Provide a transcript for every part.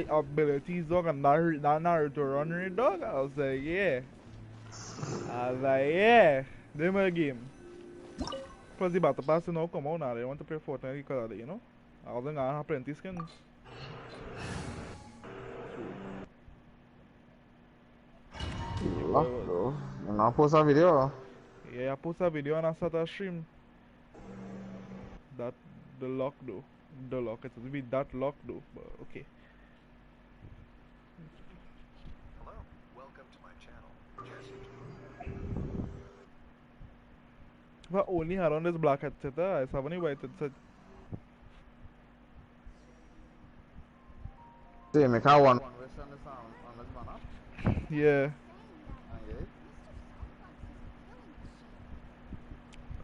abilities, dog, and that Naruto run rate, dog. I was like, yeah. I was like, yeah. Give me a game. Plus, the battle pass now come out now. They want to play Fortnite because of it, you know? I was gonna have plenty skins. Lock though. You not post a video? Yeah, I post a video and I start a stream. That the lock though. The lock. It would be that lock though. But okay. Hello, welcome to my channel, If I only had on this black headset, I have any white headset. See, make a one wish on this banner. Yeah.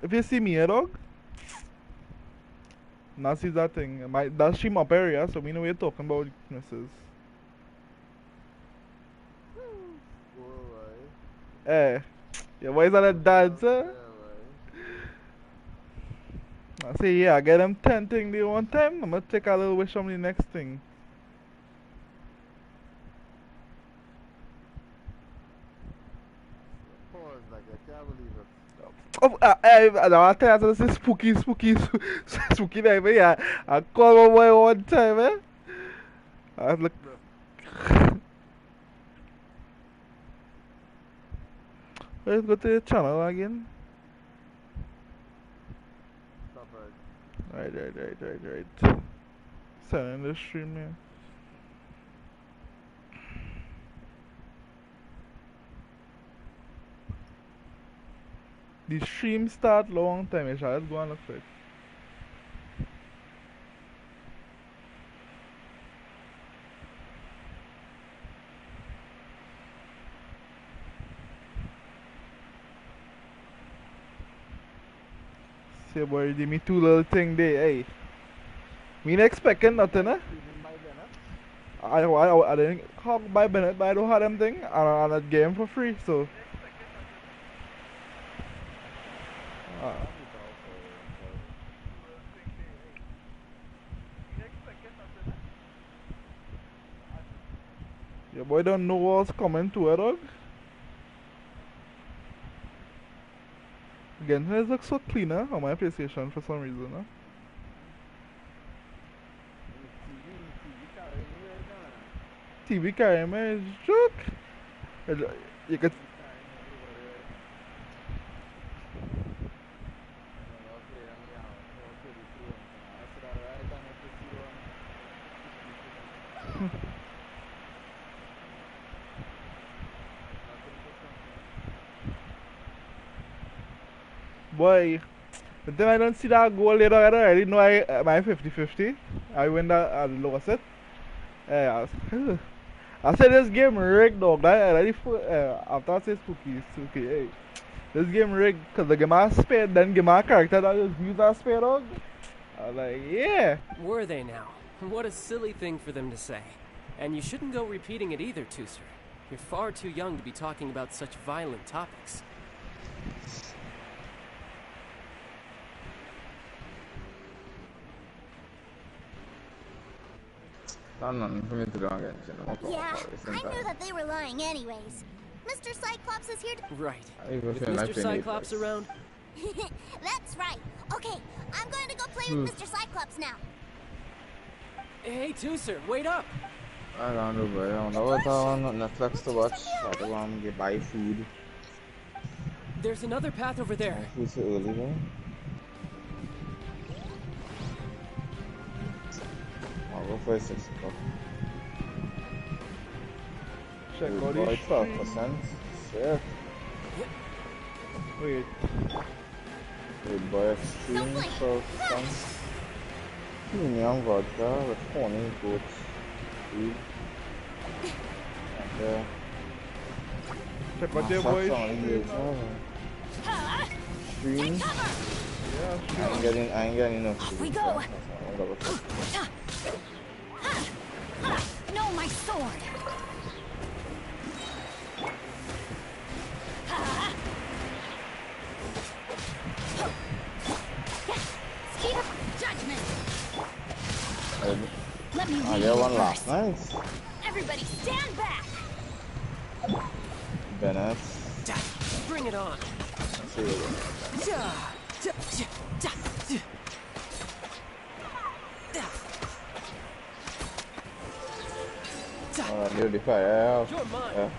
If you see me here, dog. Now see that thing. That stream up area, so we know we're talking about weaknesses. Eh. Yeah, why is that a dancer? I say, yeah, I get them 10 thing the one time. I'm gonna take a little wish on the next thing. Oh, I tell you, this is spooky night, man. Yeah, I called my boy one time, man. I was like, let's go to the channel again. Right. Sending the stream, yeah. The stream start long time, let's go and look for it. See boy, give me two little thing there, hey. Me not expecting nothing, eh? I didn't call by Bennett, but I don't have them thing, and I get them for free, so. Your boy don't know what's coming to it, dog. Again, it looks so cleaner on my PlayStation for some reason, huh? TV carrying me is joke. You could. Boy, but then I don't see that goal later. I already know my 50-50. I win that at the lowest set. I said this game rigged, dog. That already after I say spooky. Hey, this game rigged because the game has spade, then game has character that just use that spade, dog. I was like, yeah. Were they now? What a silly thing for them to say. And you shouldn't go repeating it either, Tooser. You're far too young to be talking about such violent topics. For me to do again, yeah, I knew that they were lying anyways. Mr. Cyclops is here to... Right. Is Mr. Cyclops around? That's right. Okay, I'm going to go play with Mr. Cyclops now. Hey, Tooser, wait up! I don't know, boy. I don't know what I want Netflix to watch. I don't want to buy food. There's another path over there. It's too early, though. I'll go for 6 o'clock. Check out this 12%. Shit. Wait. Good boy, extreme 12%. Premium vodka with honey goat food. And check out your boy. Stream. Yeah, I ain't getting enough food. We go. No, my sword. Speed of judgment. Let me I read get you one a last verse. night. Everybody stand back! Bennett. Bring it on. See you again. Near the fire. You're mine.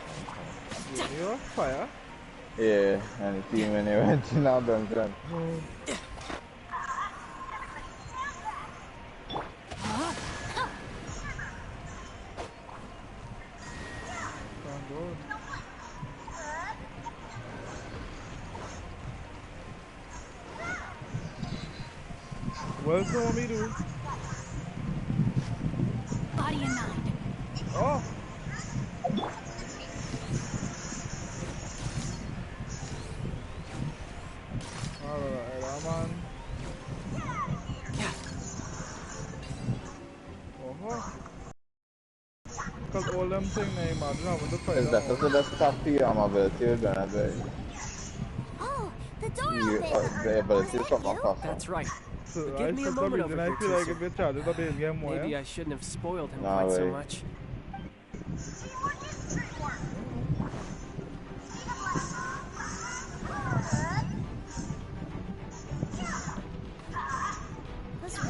You're fire. Yeah, and the team when they went in now done. Thank God. What's on me do? Body and mind. Oh! Alright, I'm on. Because all them things, I imagine having to fight Is them that all. the best stuff to your ability or done it? Oh, the door You opened. the ability Was to that come you? across. That's right. So Forgive me a for some moment reason, over I here, feel like Tuser. if it charges the base game more, Maybe yeah? I shouldn't have spoiled him Nah, quite so way. much.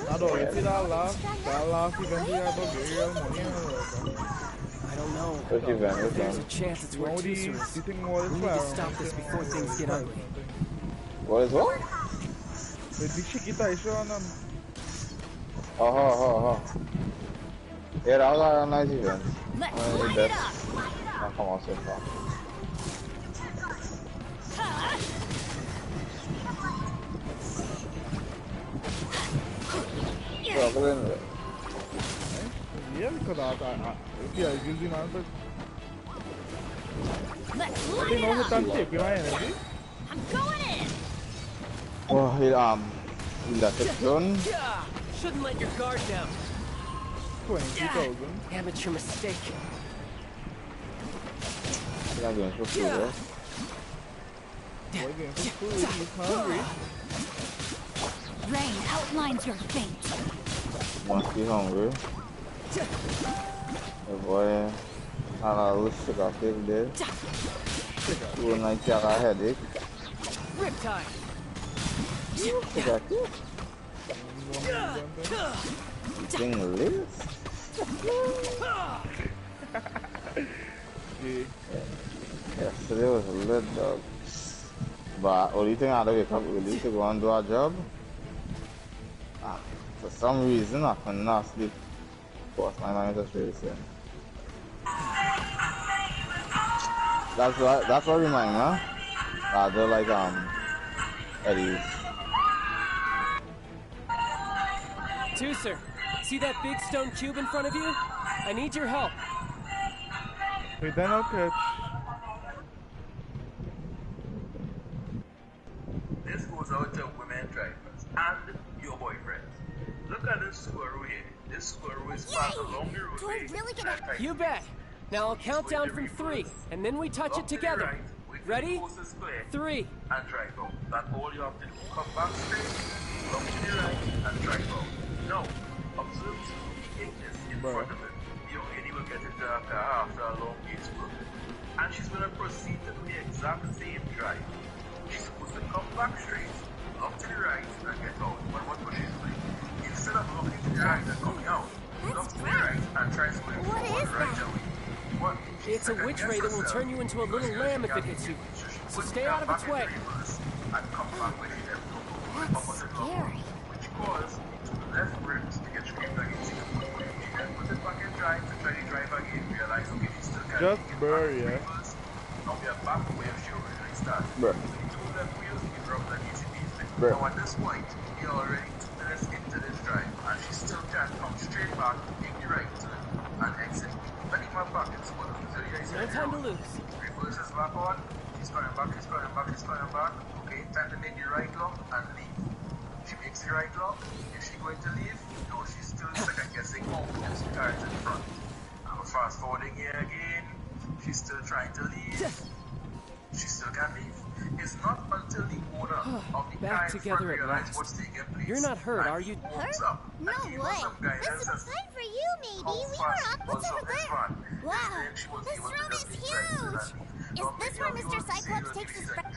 I don't you see that last event we had about getting real money and all I don't know. Which event was There's a that? chance it's You where know the Tuser is. thing more We is need to fire stop this before things get ugly. What is what? With the Chiquita issue on them. Oh. Yeah, that was a nice event. Let's One of the light it best up. that come out so far. Struggling with it. Yeah, because I guilty man, but Let's I light think it also up. can take with my energy. I'm going in. Oh, he left it done. Shouldn't let your guard down. 22,000. Amateur mistake. He's not going for food, right? Boy, going for food, he's hungry. Rain outlines your fate. Must be hungry. The boy had a little sugar cake there. 2 nights he had a headache. Riptide. Sugar cake. Thing lit. Yesterday was a lit, dog. But only thing I had to wake up early to go and do a job. For some reason I could not sleep. Of course, my mind was really saying. That's what remind me, huh? I do like Eddie's. Tuser, see that big stone cube in front of you? I need your help. Wait, then I'll catch. This goes out to women drivers and your boyfriends. Look at this squirrel here. This squirrel is passed along the Do I roadway. really get a... You bet. Now I'll count down from 3, and then we touch it together. Ready? 3. And drive out. That's all you have to do. Come back straight, look to the right, and drive out. Now, observe two vehicles in front of it. The young lady will get into her car after a long day's work. And she's going to proceed to do the exact same drive. She's supposed to come back straight, look to the right, and get out. But what she's doing, instead of looking to the right and coming out, look to the right and try to move forward right away. What? It's a witch ray that will turn you into a little lamb if it gets you. So stay out of its way. And come back with it. That's scary. Which caused the left rims to get scraped against the foot. She then put it back in drive to try to drive again, realize okay, she still can't Just make it burr, back. yeah. Now we are back where she originally started. Bruh. So the two left wheels get rubbed against the pavement. Bruh. Now at this point, we are already 2 minutes into this drive, and she still can't come straight back, take the right turn, and exit. Let me my pockets full of so you guys No time to lose. reverse is back on. She's coming back, she's coming back, she's coming back. Okay, time to make the right lock and leave. She makes the right lock. Is she going to leave? No, she's still second guessing home because the car is in front. I'm fast forwarding here again. She's still trying to leave. She still can't leave. It's not until the owner of the Back kind together at realizes last. what's taking place. You're not hurt, are you? Hurt? No way. This is fine for you, maybe. We were up. What's over there? Wow. This room is huge. Is this where Mr. Cyclops takes his friend?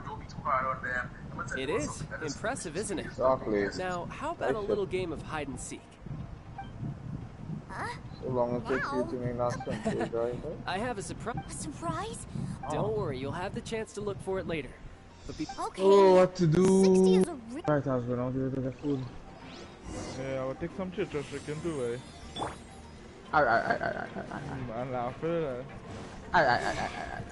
Don't be too hard on them. It is. Impressive, isn't it? Exactly. Now, how about a little game of hide and seek? Huh? So long it takes you to make that sense, right? I have a surprise. A surprise? Don't worry, you'll have the chance to look for it later. But Okay. Oh, what to 60 do? is a Right, I was going out here to get food. Yeah, I will take some chicha chicken too, eh? And laugh at that.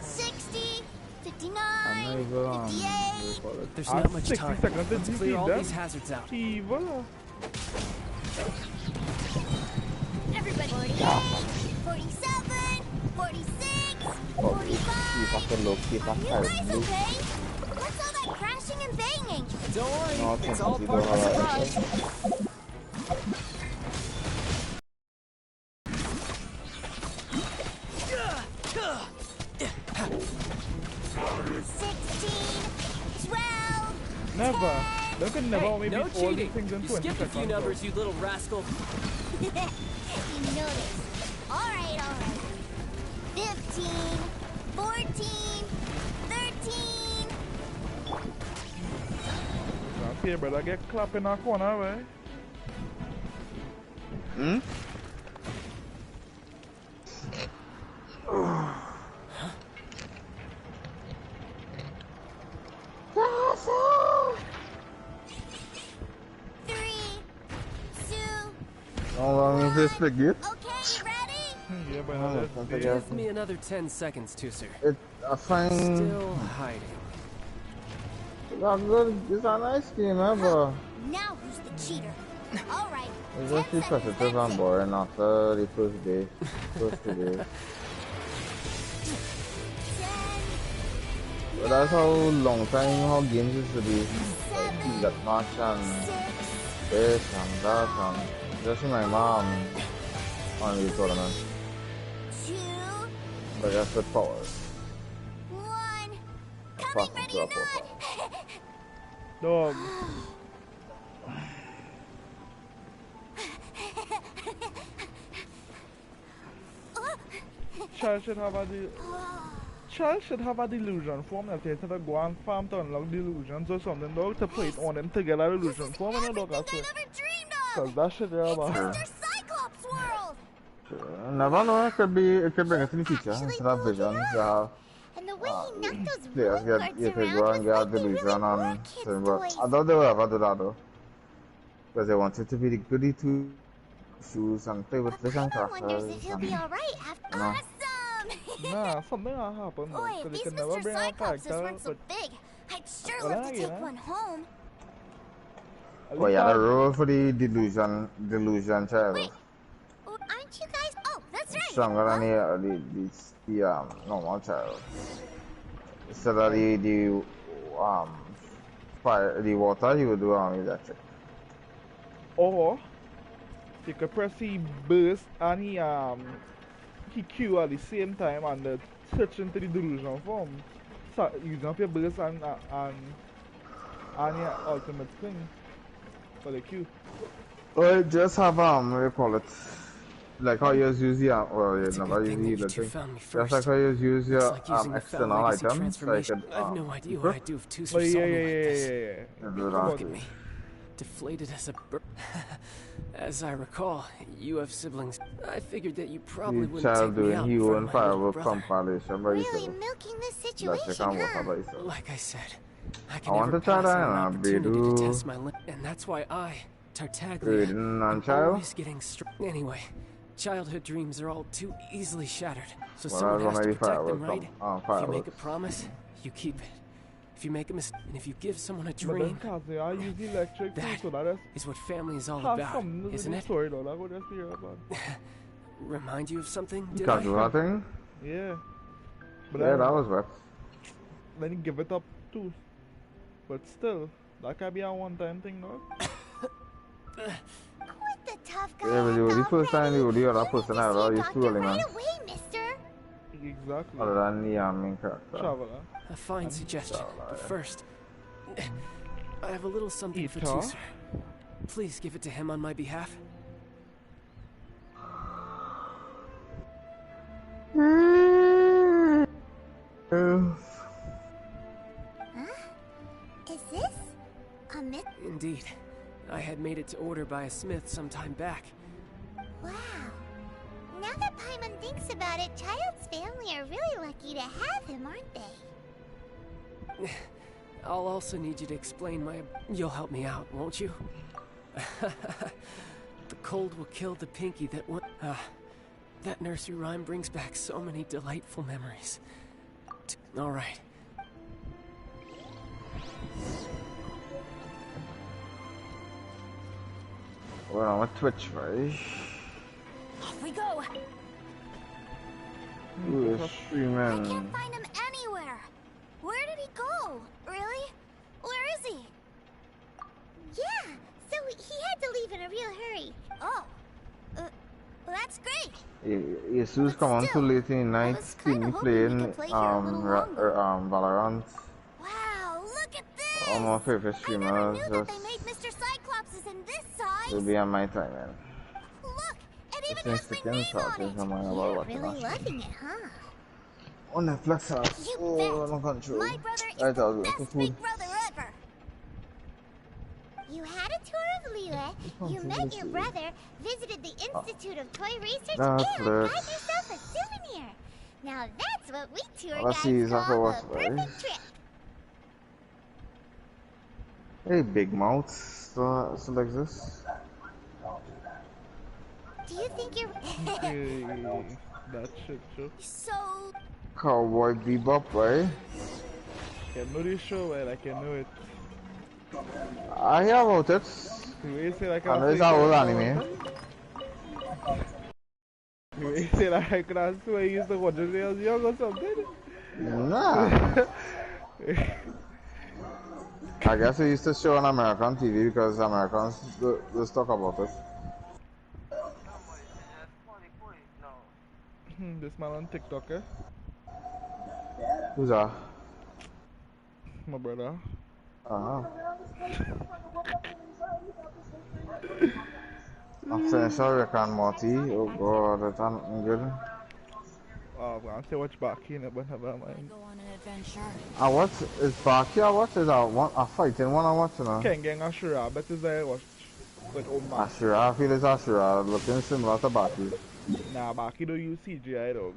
60, 59, I'm not even 58. there's not much 60 time. seconds Let's to clear all defeat these them. hazards out. Voilà. Everybody. 48, 47, 46, 45. Keep low, keep Are you tight. guys okay? What's all that crashing and banging? Don't worry, No, it's all part of the surprise. Never. They can never Hey, maybe no all these cheating. things in You 20 skipped a few seconds. numbers, you little rascal. You noticed. Alright. 15, 14, 13. Now, see, brother, get clapped in our corner, right? Hmm? How long is this spaghetti? Okay, ready? Yeah, but Give me another 10 seconds, Tooser. It's a fine. Still hiding. Not good. It's a nice game, but Now who's the cheater? Alright. it's just because it is on board after the first day. First 2 days. 10, But that's how long time how games used to be. 7, That match and 6, this and that and just see my mom on the tournament. 2, But that's with powers. 1. Fast Coming, and ready or drop off. not? dog. Child should have a delusion form that they have go and farm to unlock delusions or something, dog, to put it on them to get a delusion form and dog, I Everything I swear. never dreamed Cause of! that shit there about. Mr. Cyclops World! Never know, it could bring us in the future. Actually, Instead of visions, And the way he knocked those players road get, carts you could go around and was get like they really delusion were on kids' certain toys. I thought they would ever do that though. Because they wanted to be the goody two shoes and play with But fish and Paimon wonders crackers. if he'll be alright after. You know. Awesome! Nah, something will happen, Boy, though, if so they these can never Mr. bring out Cyclopses character, weren't so but big, I'd sure Well, love to yeah. take one home. at Oh least yeah, I- the role for the delusion child. Wait, aren't you guys? Oh, that's right. Stronger than the normal child. Instead of the fire, the water, you would do electric. Or you could press the burst and he Q at the same time and switch into the delusion form. So using up your burst and your ultimate thing for the Q. Or just have what do you call it? Like how you use the well, you It's a never good thing use that the you two thing. found me Just first. like how you use It's your like using the external Found Legacy items, so you transformation. could I have no idea equip. what I'd do if Tooser But saw yeah, me yeah, like yeah, this. yeah, yeah. Do Look that. at me. Deflated as a bird. As I recall, you have siblings. I figured that you probably The wouldn't child take me doing out his in front own of my little firework brother. compilation by Really yourself. milking this That you situation, can work huh? by yourself. Like I said, I I can want never to try pass that on an and opportunity to Bedu test my limit, and that's why I, Tartaglia, reading am non-child. always getting Anyway, childhood dreams are all too easily shattered, so Well, someone that's has one to of the protect them, fireworks. right? If you make Fireworks. a promise, you keep it. If you make a mistake, and if you give someone a But then dream, Kazi, I use the electric too, That so that is what family is all has about, something to do isn't with it? the story though, that would just be about. Remind you of something, You did can't I? do that thing? Yeah. But Yeah, then, that was wet. then you give it up too. But still, that can be a one-time thing, no? Quit the tough guy. Yeah, but you the act all first time pretty. you the other You person need I to ever see a used to doctor early, man. right away, mister. Exactly. Other than the main character. Traveler. A fine suggestion. But first, I have a little something for Eater? Tooser. Please give it to him on my behalf. Huh? Is this a myth? Indeed. I had made it to order by a smith some time back. Wow. Now that Paimon thinks about it, Child's family are really lucky to have him, aren't they? I'll also need you to explain my... You'll help me out, won't you? The cold will kill the pinky that one... that nursery rhyme brings back so many delightful memories. All right. Well, I'm a Twitch, right? Off we go. Ooh, it's I streaming. can't find him anywhere. Where did he go? Really? Where is he? Yeah, so he had to leave in a real hurry. Oh. Well, that's great. Jesus come on too late in the I night, was kinda me hoping we playing could play here a little longer. Valorant. Wow, look at this! All my favorite I never streamers knew that they just made Mr. Cyclops in this size. will be on my time, man. Look, it It's even has my instant name insult, on is no matter it. what You're watching really that. loving it, huh? On Netflix house. You Oh, bet. no control. My brother is Right, I the was going for best food. big brother ever. You had a tour of Liyue, you met your brother, visited the Institute of Toy Research, and got Netflix. yourself a souvenir. Now that's what we tour Let's see guides exactly call what's a right. perfect trip. Hey, big mouth. Still like this. Do you think you're Hey, that shit, too. so... Cowboy Bebop, right? Can know this show, well, I can know it. I hear about it. The way you say like And it's an old anime. The way you say like I could have swear you used to watch it when I was young or something. Nah. I guess we used to show on American TV because Americans just talk about it. This man on TikTok, eh? Who's that? My brother. Uh-huh. I'm finished with Rick and Morty. Oh god, that's not good. Oh, I'm still watch back in but never mind. Go on an adventure. I watch, is Baki I watch? Is a fighting one I watch, you know? Ken Gang Ashura, bet is I watch with Omar. Ashura, I feel it's Ashura, looking similar to Baki. Nah, Baki don't use CGI dog.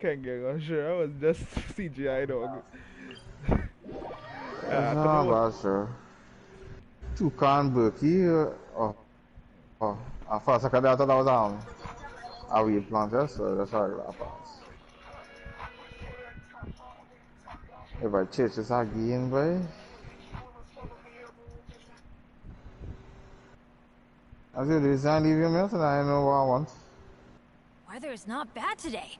Ken Gang Ashura was just CGI dog. No, but sure. Toucan Berkey, at first I thought that was a weed planter, so that's how I pass. If I chase this again, boy. I said, this time leave your milk and I know what I want. Weather is not bad today.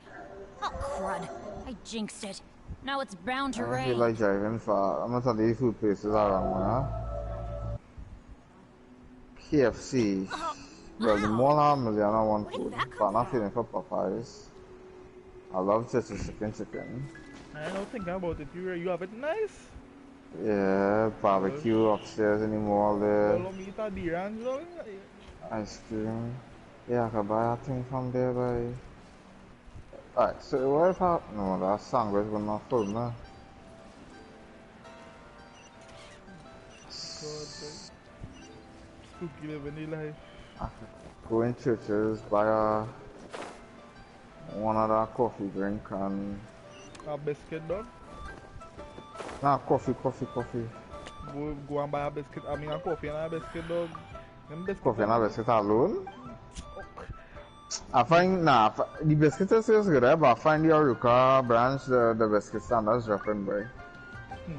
Oh, crud. I jinxed it. Now it's bound to I rain. feel like driving far. I'm not telling you food places around, huh? KFC. Well, the more than a million I want food, but I'm not feeling for Popeyes. I love just chicken. I don't think about it. You have it nice. Yeah, barbecue upstairs anymore. Follow me to the ranch, dog. Ice cream. Yeah, I can buy a thing from there, boy. Alright, so what if I... No, that sandwich was not full, no? Spooky living the life. I could go in churches, buy one of that coffee drink and... A biscuit, dog. Nah, coffee. Go and buy a biscuit. I mean, a coffee and a biscuit, dog. Them biscuit, Coffee and a biscuit alone? I find, the biscuit is good, but I find the Aruka branch, the biscuit standards dropping, boy.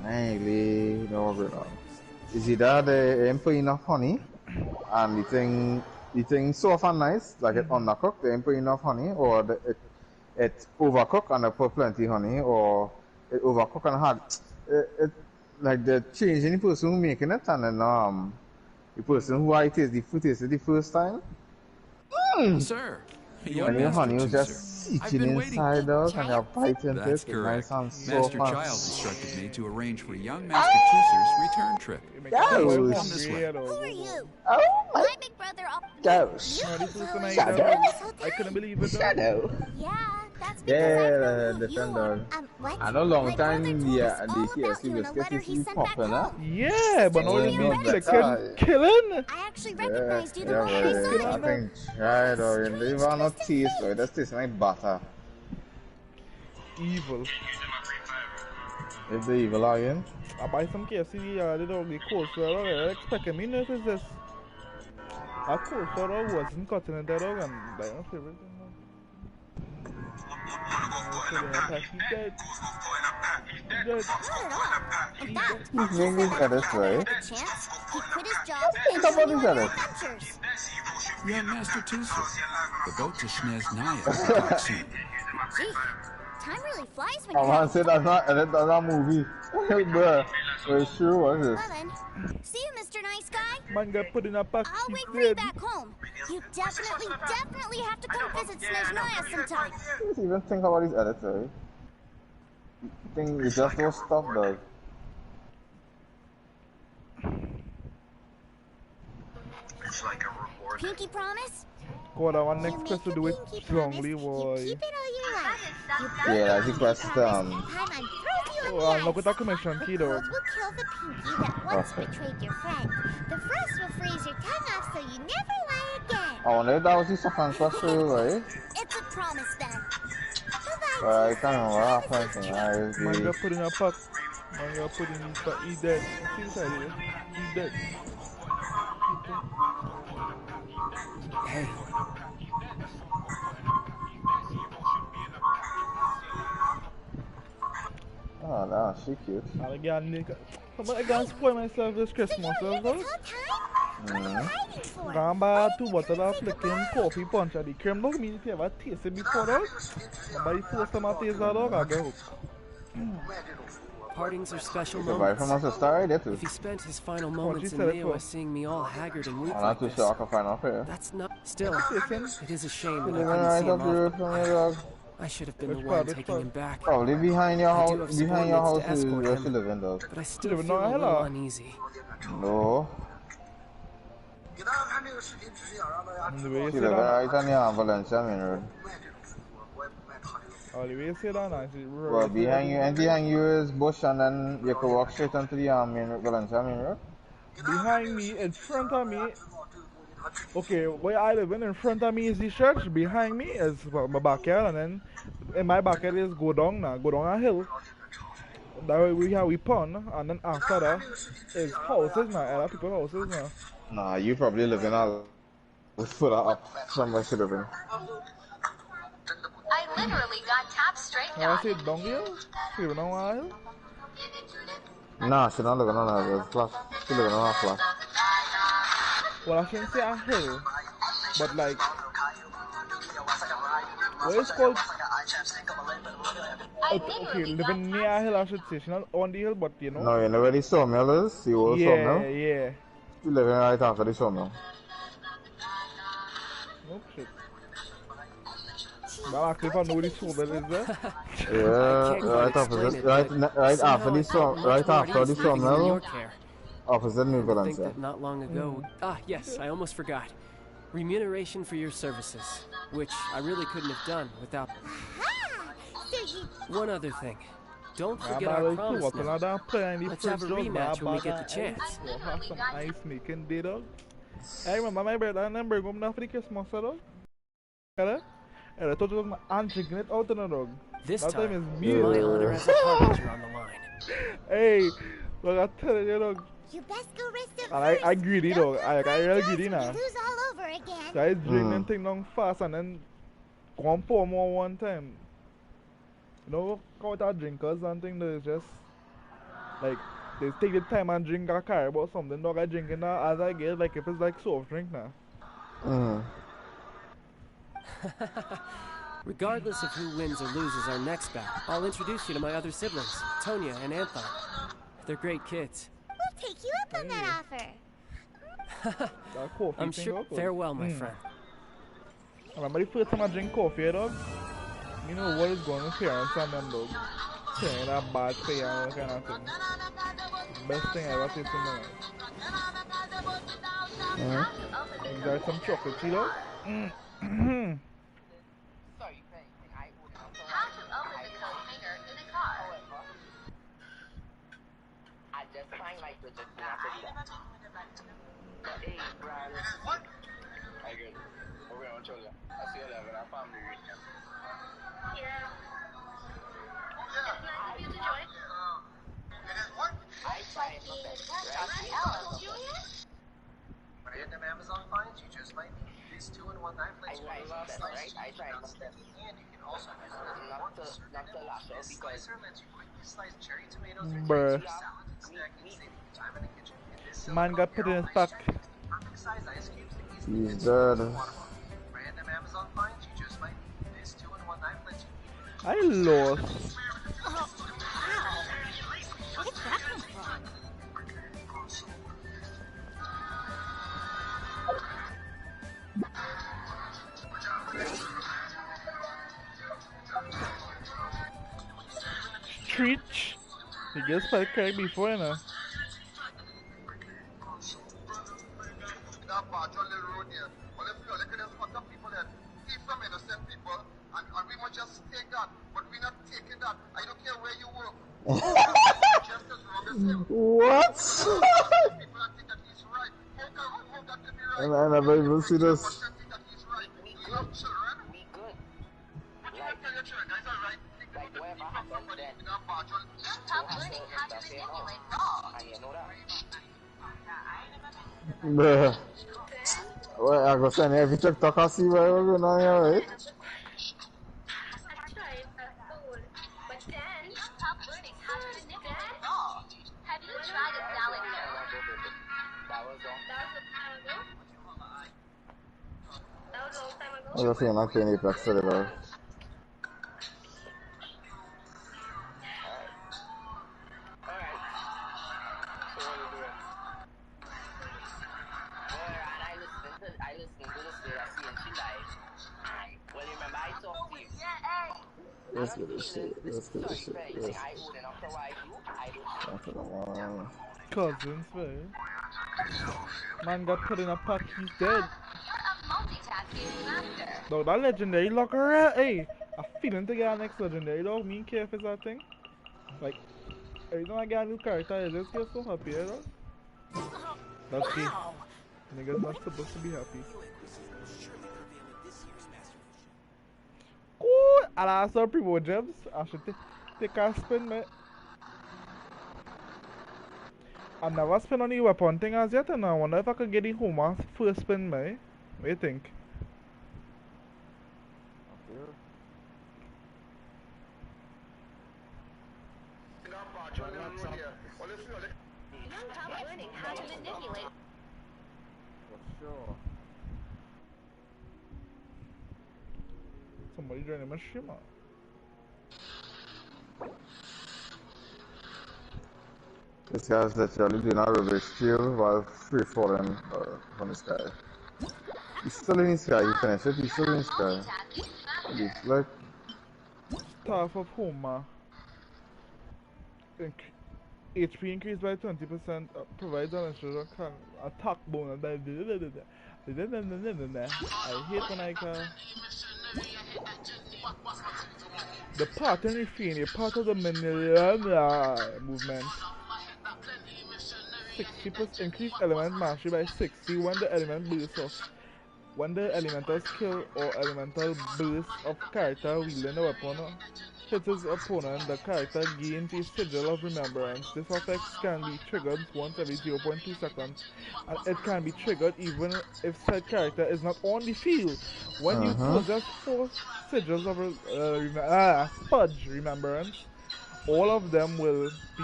I ain't really know good on. Is either they ain't put enough honey, and the thing soft and nice, like it undercooked, they ain't put enough honey, or it overcooked and they put plenty honey, or it overcooked and had, like the change in the person who making it, and then the person who I taste the food tasted the first time. Sir, And the honey was just I've Teaching been waiting. inside dog and you're fighting That's this. correct. Nice and so Master fun. Child instructed me to arrange for young Master Tusor's return trip. Gosh. Come this way. Who are you? Oh my My big brother up gosh. No, this is the night Shadow? dog. I couldn't believe it. Dog. Shadow. Yeah, that's because Yeah, I know who you different are. dog. What? I know long My time brother told the us all about KFC you in a biscuits letter is he sent back popping up. home. Yeah, but now Oh, it's no, been that's flicking, killing. I actually recognized you the Yeah, moment I saw I you. think try it or you leave on no taste, right? That tastes like butter. Evil. If the evil are in. I buy some KFC, the dog, the coleslaw, I expected me notice this. That coleslaw wasn't cutting into the dog and like my favorite thing. He dead. He dead. Not at all. In fact, He's making these edits, right? the chance, he quit his job and Think about joined these you on your edits. adventures. Young Master Tusor. The boat to Snezhnaya will dock soon. Gee, time really flies when I you're want to say that's not edit, that's not movie. Bruh, for sure, what is this? Well then, see you, Mr. Nice Guy. Man got put in a pack. I'll He's wait for you dead. back home. You definitely have to come visit Snezhnaya sometime. Just even think about these edits, right? I think it's just those stuff, dog. It's like a reward. Pinky promise? God, I want You next make quest to a do it pinky strongly, promise, boy. you keep it all your life. You break Yeah, your that's the pinky quest, promise, Paimon throws you in Oh, the I'm not ice. with that commission key, The though. cold will kill the pinky that once betrayed your friend. The frost will freeze your tongue off so you never lie again. I wonder if that was the second quest for you, right? It's a promise then. Bye-bye. Well, I can't remember what happened. Man got put in a pack. Man got put in his pack. He's dead. See inside here. He's dead. Hey, Oh, no, she cute. I got nigga. I gotta spoil myself this Christmas, So you're though. here this whole time? What are you hiding for? Gone by 2 bottles of flicking coffee punch at the cream. Look, me if you ever tasted before, dog. But the first time I taste that, dog, I get hooked. partings are special You can buy from moments. us a star, right? That too. If he spent his final moments in said it Nioa for? seeing me all haggard and weak I'm like not too this, sure I can find out here. that's not... Still, Listen, it is a shame that Living I couldn't right see up him here off. from your dog. I should have been the Which one part, which taking part? him back. Probably behind your I do house. have Behind your house subordinates is to escort where him. she living, dog. But I still Living feel on a little Ella. uneasy. No. 给大家看这个视频，只是想让大家知 the 道 way you She say living that, right on the Valencia main road. 卖这种书，我也不卖他这个书。 oh, the way you say that, nah, she Well, behind you, and behind you is bush, and then you can walk straight onto the main road, Valencia main road. behind me, in front of me. Okay, where I live in front of me is the church. Behind me is my backyard, and then in my backyard is go down a hill. That way we have we pond, and then after that is houses now, other people's houses now. Nah, you probably living all further up from where she living. I literally got top straight Can I on. say down here? She live on a hill? Nah, she not living on a flat. She living on a flat. Well, I shouldn't say a hill, but like, what is called? Okay, living near a hill, I should say. She's not on the hill, but you know. No, you know where the sawmill is? The old Yeah, sawmill? yeah. She living right after the sawmill. Nope, shit. Well, actually, if I know where the sawmill is there. Yeah, can't quite right explain opposite, it, right, but right somehow after the I felt much right more at after the ease living in sawmill, your care. opposite New I think Valencia. that not long ago... Ah, yes, I almost forgot. Remuneration for your services, which I really couldn't have done without... Ah, so you One other thing. Don't Yeah, forget but our like, promise what, now. another player in the Let's have fridge, a dog, rematch but when we bag get of the chance. ice, we'll have some ice making day, dog. I remember my brother and them bring home now for the Christmas, dog. And I told you I'm drinking it out in the dog. This That time time, is it's me. my honor as a harbinger on the line. Hey, look, I tell you, dog. you best go rest up And first. I greedy, Don't dog. come I right real to us greedy when now. you lose all over again. So I drink them thing down fast and then go on pour more one time. You know, count our drinkers and thing, there's just like they take the time and drink a car about something. Dog, I drinking now as I get, like if it's like soft drink now. Regardless of who wins or loses our next bout, I'll introduce you to my other siblings, Tonya and Anthon. They're great kids. We'll take you up on that offer. That coffee I'm thing, sure. dog, was- Farewell, my friend. I remember the first time I drink coffee, dog. You know what is going on with parents and them dog? Saying that bad for you and all kind of thing. Best thing I ever tasted in my life. You got some chocolate, you know? Random Amazon finds you just might need. This 2-in-1 knife lets you slice cheese without stepping, and you can also use it as a fork to serve it. This slicer lets you quickly slice cherry tomatoes or Bruh. salad and snacking, saving you time in the kitchen. And this Man got put in his pack. perfect size ice cubes to easily He's dead. Random Amazon finds you just might need. This 2-in-1 knife lets you I lost. Oh, wow. Where did that come from? Treach. He gets spelled correct before, you know. What? I never even see this. Bruh. Well, I go send every TikTok I see where we're going on here, right? Have you tried a salad I just feel like playing Apex today, bro. Let's get this shit. Let's get this shit. Cousins, man. Man got put in a pack, he's dead. Though that legendary locker, hey, I feeling to get our next legendary though. Me and KF is that thing. Like, every time I get a new character, I just get so happy, you know? That's key. Niggas not supposed to be happy. Cool! And I saw people gems. I should take a spin, mate. I've never spent on the weapon thing as yet, and I wonder if I could get the Homer first spin, mate. What do you think? Somebody joining my streamer. This guy's literally doing a Rubik's Cube while free falling from the sky. He's still in the sky, he finished it, he's still in the sky. He's like... Staff of Homer. HP increased by 20%, provides an extra attack bonus by I hate when I can... The pattern refrain, a part of the movement. 60% increase element mastery by 60 when the element bursts off. When the elemental skill or elemental burst of character wielding the weapon hits his opponent, the character gains a sigil of remembrance. This effect can be triggered once every 0.2 seconds, and it can be triggered even if said character is not on the field. When you possess 4 sigils of Fudge remembrance, all of them will be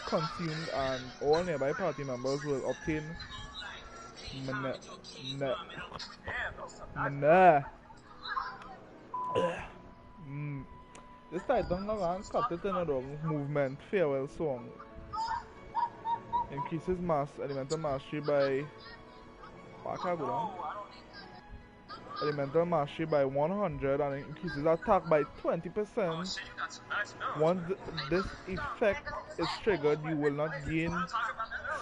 consumed, and all nearby party members will obtain This title around cut it in a movement farewell song. Increases mass elemental mastery by elemental mastery by 100 and increases attack by 20%. Once this effect is triggered, you will not gain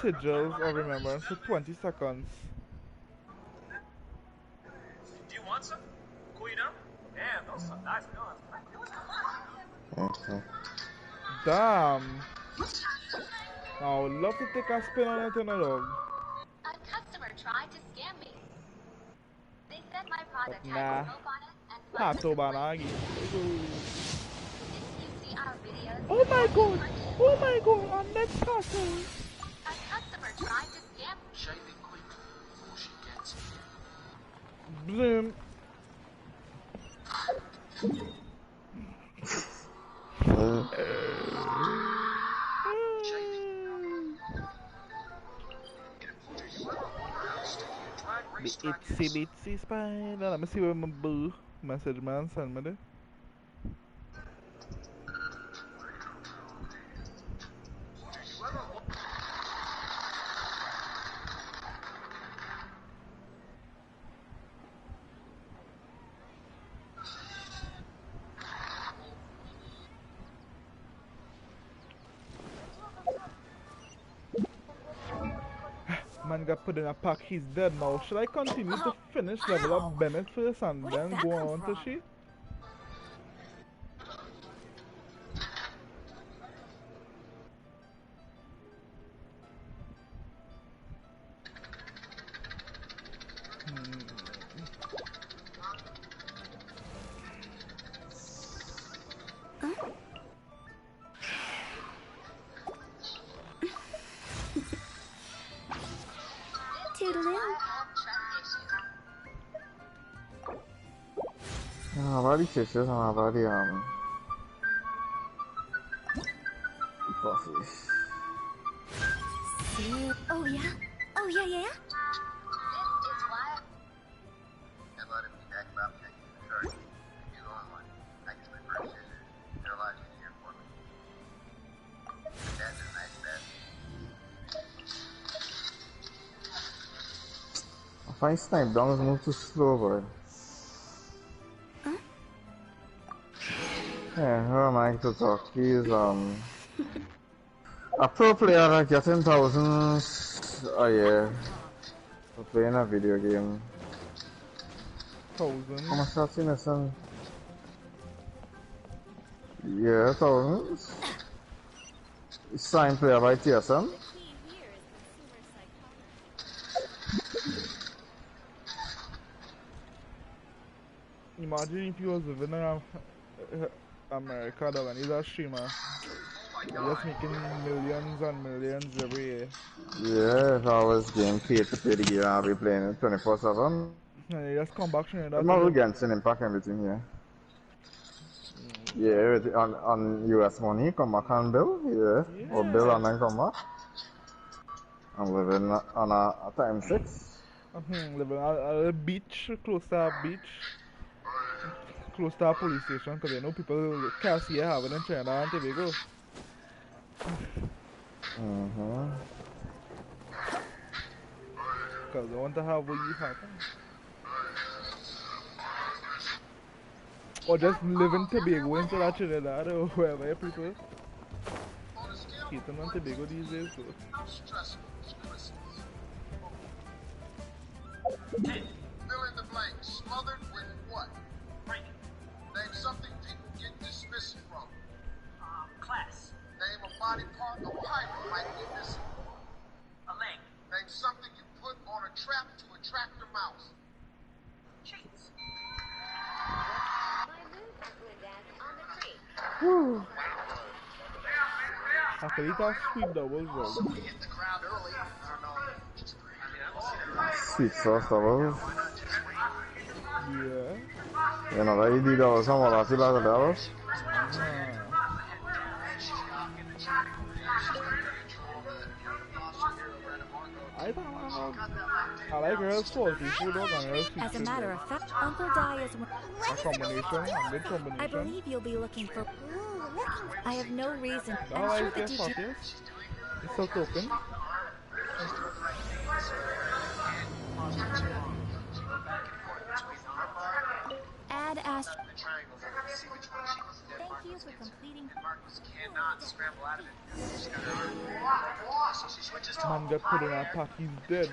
sigils or remembrance for 20 seconds. Do you want some? Cool you down? Damn, those are some nice guns. Okay. Damn. I would love to take a spin on it, you know, dog. A customer tried to scam me. They said my product Nah. had smoke on it and Hato banagi. If you see our videos, Oh my god! Oh my god! Our next castle! a customer tried to scam me. Shaving quick before she gets here. Bloom. The itsy bitsy spider. Let me see where my boo message man send me there. Man got put in a pack, he's dead now. Should I continue to finish level up Bennett first and then go on to she? I've already chased this and I've already bosses. Oh yeah? Oh yeah, yeah? This is why And let it be back about checking the chart. If you go online, I guess my first is there are a lot easier for me. That's a nice bet. I find snipe downs move too slow, boy. Yeah, who am I to talk? He's a pro player like getting thousands a year for playing a video game. Thousands? How much that's in a son? Yeah, thousands. Signed player by TSM. Imagine if he was living in America, dog, and he's a streamer. He's just making millions and millions every year. Yeah, if I was getting paid to play the game, I'll be playing it 24/7. And he just come back streaming that. I'm not Genshinnnnnnnnnnnnn Impact and everything, yeah. Yeah, on US money, come back and bill, yeah. Or bill and then come back. I'm living on a time 6. Living at a beach, close to a beach. Close to a police station, because you know people can't see you having in Trinidad and Tobago. Because they want to have what you have. Or just live in Tobago instead of Trinidad or wherever you prefer. Keaton and Tobago these days, so. Fill in the blank. Smothered with what? Name something people get dismissed from. Class. Name a body part a pirate might be missing. A leg. Name something you put on a trap to attract a mouse. Cheats. Whew. After that sweep doubles, bro. Hit the ground early. I don't know. Sweet sauce doubles. Yeah. You know, that you do some of that, $11. I like her salty food dog and her sweet As a food, matter dog. of fact, Uncle Di is one. A combination, a good I combination. believe you'll be looking for. I have no reason. Now I'm I sure guess the what DJ. is? It's so token. Man got put in a pack, he's dead.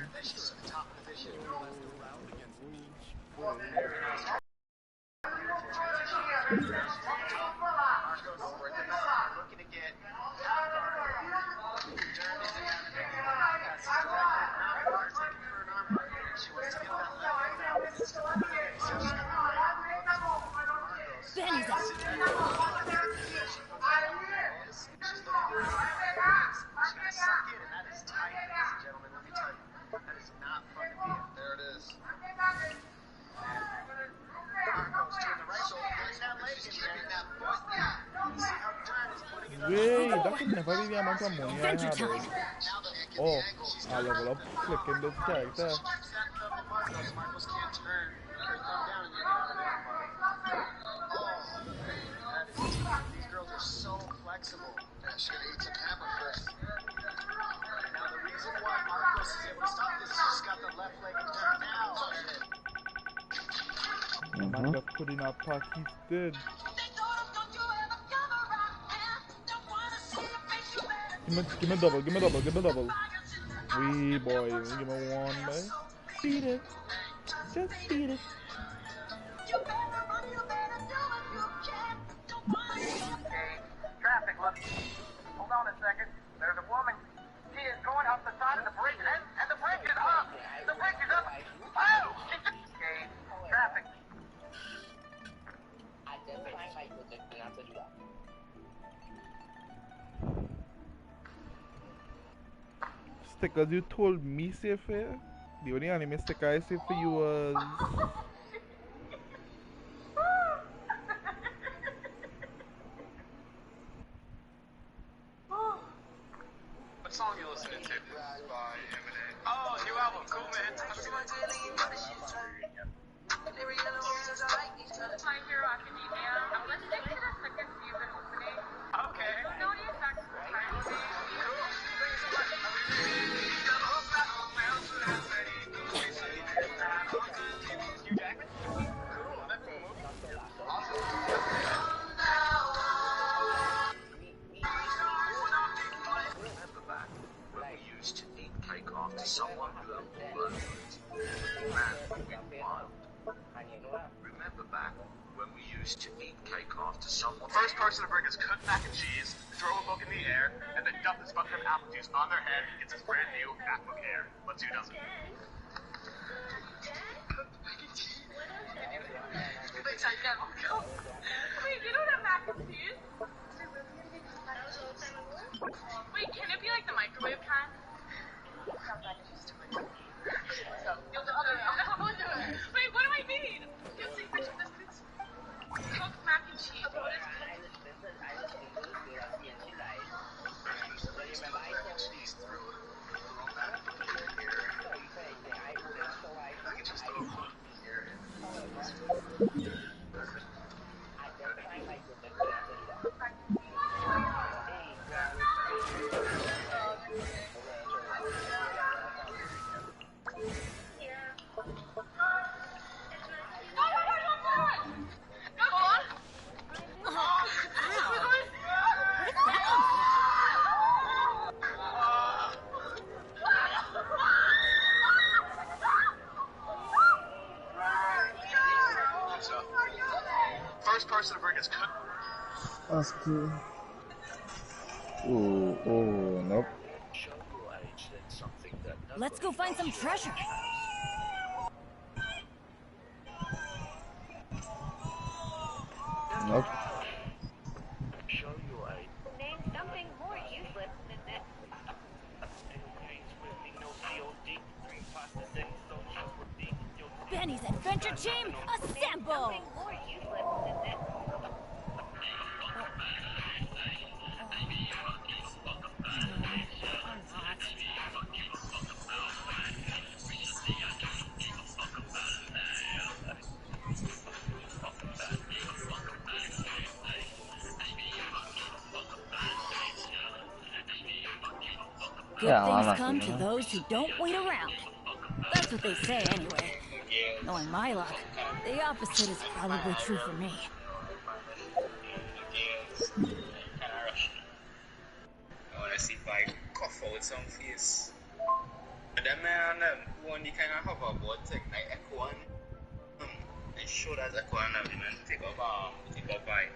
Benny's up. Wait, that could never be the amount of money I Adventure have. time. Oh, I level up clicking this character. These girls are so flexible. I should eat some hammer first. Now the reason why Marcos is able to stop this is he's got the left leg turned down. Man got put in a pack, he's dead. Give me double, give me double, give me double. Wee boy, give me one, boy. Beat it. Just beat it. Traffic, look. Hold on a second. There's a woman. She is going up the side of the bridge, and the bridge is up. The bridge is up. Oh! Okay, traffic. Stickers you told me safe here? The only anime sticker I saved for you was... What song you listening to? By Eminem. Oh, new album. Cool, man. My Hero Academia. I'm listening to the second season opening. Okay. No need to someone who remember back when we used to eat cake after someone. First person to bring us cooked mac and cheese, throw a book in the air, and then dump this bucket of apple juice on their head gets us brand new MacBook Air. Let's who doesn't. Wait, you don't have mac and cheese? Wait, can it be like the microwave kind? Wait, what do I mean? Cooked mac and cheese. What is First person to bring us cooked. That's cool. Oh, nope. Let's go find some treasure. Nope. Name something more useless than this. Benny's Adventure Team, assemble! Something more useless than this. Good things come to those who don't wait around. That's what they say anyway. Knowing my luck, the opposite is probably true for me. I see if I cough out some face. And then man, one the kind of hoverboard take I echo on and show that echo on and take up by.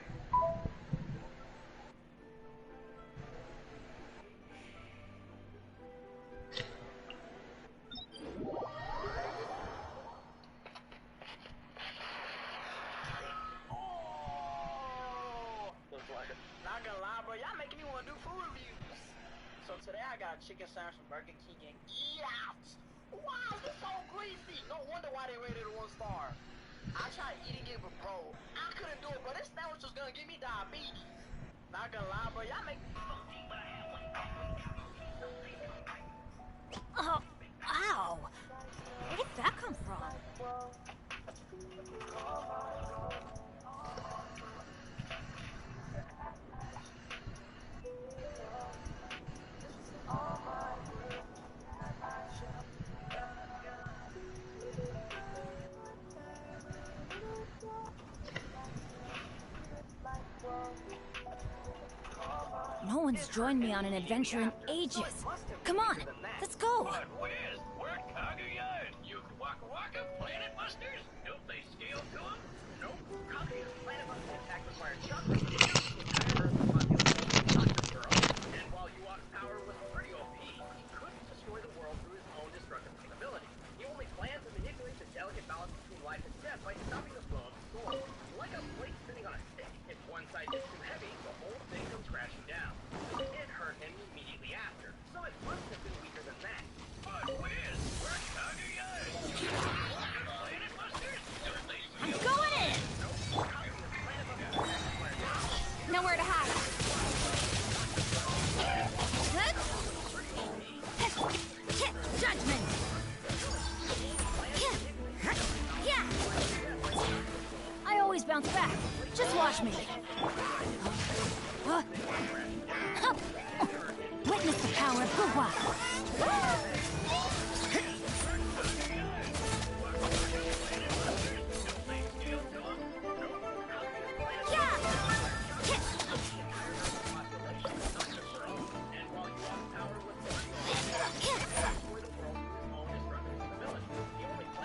Not gonna lie, bro, y'all making me want to do food reviews. So today I got a chicken sandwich from Burger King and eat out. Wow, this so greasy. No wonder why they rated it 1 star. I tried eating it, but bro, I couldn't do it, bro. This sandwich was gonna give me diabetes. Not gonna lie, bro, y'all make. Oh, ow! Where did that come from? No one's joined me on an adventure in ages. Come on, let's go. But Wiz, we're Kaguya. You Waka Planet Busters? Don't they scale to them? Nope. Kaguya's Planet Buster attack required chocolate. And while Yuak's power was pretty OP, he couldn't destroy the world through his own destructive capability. He only planned to manipulate the delicate balance between life and death by stopping the flow of the sword. Like a plate sitting on a stick, if one side gets too heavy, the whole thing comes crashing down. It hurt him immediately after, so it must have been weaker than that. But Wiz, we're Kaguya! Planet Busters? Don't they I'm going in! Nowhere to hide. Judgment! I always bounce back. Just watch me. Witness the power of Guwa.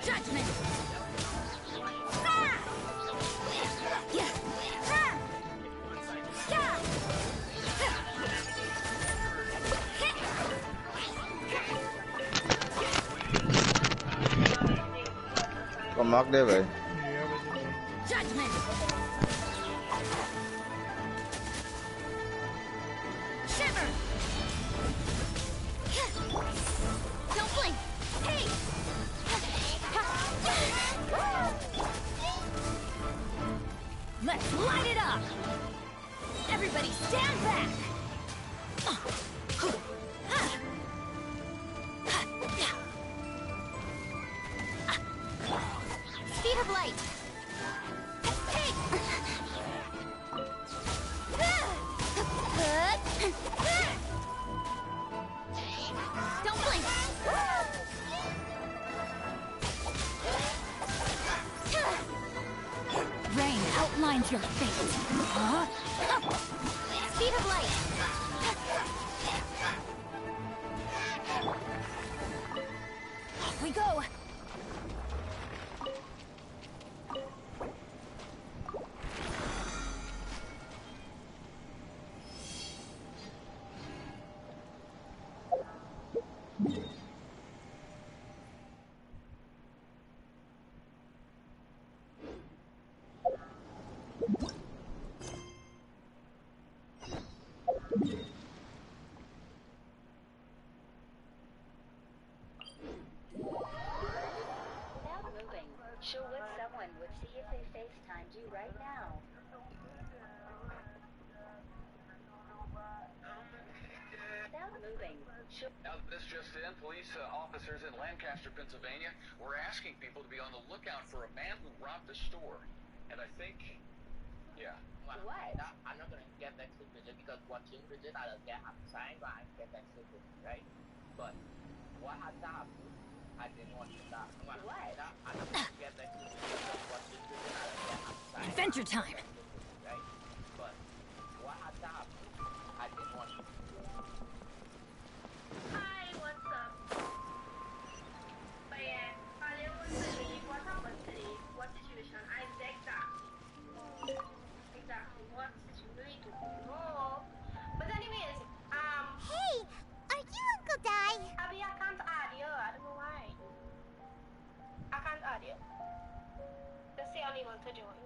Judgment! Con móc đi vậy. Judgment! Shiver! Don't blink! Hey! Let's light it up! Everybody stand back! Speed of light! Hey! Don't blink! Rain outlines your fate. Huh? Speed of light! Off we go! Without moving, she'll wish someone would see if they FaceTimed you right now. Without moving, she'll... Now, this just in, police officers in Lancaster, Pennsylvania, were asking people to be on the lookout for a man who robbed a store. And I think, yeah. What? I'm not gonna get that secret just because watching videos I get upside but I get that secret, right? But what has happened? I didn't want to stop. What? I'm not gonna get that secret because watching videos I get upside. Adventure time! Right? But what has happened? I didn't want to. to join.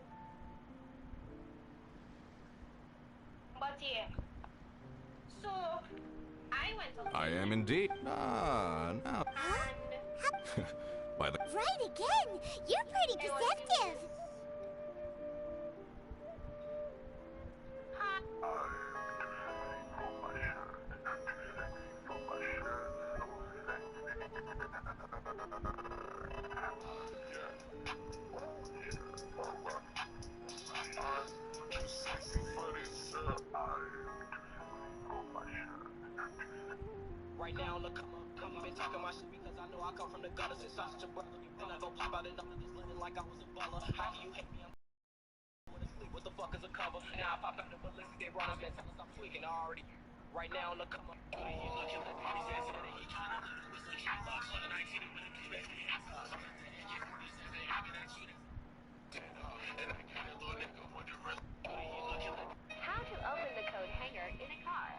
But yeah. So, I went to I am indeed. Ah, now. By the. Right again! You're pretty deceptive! Right now, look, come on, been talking my shit because I know I come from the gutter since I'm such a brother. Then I go pop out another just letting like I was a baller. How can you hate me? I'm with a sleep. What the fuck is a cover? Now I pop out the ballistic, they run up and tell us I'm tweaking already. Right now, look, come on. How to open the code hanger in a car.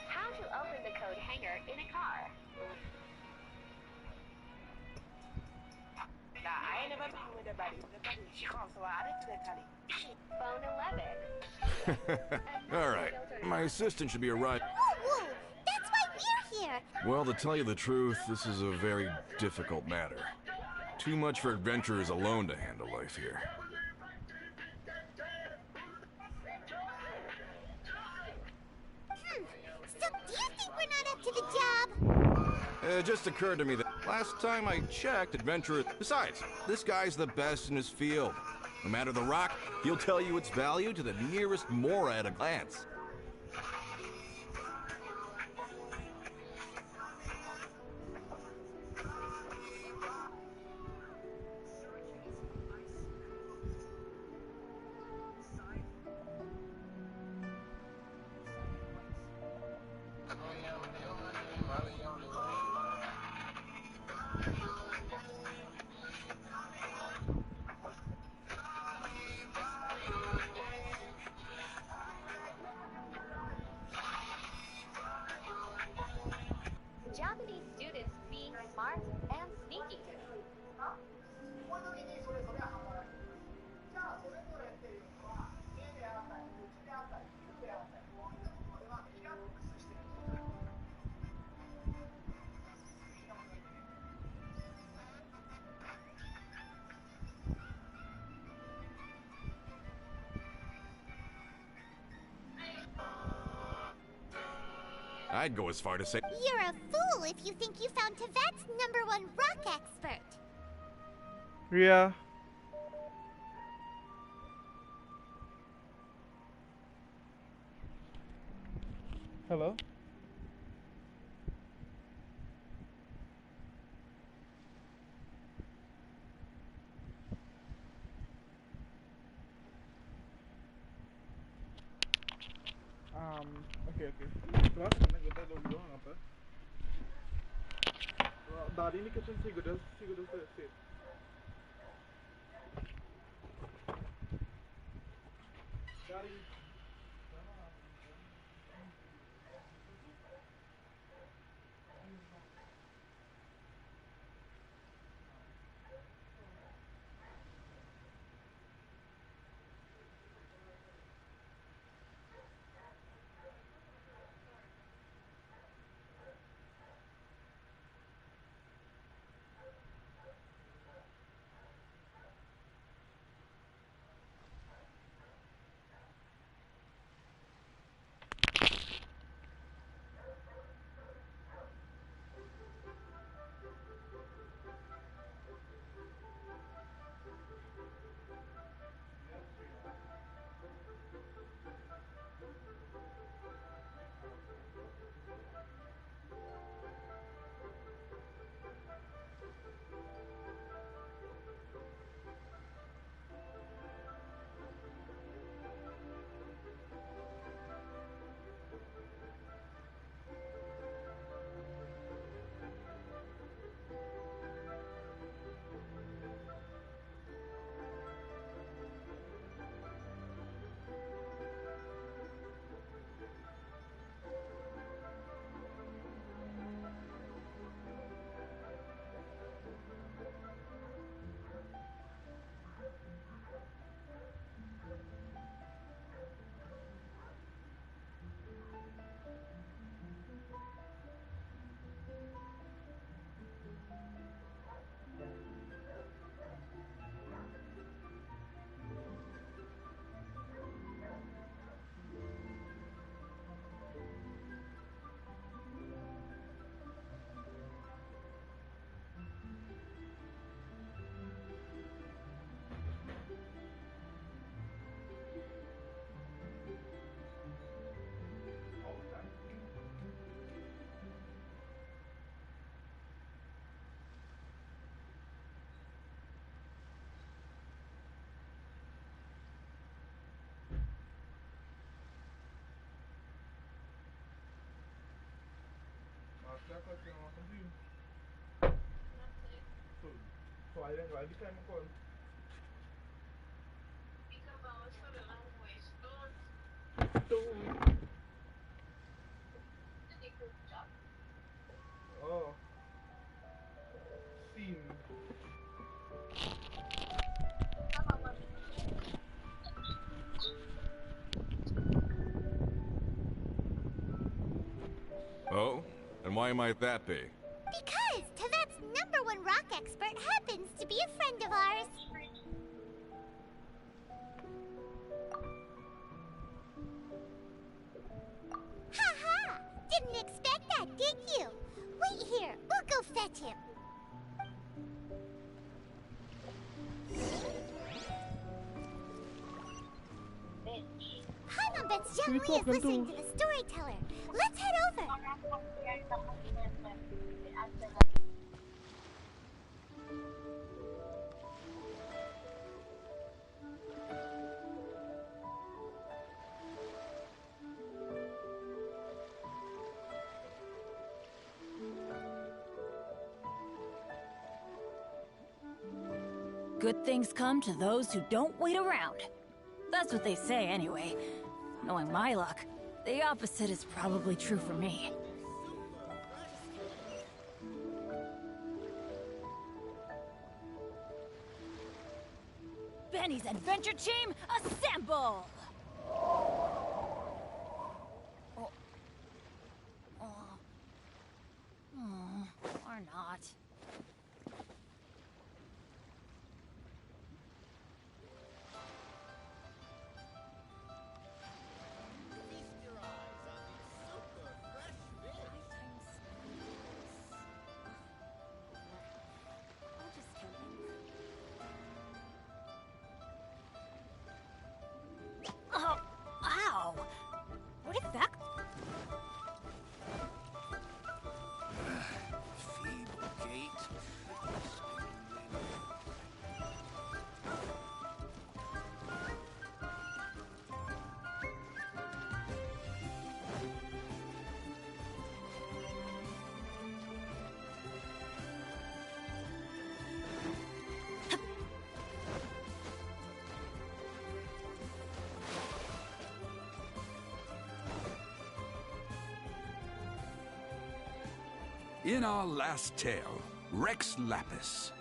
How to open the code hanger in a car. Nah, I ain't never been with a buddy. She comes, so I didn't tell you. Phone 11. All right. My assistant should be arriving. Whoa, whoa! That's why we're here! Well, to tell you the truth, this is a very difficult matter. Too much for adventurers alone to handle life here. So do you think we're not up to the job? It just occurred to me that last time I checked, adventurers... Besides, this guy's the best in his field. No matter the rock, he'll tell you its value to the nearest mora at a glance. Japanese students being smart and sneaky. I'd go as far to say... You're a fool if you think you found Teyvat's #1 rock expert. Yeah. Hello? Okay. Kelas mana kita dulu apa? Dari ini kitchen sih good sih. Dari Já aconteceu uma contigo? Não sei. Só vai lembrar de cair no colo. Fica bom, eu chorando com isso. Oh. Sim. Oh? And why might that be? Because Tevet's #1 rock expert happens to be a friend of ours. Ha! Didn't expect that, did you? Wait here, we'll go fetch him. Paimon bets Young Lee is listening to the storyteller. Let's head over. Good things come to those who don't wait around. That's what they say anyway. Knowing my luck, the opposite is probably true for me. Benny's adventure team, assemble! Or not. Oh, ow! Where did that? Feeble gait. In our last tale, Rex Lapis.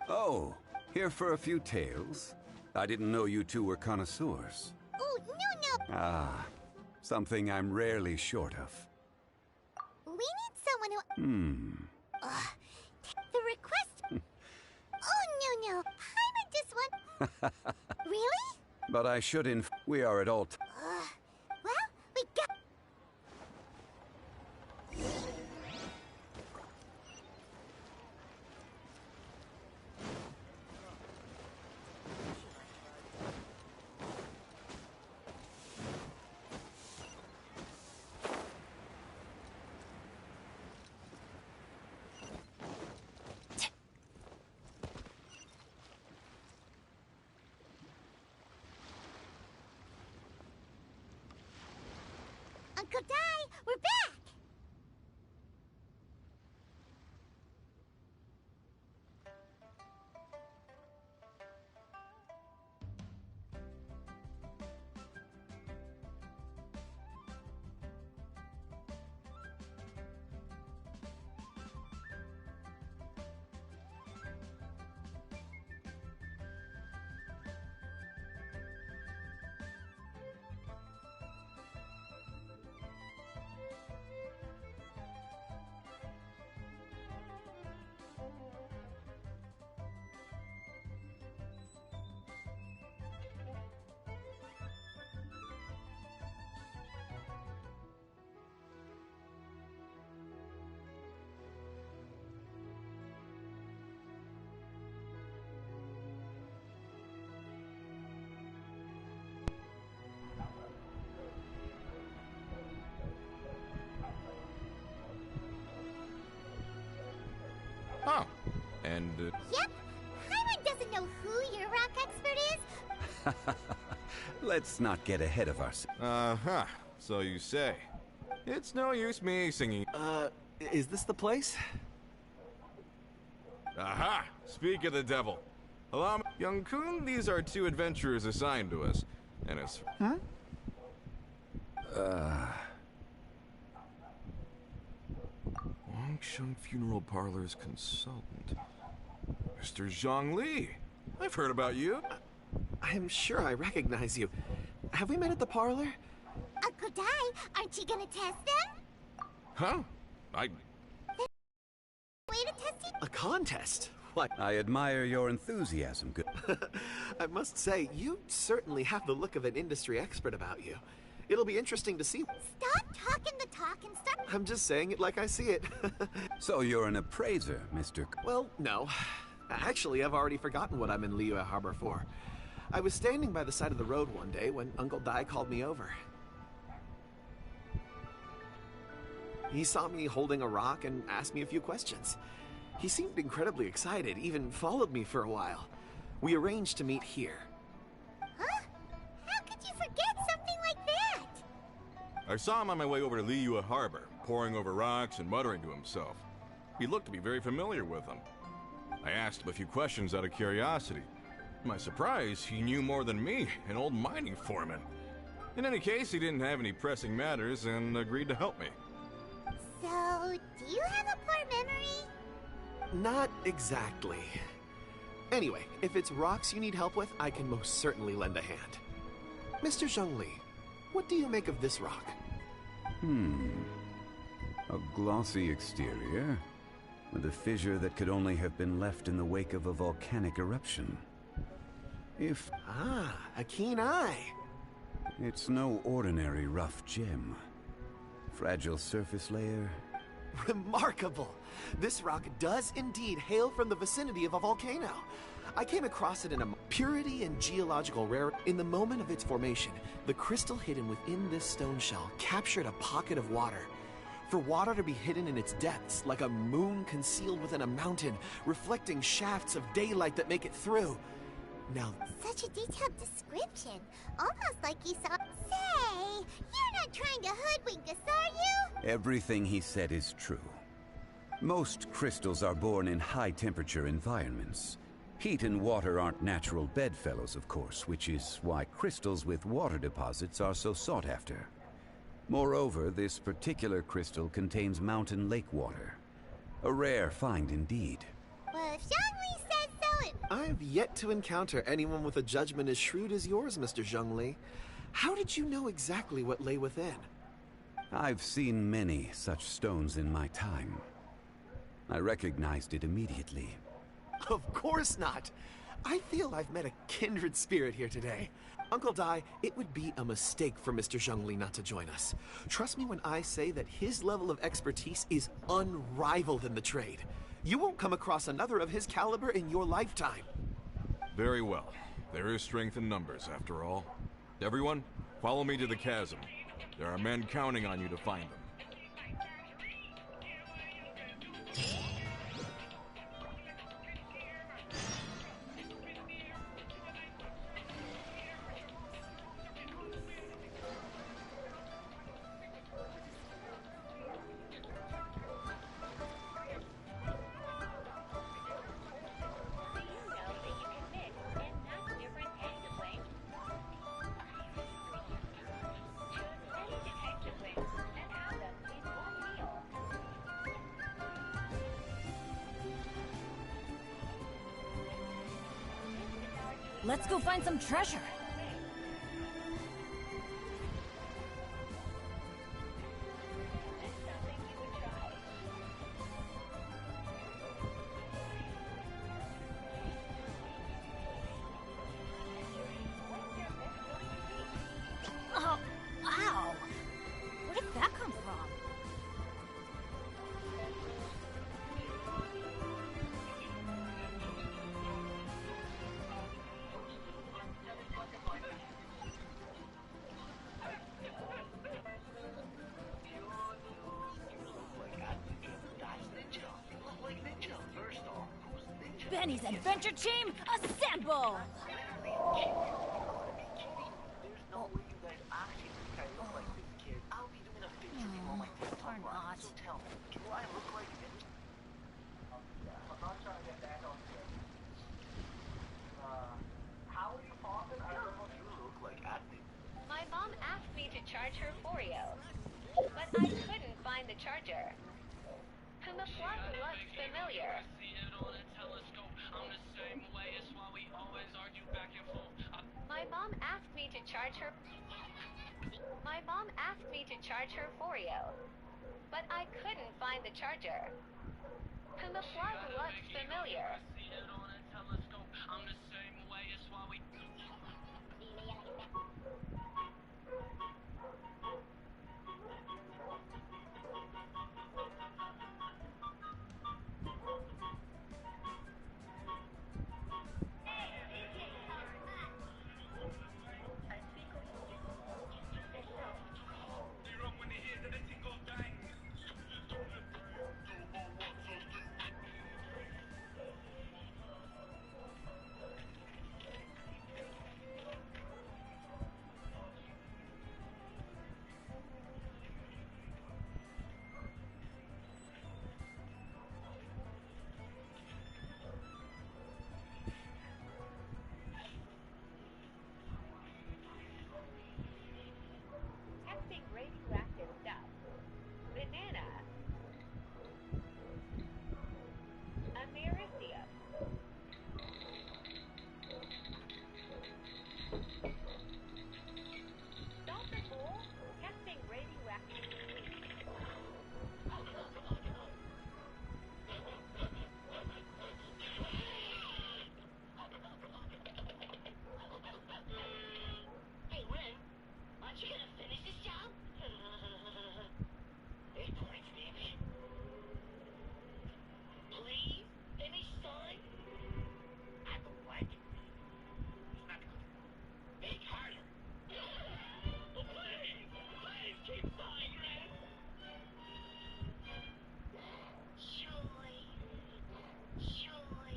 Oh, here for a few tales? I didn't know you two were connoisseurs. Oh, no. Ah, something I'm rarely short of. We need someone who... the request... Oh, no. Paimon just want... Really? But I should we are at all Well, we got... Uncle Dai, we're back! and... Yep. Hiram doesn't know who your rock expert is. Let's not get ahead of ourselves. Uh-huh. So you say. It's no use me singing. Is this the place? Aha! Speak of the devil. Allow me... Young Kun, these are 2 adventurers assigned to us. And it's... Wangsheng Funeral Parlor's consultant. Mr. Zhang Li. I've heard about you. I'm sure I recognize you. Have we met at the parlor? Uncle Dai, aren't you gonna test them? Huh? Way to test it? A contest? What? I admire your enthusiasm. Good. I must say, you certainly have the look of an industry expert about you. It'll be interesting to see. Stop talking the talk and start. I'm just saying it like I see it. So you're an appraiser, Mr. Well, no. Actually, I've already forgotten what I'm in Liyue Harbor for. I was standing by the side of the road one day when Uncle Dai called me over. He saw me holding a rock and asked me a few questions. He seemed incredibly excited, even followed me for a while. We arranged to meet here. Huh? How could you forget something like that? I saw him on my way over to Liyue Harbor, poring over rocks and muttering to himself. He looked to be very familiar with them. I asked him a few questions out of curiosity. To my surprise, he knew more than me, an old mining foreman. In any case, he didn't have any pressing matters and agreed to help me. So, do you have a poor memory? Not exactly. Anyway, if it's rocks you need help with, I can most certainly lend a hand. Mr. Zhang Li, what do you make of this rock? A glossy exterior, with a fissure that could only have been left in the wake of a volcanic eruption. A keen eye. It's no ordinary rough gem. Fragile surface layer. Remarkable! This rock does indeed hail from the vicinity of a volcano. I came across it in a purity and geological rarity. In the moment of its formation, the crystal hidden within this stone shell captured a pocket of water. For water to be hidden in its depths, like a moon concealed within a mountain, reflecting shafts of daylight that make it through. Now, such a detailed description. Almost like you saw. Say, you're not trying to hoodwink us, are you? Everything he said is true. Most crystals are born in high-temperature environments. Heat and water aren't natural bedfellows, of course, which is why crystals with water deposits are so sought after. Moreover, this particular crystal contains mountain lake water. A rare find indeed. Well, if Zhang Li said so, I've yet to encounter anyone with a judgment as shrewd as yours, Mr. Zhang Li. How did you know exactly what lay within? I've seen many such stones in my time. I recognized it immediately. Of course not! I feel I've met a kindred spirit here today. Uncle Dai, it would be a mistake for Mr. Zhang Li not to join us. Trust me when I say that his level of expertise is unrivaled in the trade. You won't come across another of his caliber in your lifetime. Very well. There is strength in numbers, after all. Everyone, follow me to the chasm. There are men counting on you to find them. Let's go find some treasure. Oh, ow! Where did that come from? Benny's adventure team, assemble! There's no way you guys actually think I look like this kid. I'll be doing a feature film on my TikTok live. So tell me, do I look like this? I'm not trying to get that on here. How are you talking? I don't know what you look like acting. My mom asked me to charge her Oreo, but I couldn't find the charger. The plug looks familiar. My mom asked me to charge her. My mom asked me to charge her Oreo, but I couldn't find the charger. The plug looks familiar. Testing radioactive stuff. Banana. Americium. Dr. Bull, testing radioactive. Hey, Ren, aren't you gonna finish this job? It hurts, baby. Please, finish, son. I go what? It's not good. Think harder. Please keep trying, Ren. Joy. Joy.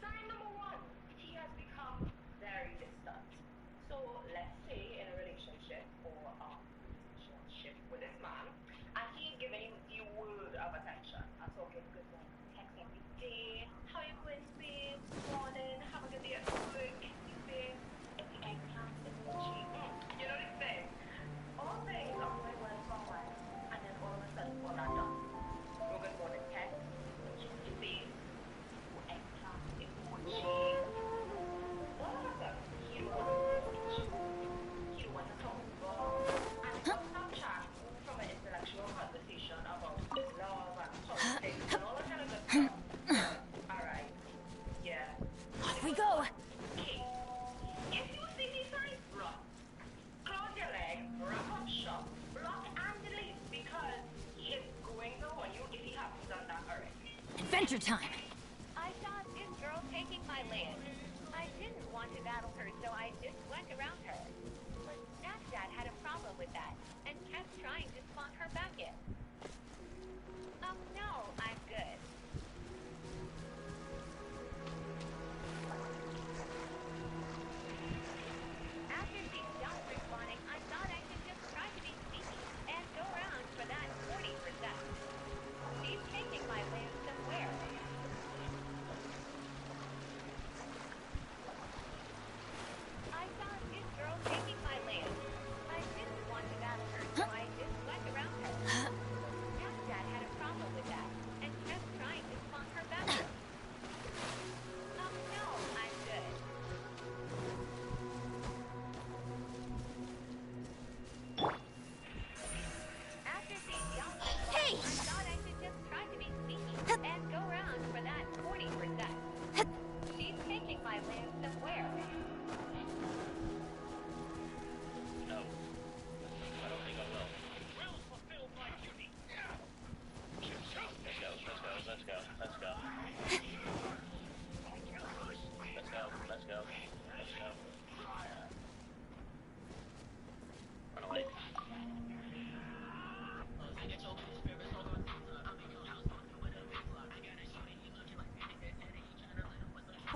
Sign number one, he has become very distant. So let's say in a relationship or relationship with this man, and he is giving you the world of attention. I'm talking good morning, text every day. How you going, babe? Morning, have a good day at work. You babe, the eggplant emoji. You know this thing? All things are going well for a while, and then all of a sudden, all are done. No good morning text. You babe. Eggplant emoji. All of a sudden, he don't want to talk about. And from Snapchat, move from an intellectual conversation about love and politics and all that kind of good stuff. Alright. Yeah. Off we go! Okay. If you see these signs, run. Close your legs, wrap up shop, block and delete because he's going to on you if he hasn't done that already. Adventure time! I saw this girl taking my land. I didn't want to battle her, so I just went around her. But Snapchat had a problem with that, and kept trying to spawn her back in. No, I'm good. After she's done respawning, I thought I could just try to be sneaky and go around for that 40%. She's taking my land somewhere. I saw this girl taking my land. I didn't want to battle her, so I just went around her. Snapchat had a problem with that,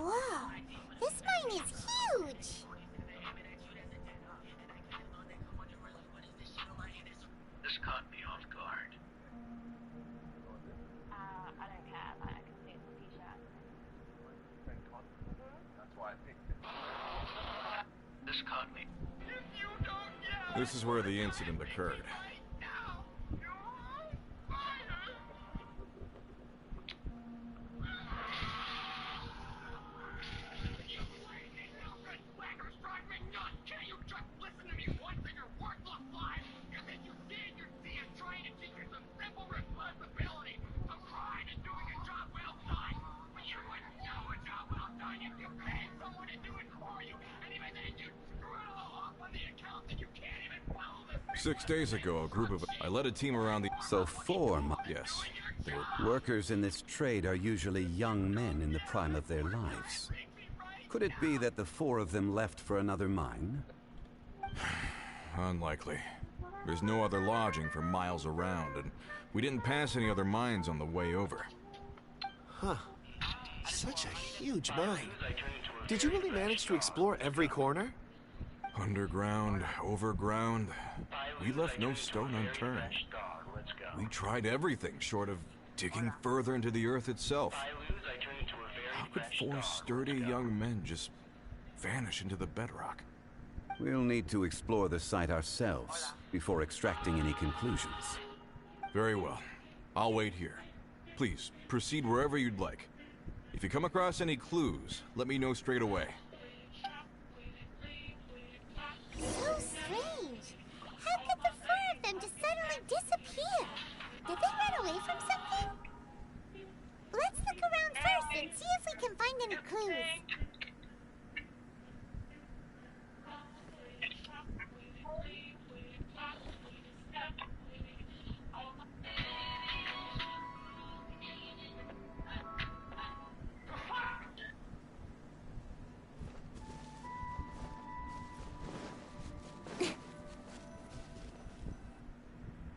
Whoa, this mine is huge. This caught me off guard. I don't care. I can see it's a t-shirt. That's why I picked it. This caught me. This is where the incident occurred. Six days ago, a group of... I led a team around the... So 4 Yes. They were... Workers in this trade are usually young men in the prime of their lives. Could it be that the 4 of them left for another mine? Unlikely. There's no other lodging for miles around, and we didn't pass any other mines on the way over. Huh. Such a huge mine. Did you really manage to explore every corner? Underground, overground. We left no stone unturned. We tried everything short of digging further into the earth itself. How could 4 sturdy young men just vanish into the bedrock? We'll need to explore the site ourselves before extracting any conclusions. Very well. I'll wait here. Please, proceed wherever you'd like. If you come across any clues, let me know straight away. So strange. How could the 4 of them just suddenly disappear? Did they run away from something? Let's look around first and see if we can find any clues.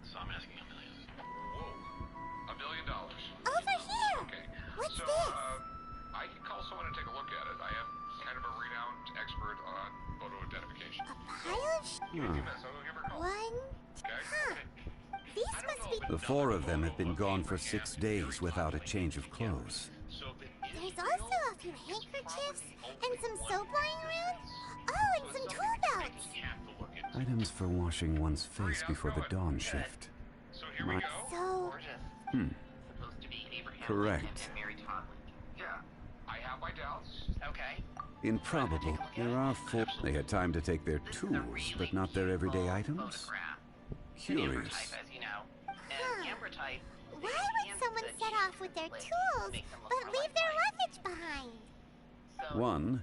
So I'm asking $1 million. Whoa. $1 million. Over here! Okay. What's So, this? I can call someone to take a look at it. I am kind of a renowned expert on photo identification. A pile of Give me that, so I'll give her a call. One. Huh. These must be... The 4 of them have been gone for 6 days without a change of clothes. There's also a few handkerchiefs and some soap lying around. Oh, and some tool belts. Items for washing one's face before the dawn shift. So here we go. So... Supposed to be Abraham Correct. Lincoln and Mary Todd. Yeah, I have my doubts. Okay. Improbable. There are 4. They had time to take their tools, but not their everyday items? Curious. As you know. Huh. Ambertype. Why would someone set off with their tools, but leave their luggage behind? One,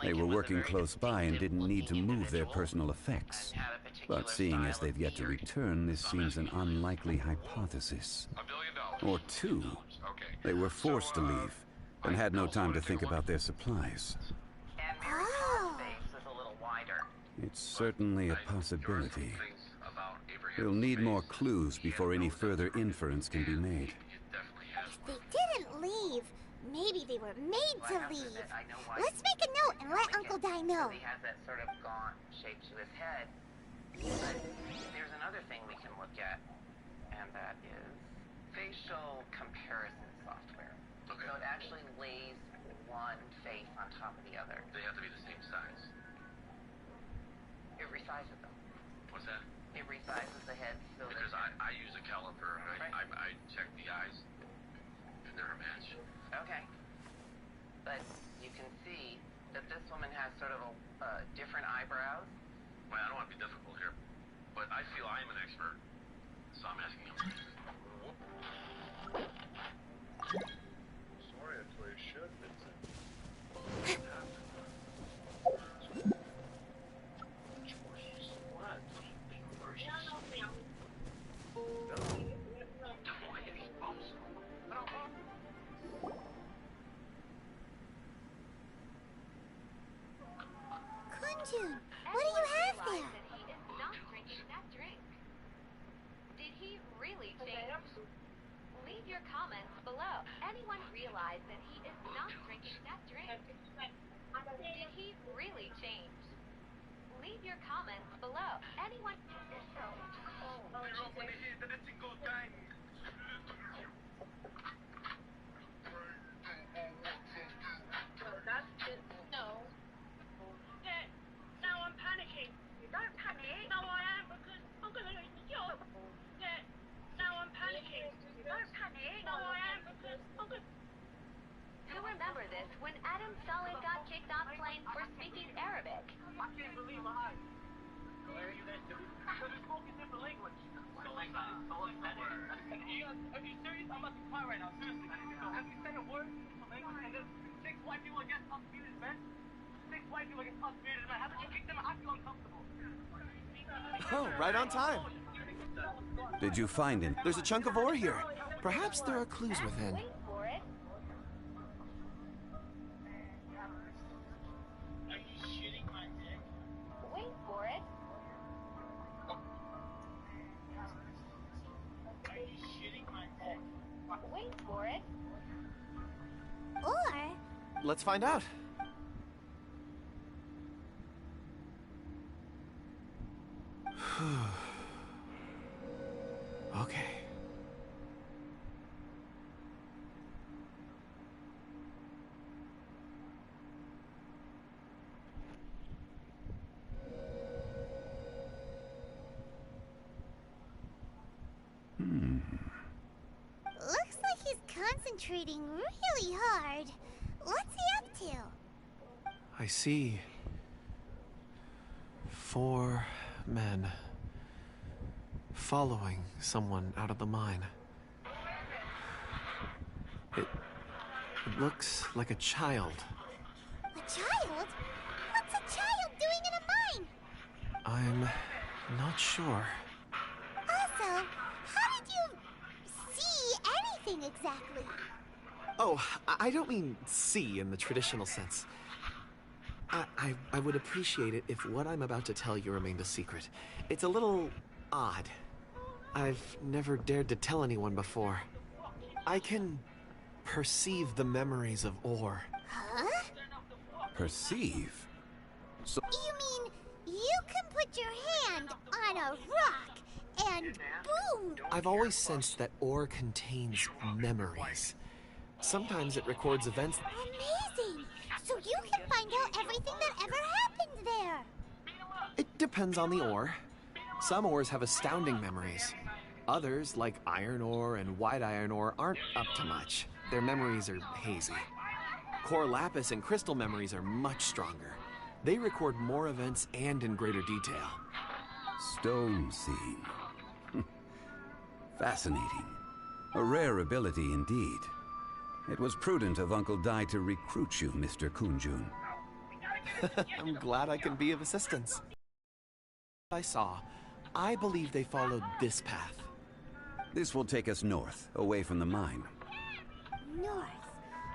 they were working close by and didn't need to move their personal effects. But seeing as they've yet to return, this seems an unlikely hypothesis. $1 billion. Or 2, Okay. they were forced to leave and had no time to think about their supplies. And Mary Todd's face is a little wider. It's certainly a possibility. Things about Abraham's We'll need face. more clues before any further inference can be made. It definitely has If they didn't leave, maybe they were made to leave. Let's make a note and let Uncle Di know. He has that sort of gaunt shape to his head. But there's another thing we can look at, and that is facial comparison software. Okay. So it actually lays one face on top of the other. They have to be the same size. It resizes them. What's that? It resizes the head so Because that... I use a caliper and I check the eyes and they're a match. Okay. But you can see that this woman has sort of a different eyebrows. Well, I don't want to be difficult here, but I feel I am an expert, so I'm asking him. Sorry, I tore your shirt, Vincent. Kunjun, what do you have there? That he is not drinking that drink. Did he really change? Leave your comments below. Anyone realize that he is not drinking that drink? your comments below. Anyone... No. Dad, now I'm panicking. Don't panic. No, I am because I'm gonna lose my job. Dad, now I'm panicking. Don't panic. No, I am because I'm gonna... To remember this, when Adam Solid got kicked off plane for speaking Arabic. I can't believe my eyes. Where are you guys doing? Because we spoke in different language. Are you serious? I'm about to cry right now. Seriously. Because we said a word in different language and then 6 white people against us bearded men. 6 white people against us bearded men. How did you kick them? I feel uncomfortable. Oh, right on time. Did you find him? There's a chunk of ore here. Perhaps there are clues within. Wait for it. Are you shitting my dick? Wait for it. Are you shitting my dick? Wait for it. Or Let's find out. Okay. looks like he's concentrating really hard. What's he up to? I see 4 men following someone out of the mine. It looks like a child. A child? What's a child doing in a mine? I'm not sure. Also, how did you see anything exactly? Oh, I don't mean see in the traditional sense. I would appreciate it if what I'm about to tell you remained a secret. It's a little odd. I've never dared to tell anyone before. I can perceive the memories of ore. Huh? Perceive? So You mean you can put your hand on a rock and boom! I've always sensed that ore contains memories. Sometimes it records events. Amazing! So you can find out everything that ever happened there. It depends on the ore. Some ores have astounding memories. Others, like iron ore and white iron ore, aren't up to much. Their memories are hazy. Core lapis and crystal memories are much stronger. They record more events and in greater detail. stone scene. Fascinating. A rare ability indeed. It was prudent of Uncle Dai to recruit you, Mr. Kunjun. I'm glad I can be of assistance. I saw. I believe they followed this path. This will take us north, away from the mine. North.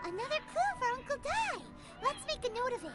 Another clue for Uncle Dai. Let's make a note of it.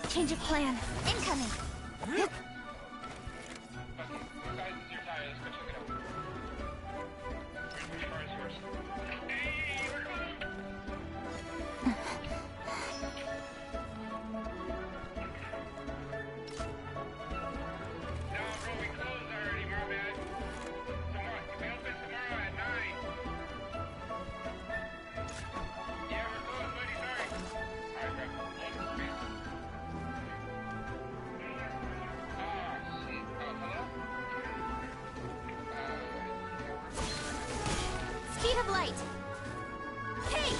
Change of plan. Incoming. Okay, guys, Speed of light. Hey!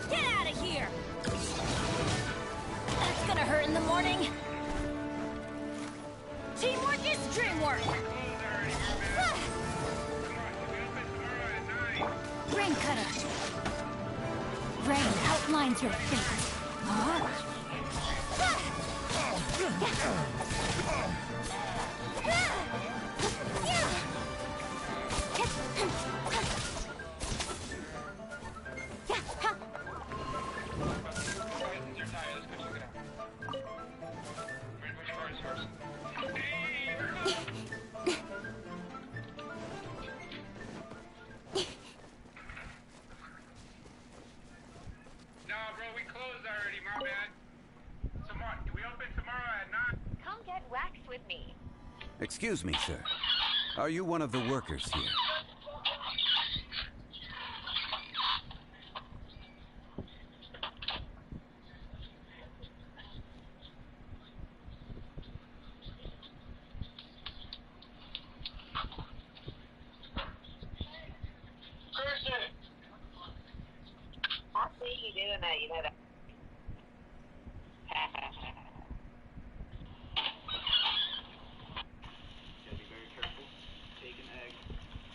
Get out of here! That's gonna hurt in the morning. Teamwork is dreamwork. Rain cutter. Rain outlines your fate. Huh? Come get waxed with me. Excuse me, sir. Are you one of the workers here? I see you doing that, you know that. Gotta be very careful. Take an egg,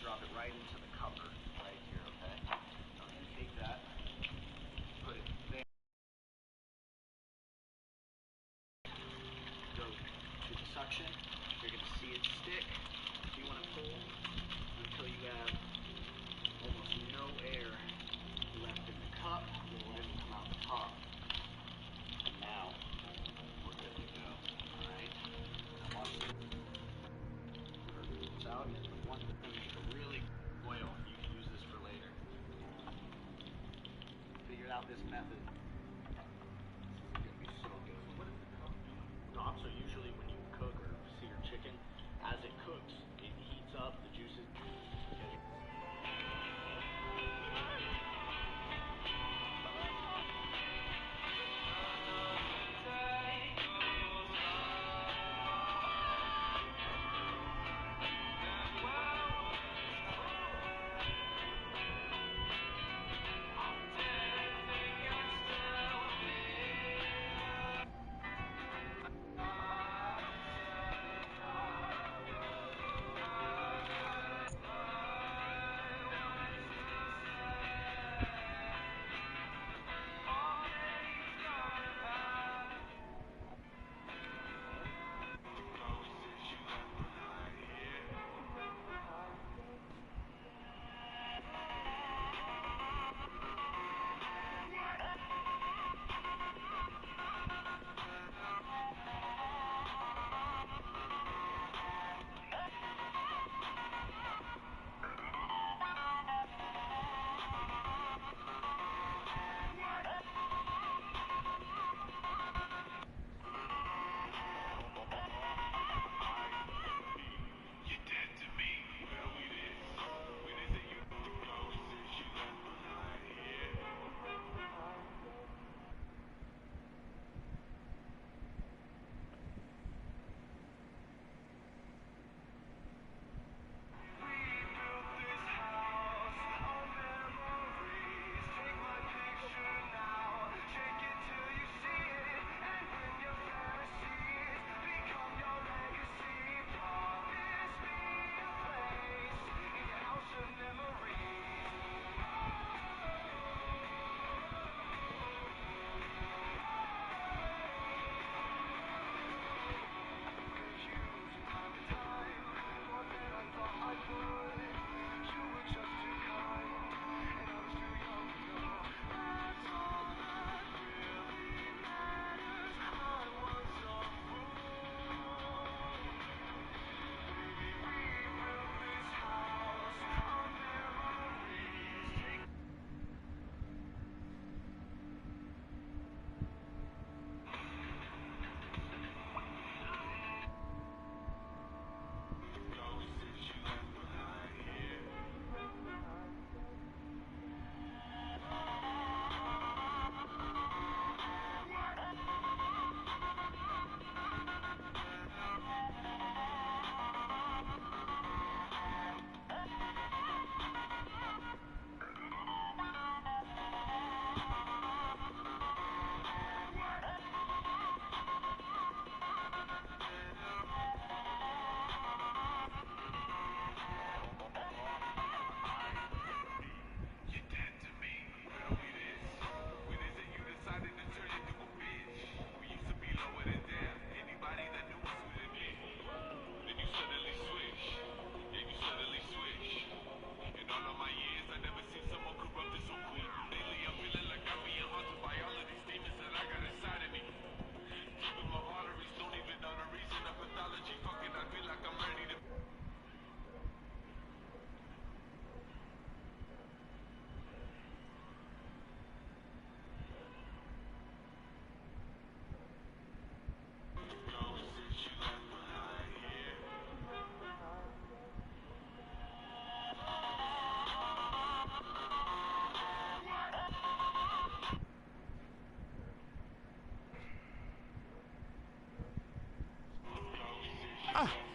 drop it right into the cover, right here, okay? Now I'm gonna take that, put it there. Go to the suction. You're gonna see it stick. You wanna pull until you have almost no air left in the cup. You'll let it come out the top. And now we're good to go. Alright? It's out. One thing really oil. You can use this for later. Figured out this method. It's gonna be so good. What is the cup doing? Tops are usually when you cook or sear chicken. As it cooks, it heats up the juices.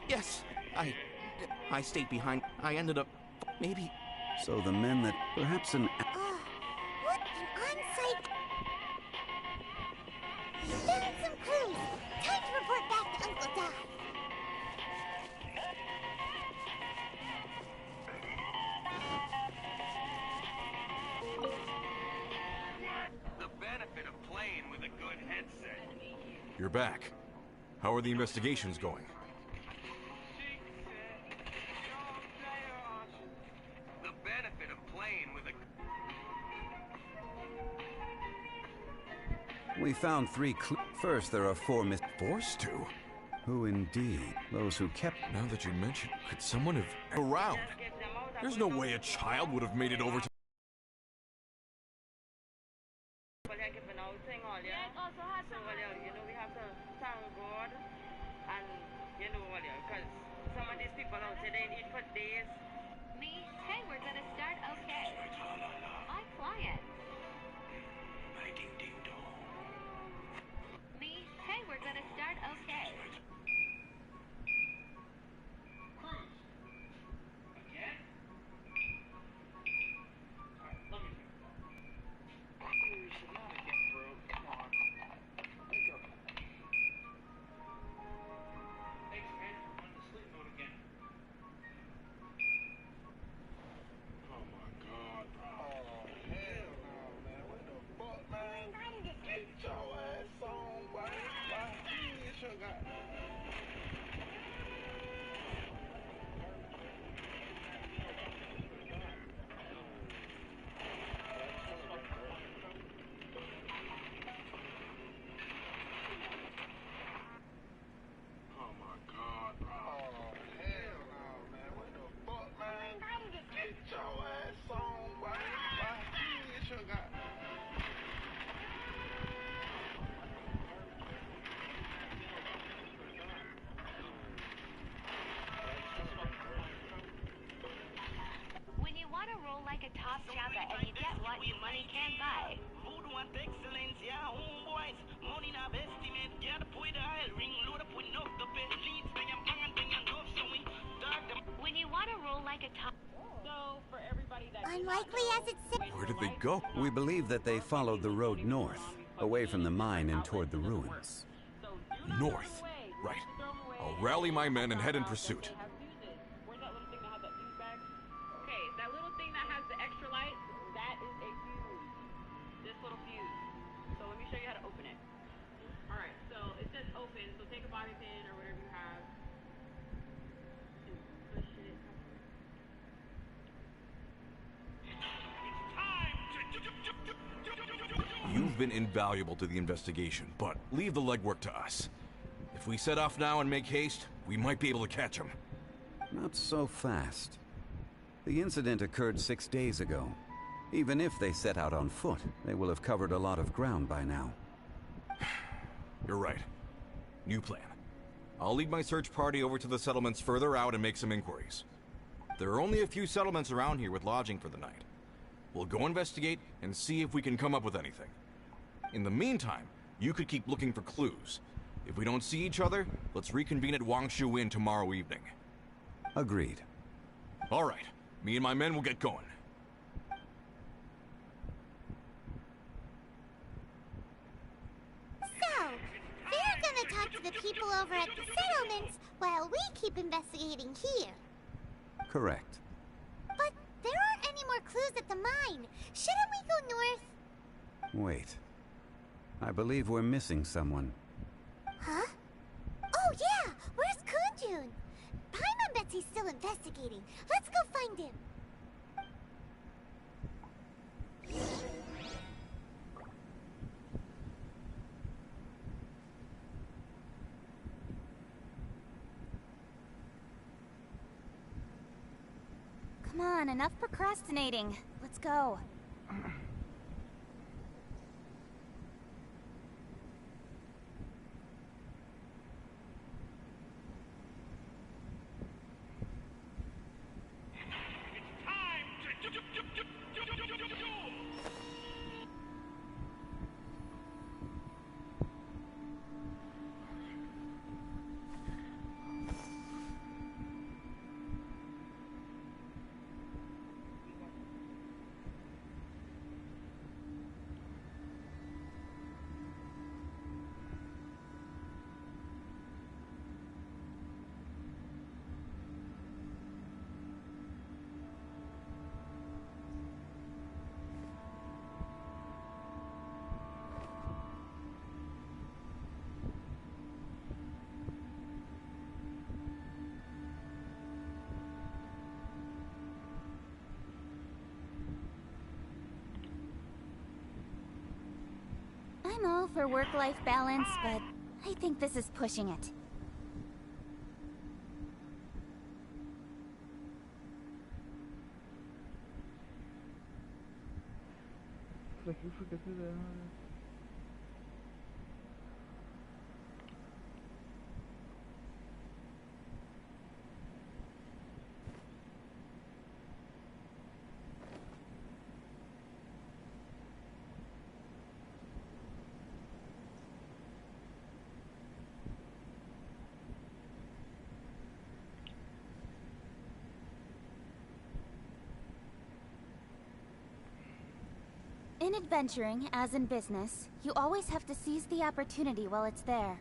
Yes, I stayed behind. I ended up... maybe... So the men that... perhaps an... What an on-site... Found some clues. Time to report back to Uncle Dad. The benefit of playing with a good headset. You're back. How are the investigations going? The benefit of playing with a... We found 3 First, there are 4 Forced to? Who indeed? Those who kept... Now that you mention, could someone have... around? There's no way a child would have made it over to... Me, hey, we're gonna start okay. My client. Me, hey, we're gonna start okay. When you want to roll like a top chopper and you get what your money can buy. When you want to roll like a top... So, for everybody that... Unlikely as it seems. Where did they go? We believe that they followed the road north, away from the mine and toward the ruins. North. Right. I'll rally my men and head in pursuit. Where's that little thing that has that fuse bag? Okay, that little thing that has the extra light, that is a fuse. This little fuse. So let me show you how to open it. Alright, so it says open, so take a bobby pin or whatever you have. And push it. You've been invaluable to the investigation, but leave the legwork to us. If we set off now and make haste, we might be able to catch him. Not so fast. The incident occurred 6 days ago. Even if they set out on foot, they will have covered a lot of ground by now. You're right. New plan. I'll lead my search party over to the settlements further out and make some inquiries. There are only a few settlements around here with lodging for the night. We'll go investigate and see if we can come up with anything. In the meantime, you could keep looking for clues. If we don't see each other, let's reconvene at Wangshu Inn tomorrow evening. Agreed. All right. Me and my men will get going. So, they're gonna talk to the people over at the settlements while we keep investigating here. Correct. But there aren't any more clues at the mine. Shouldn't we go north? Wait. I believe we're missing someone. Huh? Oh yeah! Where's Kunjun? Paimon bets he's still investigating. Let's go find him. Come on, enough procrastinating. Let's go. I'm all for work-life balance, but I think this is pushing it. In adventuring, as in business, you always have to seize the opportunity while it's there.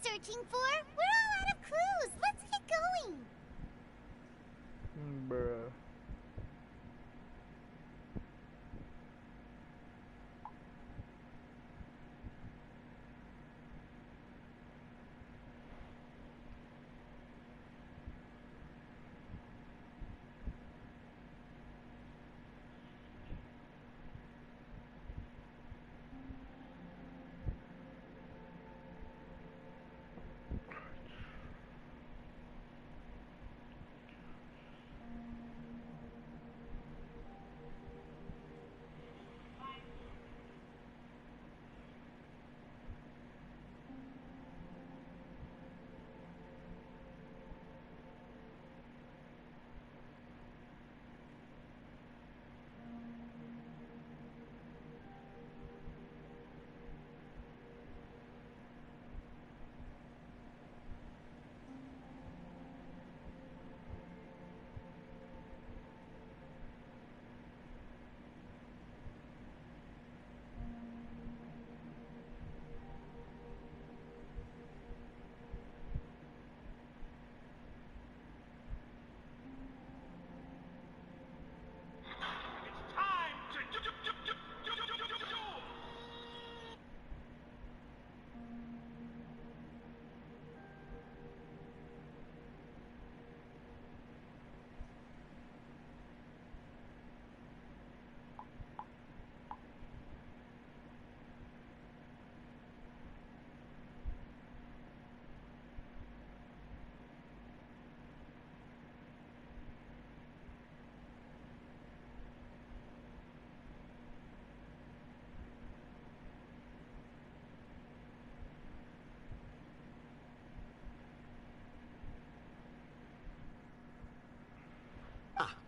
Searching for? We're all out of clues. Let's get going. Bruh.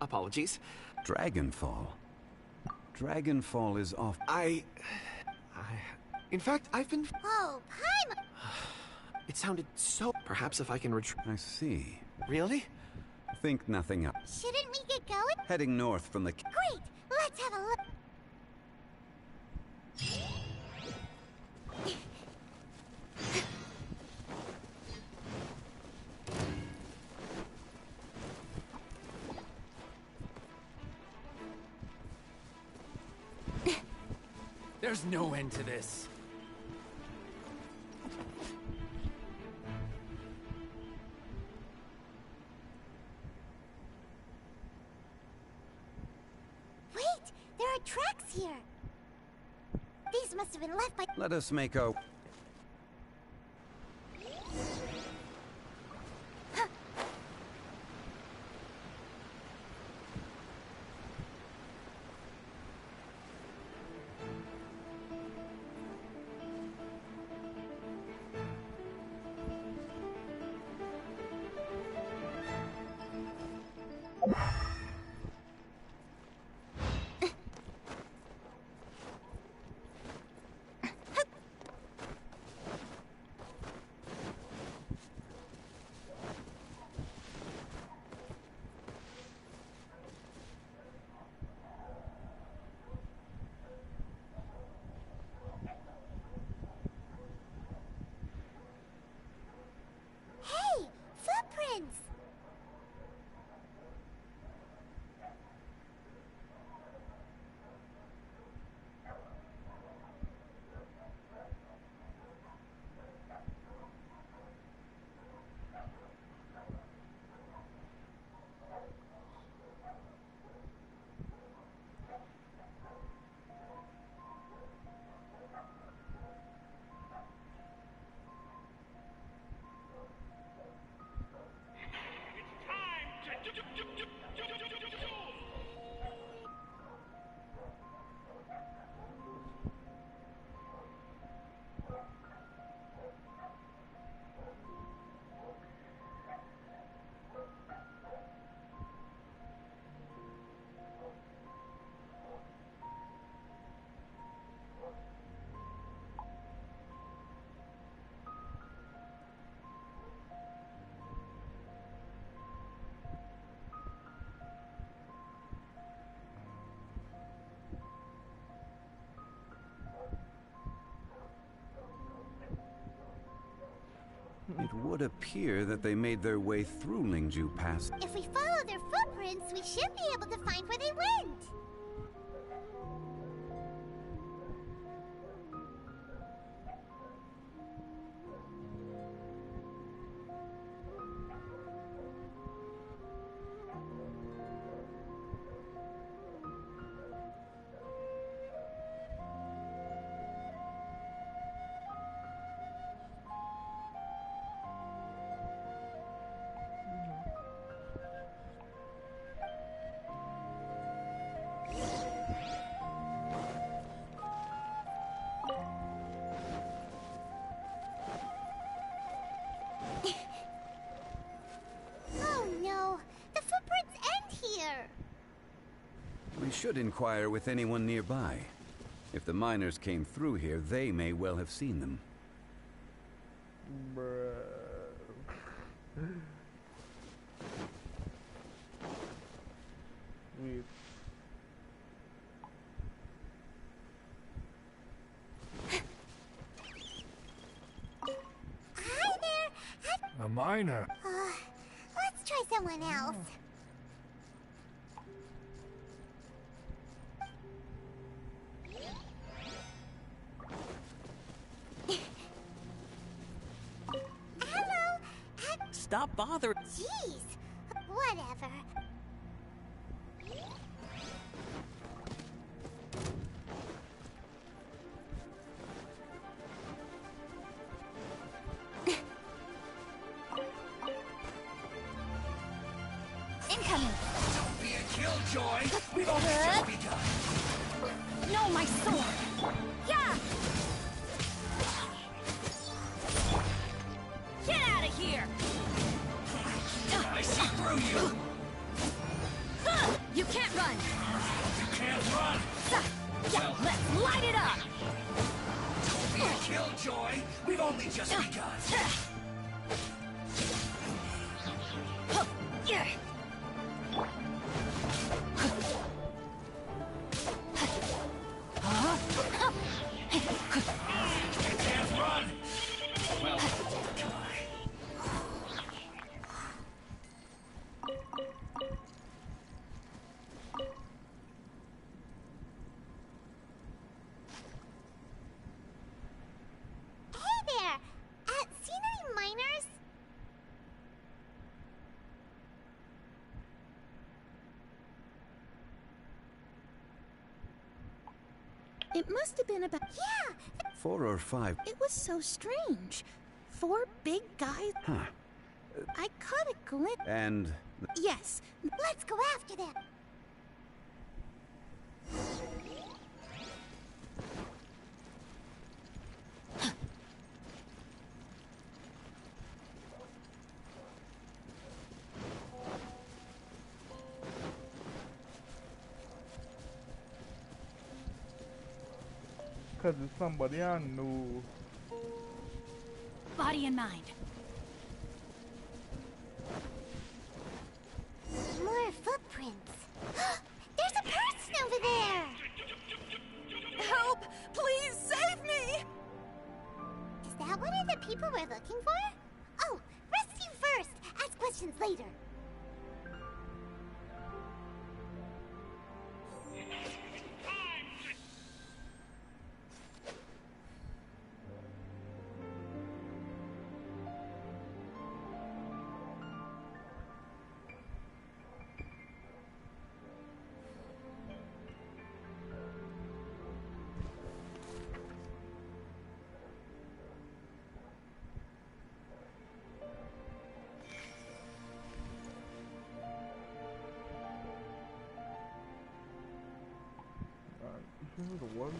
Apologies. Dragonfall. Dragonfall is off. In fact, I've been... Oh, Paimon! It sounded so... Perhaps if I can retrieve... I see. Really? Think nothing of. Shouldn't we get going? Heading north from the... Great! Let's have a look. There's no end to this. have been left by... Let us make our... Hey! Footprints! It would appear that they made their way through Lingju Pass. If we follow their footprints, we should be able to find where they went. Oh no! The footprints end here! We should inquire with anyone nearby. If the miners came through here, they may well have seen them. Bruh. Weird. Hi there! A miner. Let's try someone else. Hello! Stop bothering. Jeez! Whatever. Incoming! Don't be a killjoy! We've only just begun! No, my sword! Yeah! Get out of here! I see through you! You can't run! You can't run! Yeah, let's light it up! Don't be a killjoy! We've only just begun! Yeah. You can't run! Well, Hey there! Seen It must have been about... Yeah! 4 or 5. It was so strange. 4 big guys. Huh. I caught a glimpse. And... Yes. Let's go after them. Cause it's somebody I knew. Body in mind. More footprints. There's a person over there! Help! Please save me! Is that one of the people we're looking for? Oh, rescue first! Ask questions later. The one.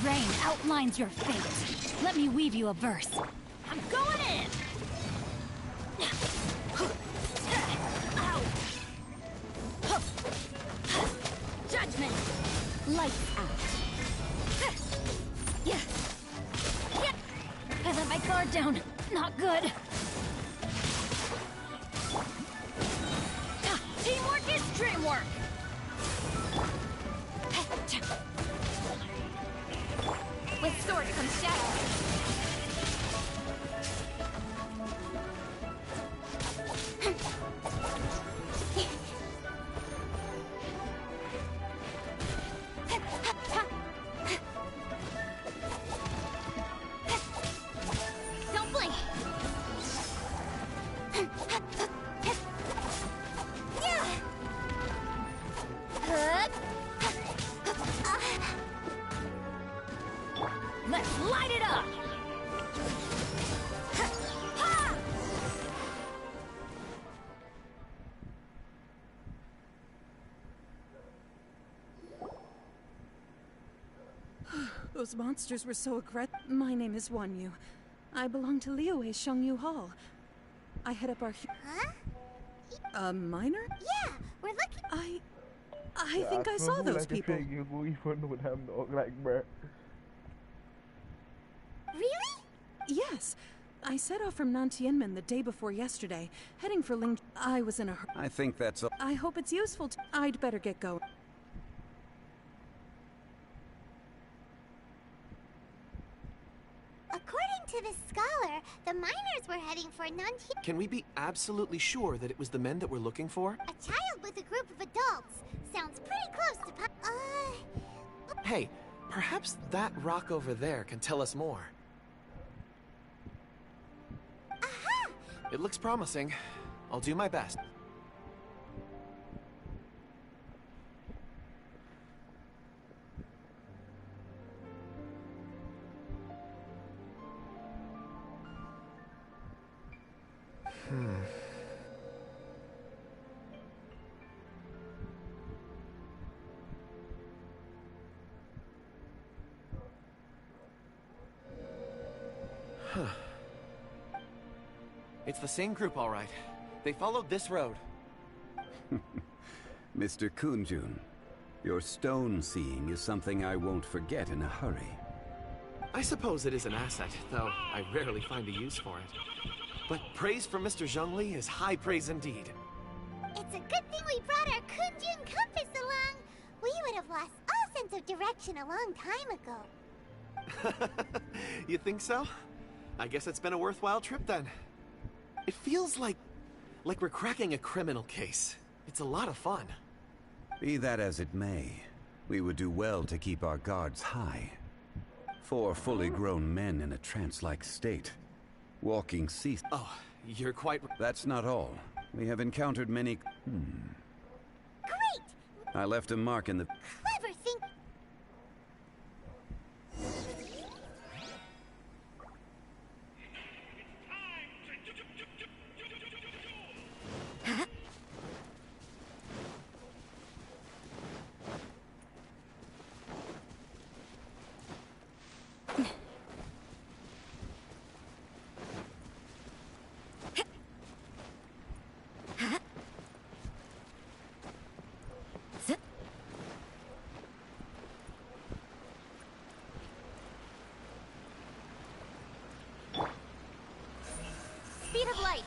Rain outlines your fate. Let me weave you a verse. I'm going in! Judgment! Lights out. Yeah. I let my guard down. Not good. Teamwork is dreamwork! With sword comes shadow. Don't blink. Let's light it up! Those monsters were so aggressive. My name is Wanyu. I belong to Liyue Shengyu Hall. I head up our... Huh? A miner? Yeah, we're looking... I think I saw those people. Really? Yes. I set off from Nantianmen the day before yesterday, heading for Ling... I was in a hurry. I think that's... I hope it's useful to... I'd better get going. According to this scholar, the miners were heading for Nantian... Can we be absolutely sure that it was the men that we're looking for? A child with a group of adults. Sounds pretty close to... Hey, perhaps that rock over there can tell us more. Aha! It looks promising. I'll do my best. It's the same group, all right. They followed this road. Mr. Kunjun, your stone seeing is something I won't forget in a hurry. I suppose it is an asset, though I rarely find a use for it. But praise from Mr. Zhongli is high praise indeed. It's a good thing we brought our Kunjun compass along. We would have lost all sense of direction a long time ago. You think so? I guess it's been a worthwhile trip then. It feels like we're cracking a criminal case. It's a lot of fun. Be that as it may, we would do well to keep our guards high. 4 fully grown men in a trance-like state. Walking sea... Oh, you're quite... That's not all. We have encountered many... Great! I left a mark in the... Clever thing. Huh? Speed of light.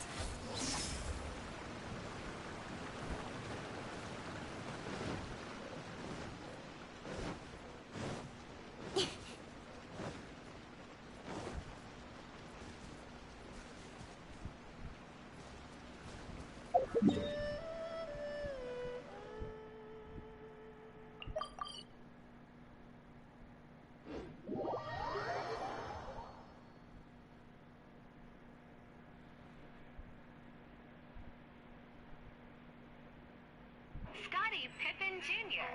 Scotty Pippen Jr.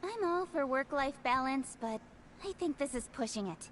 I'm all for work-life balance, but I think this is pushing it.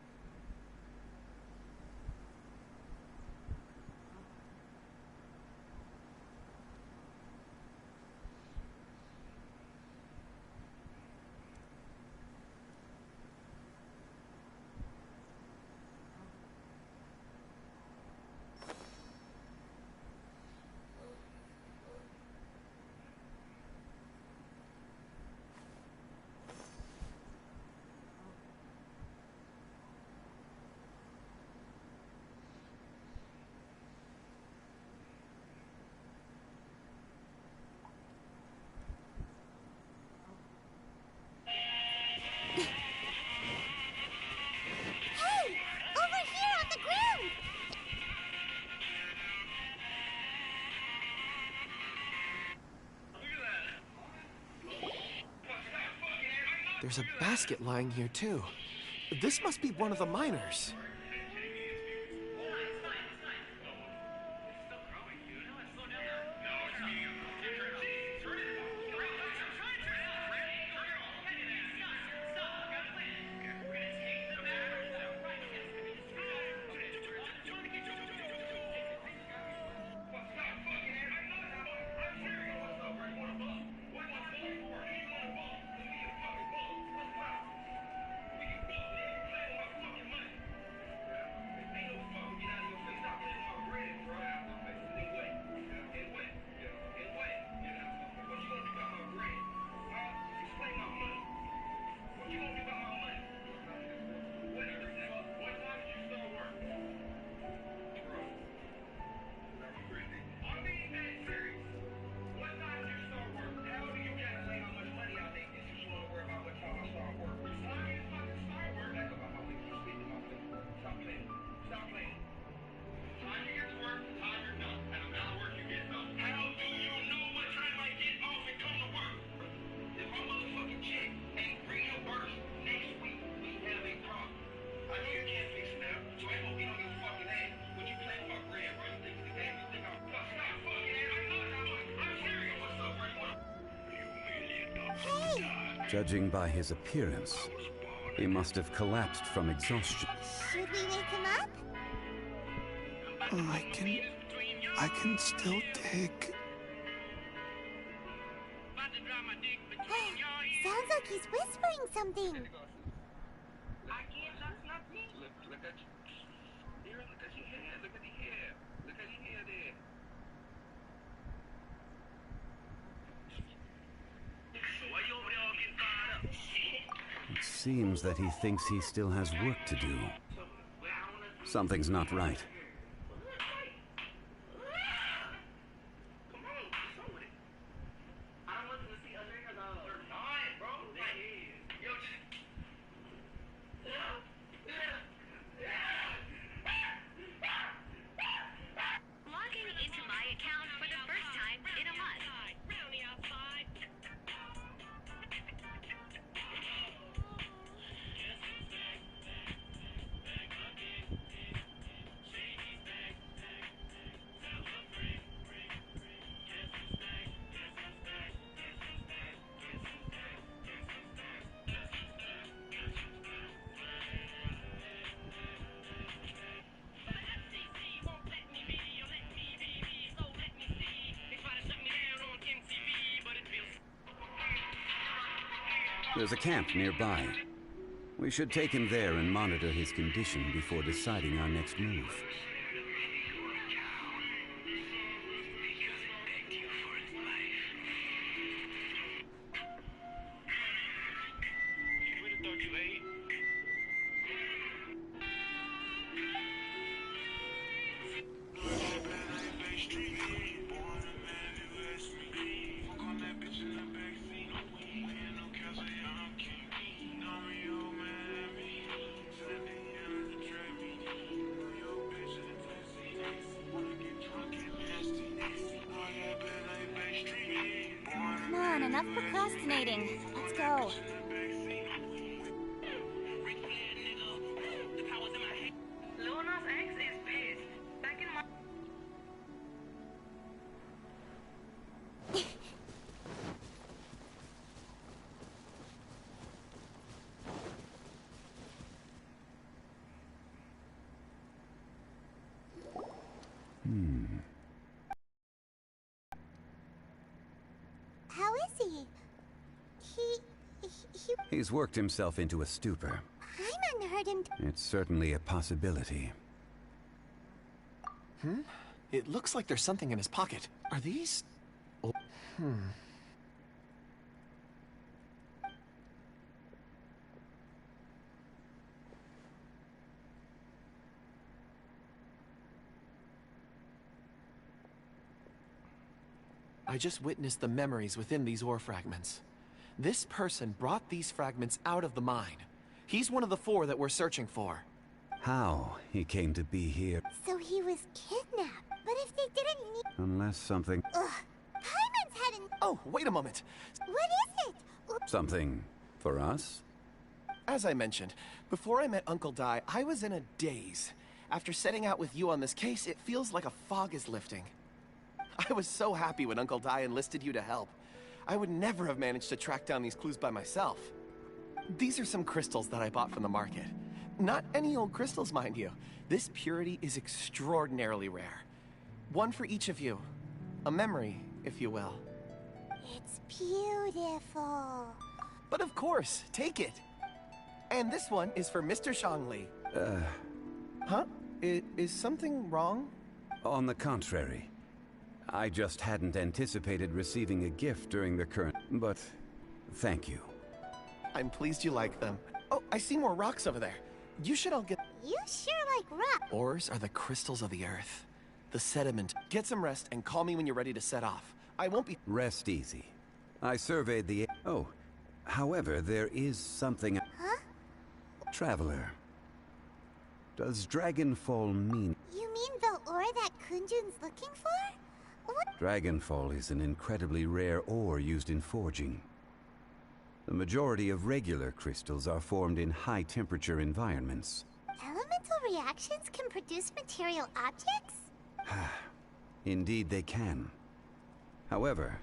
There's a basket lying here, too. This must be one of the miners. Judging by his appearance, He must have collapsed from exhaustion. Should we wake him up? I can still dig. Sounds like he's whispering something. Look at here, look at your hair, look at the hair. Look at your hair there. Why you over there all getting fired up? It seems that he thinks he still has work to do. Something's not right. There's a camp nearby. We should take him there and monitor his condition before deciding our next move. Come on, enough procrastinating. Let's go. Luna's ex is pissed. Back in my... How is he? He's worked himself into a stupor. Hyman heard him. It's certainly a possibility. It looks like there's something in his pocket. Are these... Oh, I just witnessed the memories within these ore fragments. This person brought these fragments out of the mine. He's one of the 4 that we're searching for. How he came to be here, So he was kidnapped. But if they didn't need... unless something... Ugh. Hyman's had an... Oh, wait a moment. What is it? Something for us? As I mentioned, before I met Uncle Dai, I was in a daze. After setting out with you on this case, it feels like a fog is lifting. I was so happy when Uncle Dai enlisted you to help. I would never have managed to track down these clues by myself. These are some crystals that I bought from the market. Not any old crystals, mind you. This purity is extraordinarily rare. One for each of you. A memory, if you will. It's beautiful. But of course, take it. And this one is for Mr. Shangli. Huh? Is something wrong? On the contrary. I just hadn't anticipated receiving a gift during the current... But, thank you. I'm pleased you like them. Oh, I see more rocks over there. You should all get... You sure like rock. Ores are the crystals of the earth. The sediment. Get some rest and call me when you're ready to set off. I won't be... Rest easy. I surveyed the... Oh, however, there is something... Huh? Traveler. Does Dragonfall mean... You mean the ore that Kunjun's looking for? What? Dragonfall is an incredibly rare ore used in forging. The majority of regular crystals are formed in high-temperature environments. Elemental reactions can produce material objects? Indeed they can. However,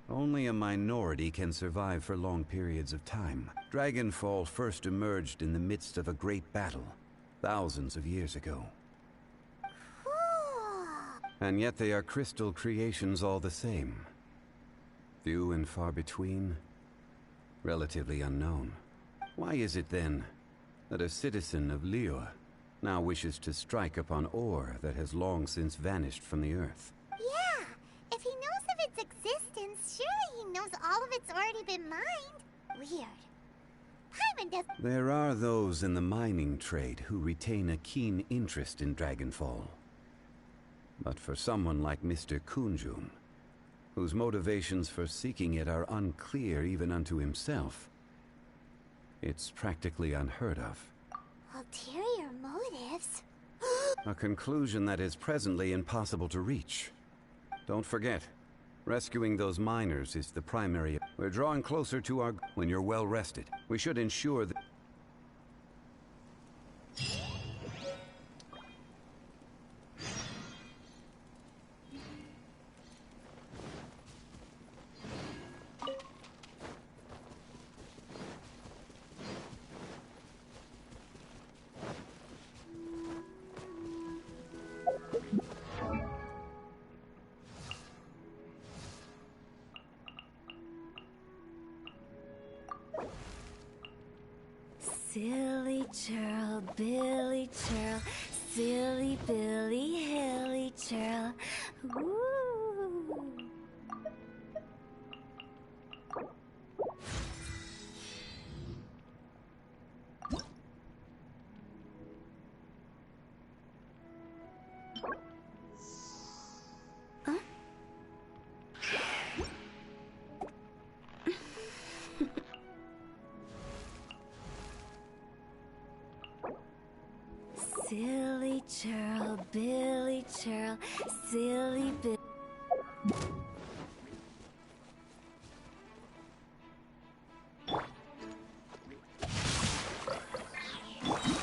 Only a minority can survive for long periods of time. Dragonfall first emerged in the midst of a great battle, thousands of years ago. And yet they are crystal creations all the same. Few and far between, relatively unknown. Why is it then that a citizen of Liyue now wishes to strike upon ore that has long since vanished from the earth? Yeah, if he knows of its existence, surely he knows all of it's already been mined. Weird. Paimon does. There are those in the mining trade who retain a keen interest in Dragonfall. But for someone like Mr. Kunjun, whose motivations for seeking it are unclear even unto himself, it's practically unheard of. Ulterior motives? A conclusion that is presently impossible to reach. Don't forget, rescuing those miners is the primary. We're drawing closer to our... When you're well rested, we should ensure that... Silly churl, Billy churl, silly Billy, hilly churl. Woo! Silly churl, Billy churl, silly Bill.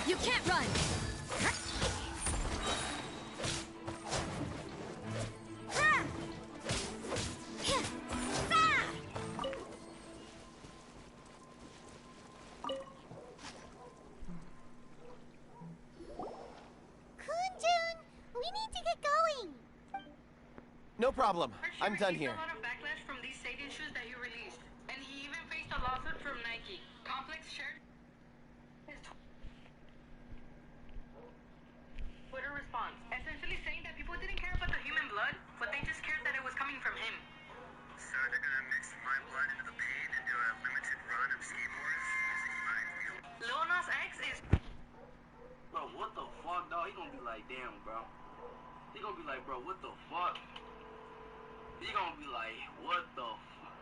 You can't run! Kunjun, we need to get going. No problem. I'm done here. A lot of backlash from these Satan shoes that you released, and he even faced a lawsuit from Nike. Complex shared his Twitter response, essentially saying that people didn't care about the human blood, but they just cared that it was coming from him. So they're gonna mix my blood into the paint and do a limited run of skateboards using my wheel. Lil Nas X is... Bro, what the fuck, dog? He gonna be like, damn, bro. He gonna be like, bro, what the fuck? He gonna be like, what the fuck?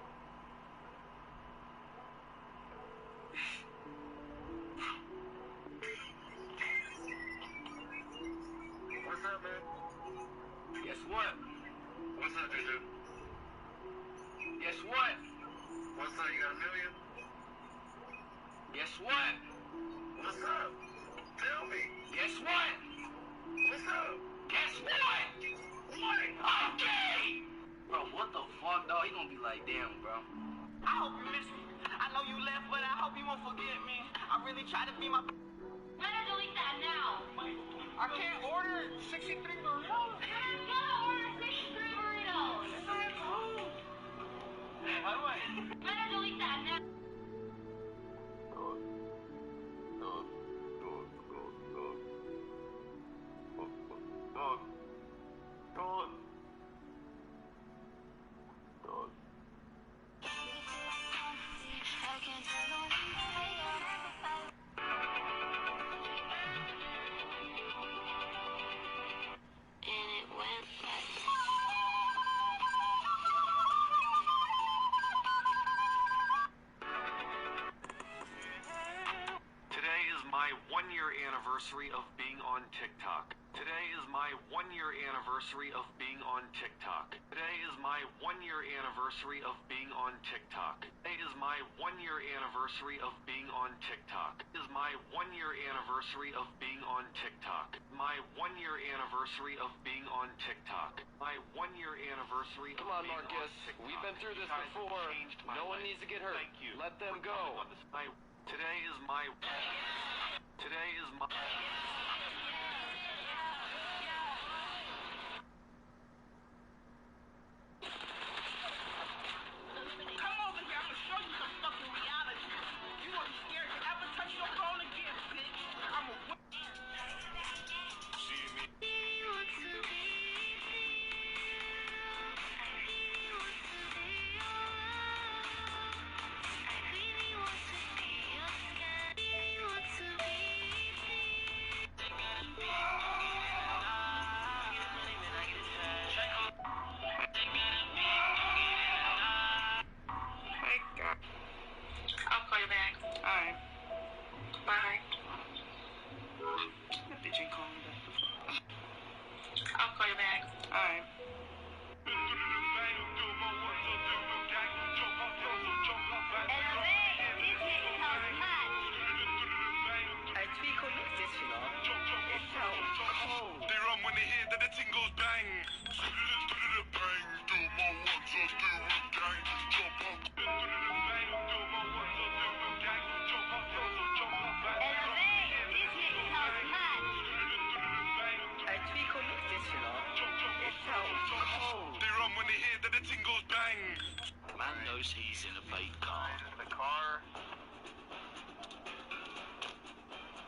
What's up, man? Guess what? What's up, dude? Guess what? What's up? You got $1 million? Guess what? What's up? Tell me. Guess what? What's up? Guess what? What? Okay! Bro, what the fuck, dog? He gonna be like, damn, bro. I hope you miss me. I know you left, but I hope you won't forget me. I really tried to be my... Better delete that now. I can't order 63 burritos. You're gonna order 63 burritos. It's not cold. By the way. Better delete that now. Today is my 1-year anniversary of being on TikTok. Today is my 1-year anniversary of being on TikTok. Today is my 1-year anniversary of being on TikTok. Today is my 1-year anniversary of being on TikTok. This is my 1-year anniversary of being on TikTok. My 1-year anniversary of being on TikTok. My 1-year anniversary. Come on, Marcus. We've been through this before. No one needs to get hurt. Thank you. Let them go. Today is my. Today is my. Come over here, I'ma show you some fucking reality. You won't be scared to ever touch your phone again, bitch. I'ma whip. See me. I'll call you back. Alright. Bye. That bitch ain't calling me back. I'll call you back. Alright. They run when they hear that the ting goes bang. Bang, do my ones, I do a gang. Jump up. They run when they hear that the ting goes bang. Man knows he's in a fake car. The car.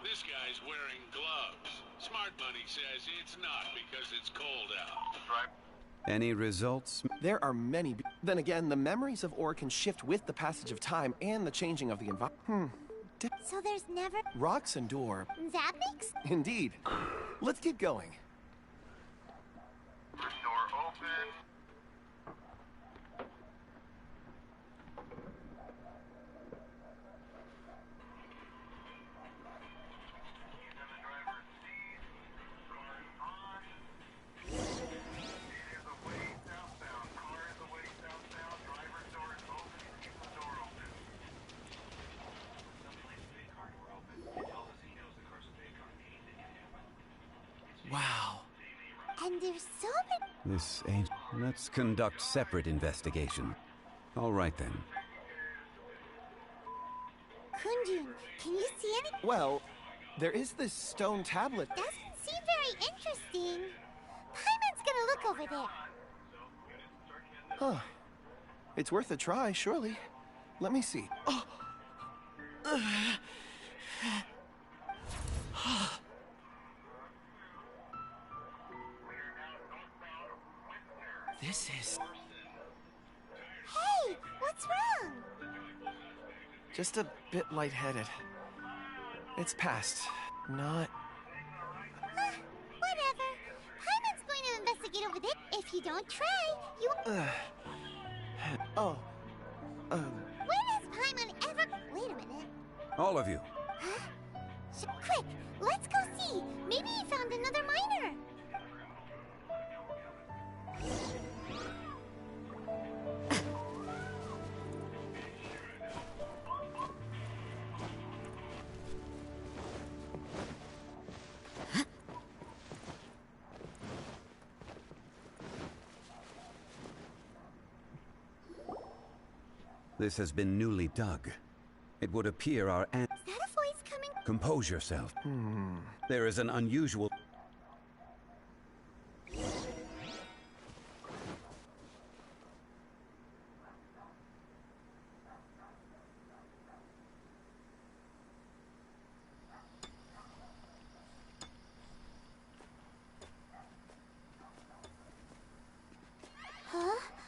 This guy's wearing gloves. Smart Money says it's not because it's cold out. Right. Any results? There are many. Then again, the memories of ore can shift with the passage of time and the changing of the environment. So there's never Rocks endure. Zapniks? Indeed. Let's keep going. Door open. Wow. And there's so many. This ain't. Let's conduct separate investigation. All right then. Kunjun, can you see any? Well, there is this stone tablet. Doesn't seem very interesting. Paimon's gonna look over there. Huh. It's worth a try, surely. Let me see. Oh. This is Hey, what's wrong? just a bit lightheaded. It's past. Not. Whatever. Paimon's going to investigate over there. If you don't try, you. Oh. When has Paimon ever? Wait a minute. All of you. Quick, let's go see. Maybe he found another miner. This has been newly dug. It would appear our Is that a voice coming? Compose yourself. There is an unusual...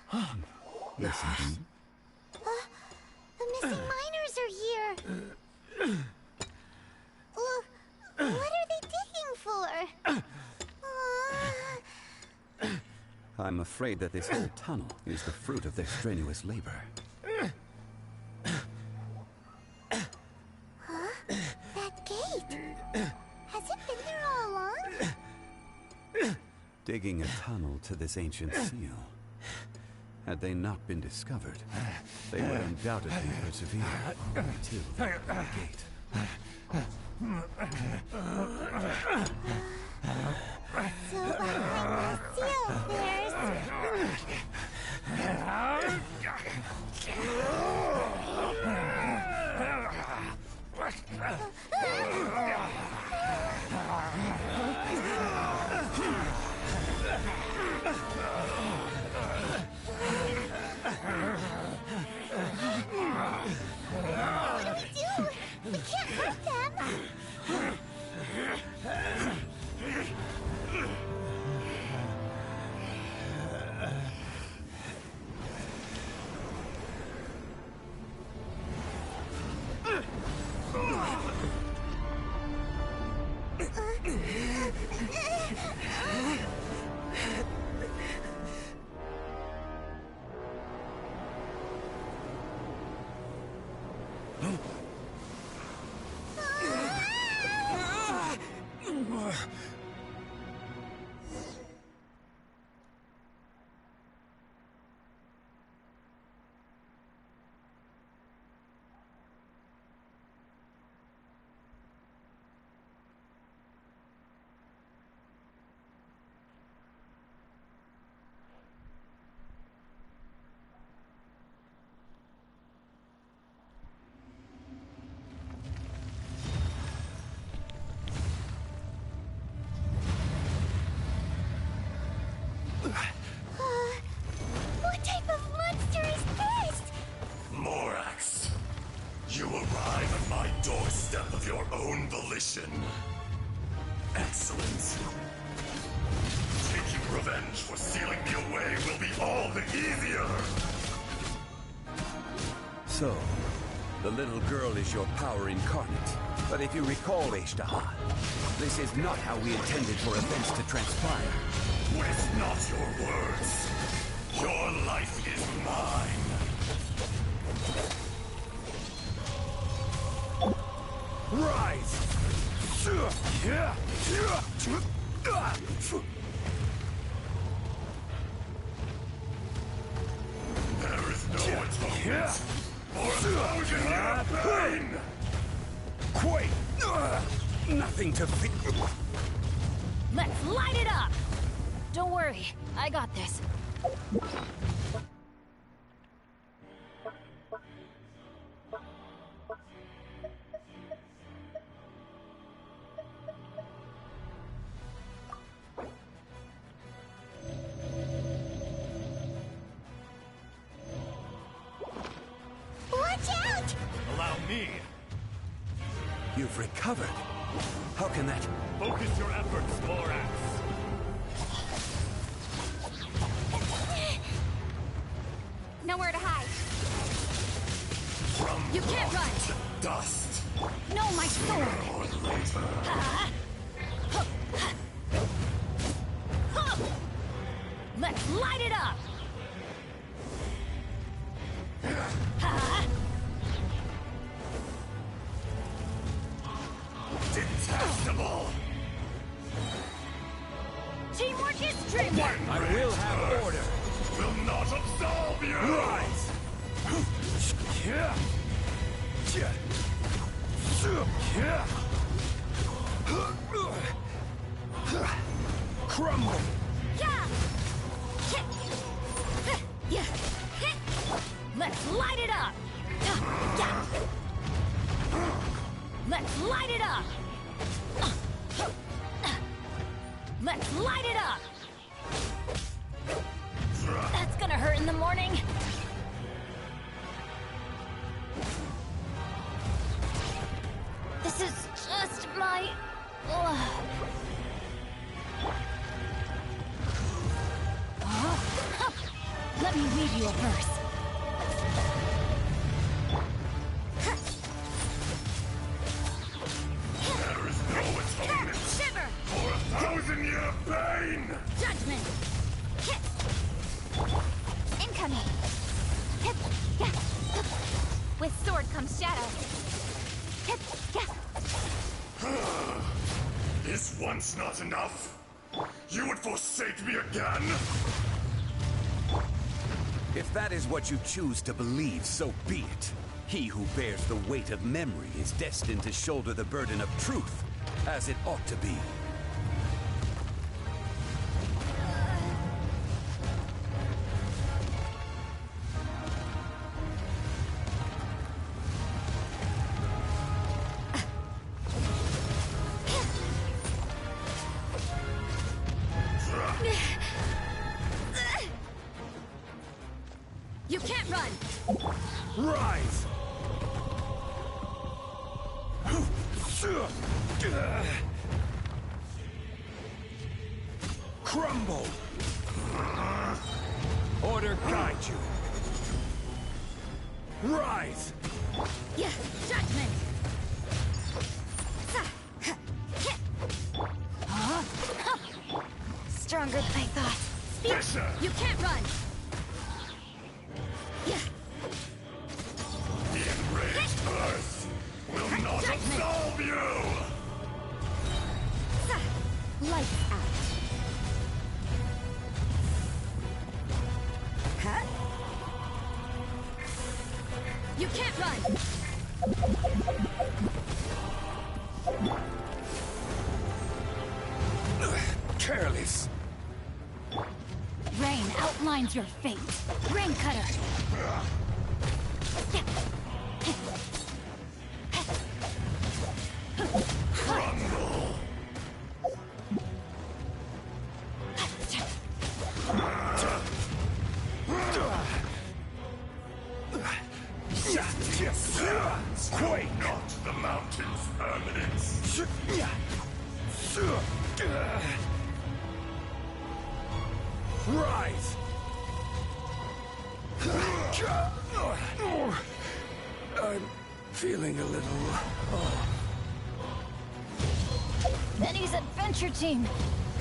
Huh? Listen. The missing miners are here. What are they digging for? I'm afraid that this whole tunnel is the fruit of their strenuous labor. Huh? That gate. Has it been there all along? digging a tunnel to this ancient seal. Had they not been discovered, they would undoubtedly persevere until they opened the gate. So behind the seal, what do we do? We can't hurt them. What type of monster is this? Morax, you arrive at my doorstep of your own volition. Excellent. Taking revenge for sealing me away will be all the easier. So, the little girl is your power incarnate. But if you recall, Ishtaha, this is not how we intended for events to transpire. Waste not your words. Your life is mine. Rise! There is no atonement for 1,000-year pain! Quake! Nothing to fear. Let's light it up! Don't worry, I got this. Watch out! Allow me. You've recovered. How can that? Focus your efforts, Morax. Nowhere to hide. From You can't run! dust. No, my sword! Or later. Let's light it up! Detestable. Teamwork is dreamwork! I will have order. Will not absolve you. Rise. Crumble! Yeah! Yeah! Let's light it up! Yeah! Let's light it up! Let's light it up! That's gonna hurt in the morning. This is just my... Let me read you a verse. There is no atonement Shiver! for 1,000-year pain. Judgment! Incoming! With sword comes shadow. Is once not enough? You would forsake me again? If that is what you choose to believe, so be it. He who bears the weight of memory is destined to shoulder the burden of truth, as it ought to be. You can't run! Rise! Crumble! Order guide you! Rise! Yeah, judgment! Stronger than I thought. Fisher! You can't run! The enraged earth will not absolve you! Lights out. Huh? You can't run! Careless! Rain outlines your fate. Rain cutter! Crumble! Quake not the mountain's permanence. Rise! I'm feeling a little... Benny's adventure team!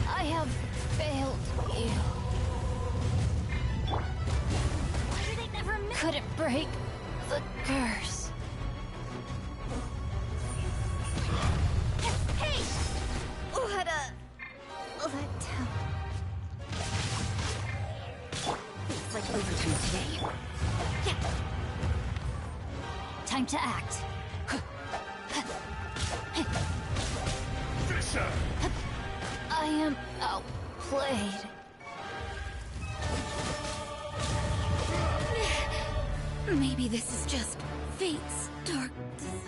I have failed you. Why do they never couldn't break the curse? Hey! What a... letdown. It's like overtime today. Yeah. Time to act. Fisher! I am outplayed. Maybe this is just fate's dark design.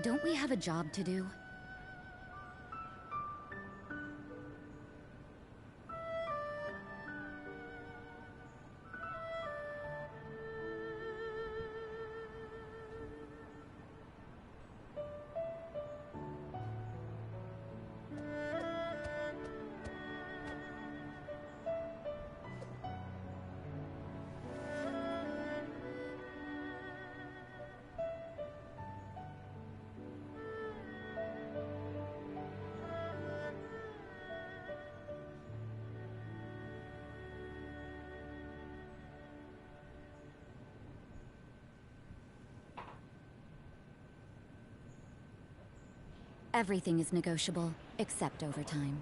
Don't we have a job to do? Everything is negotiable, except overtime.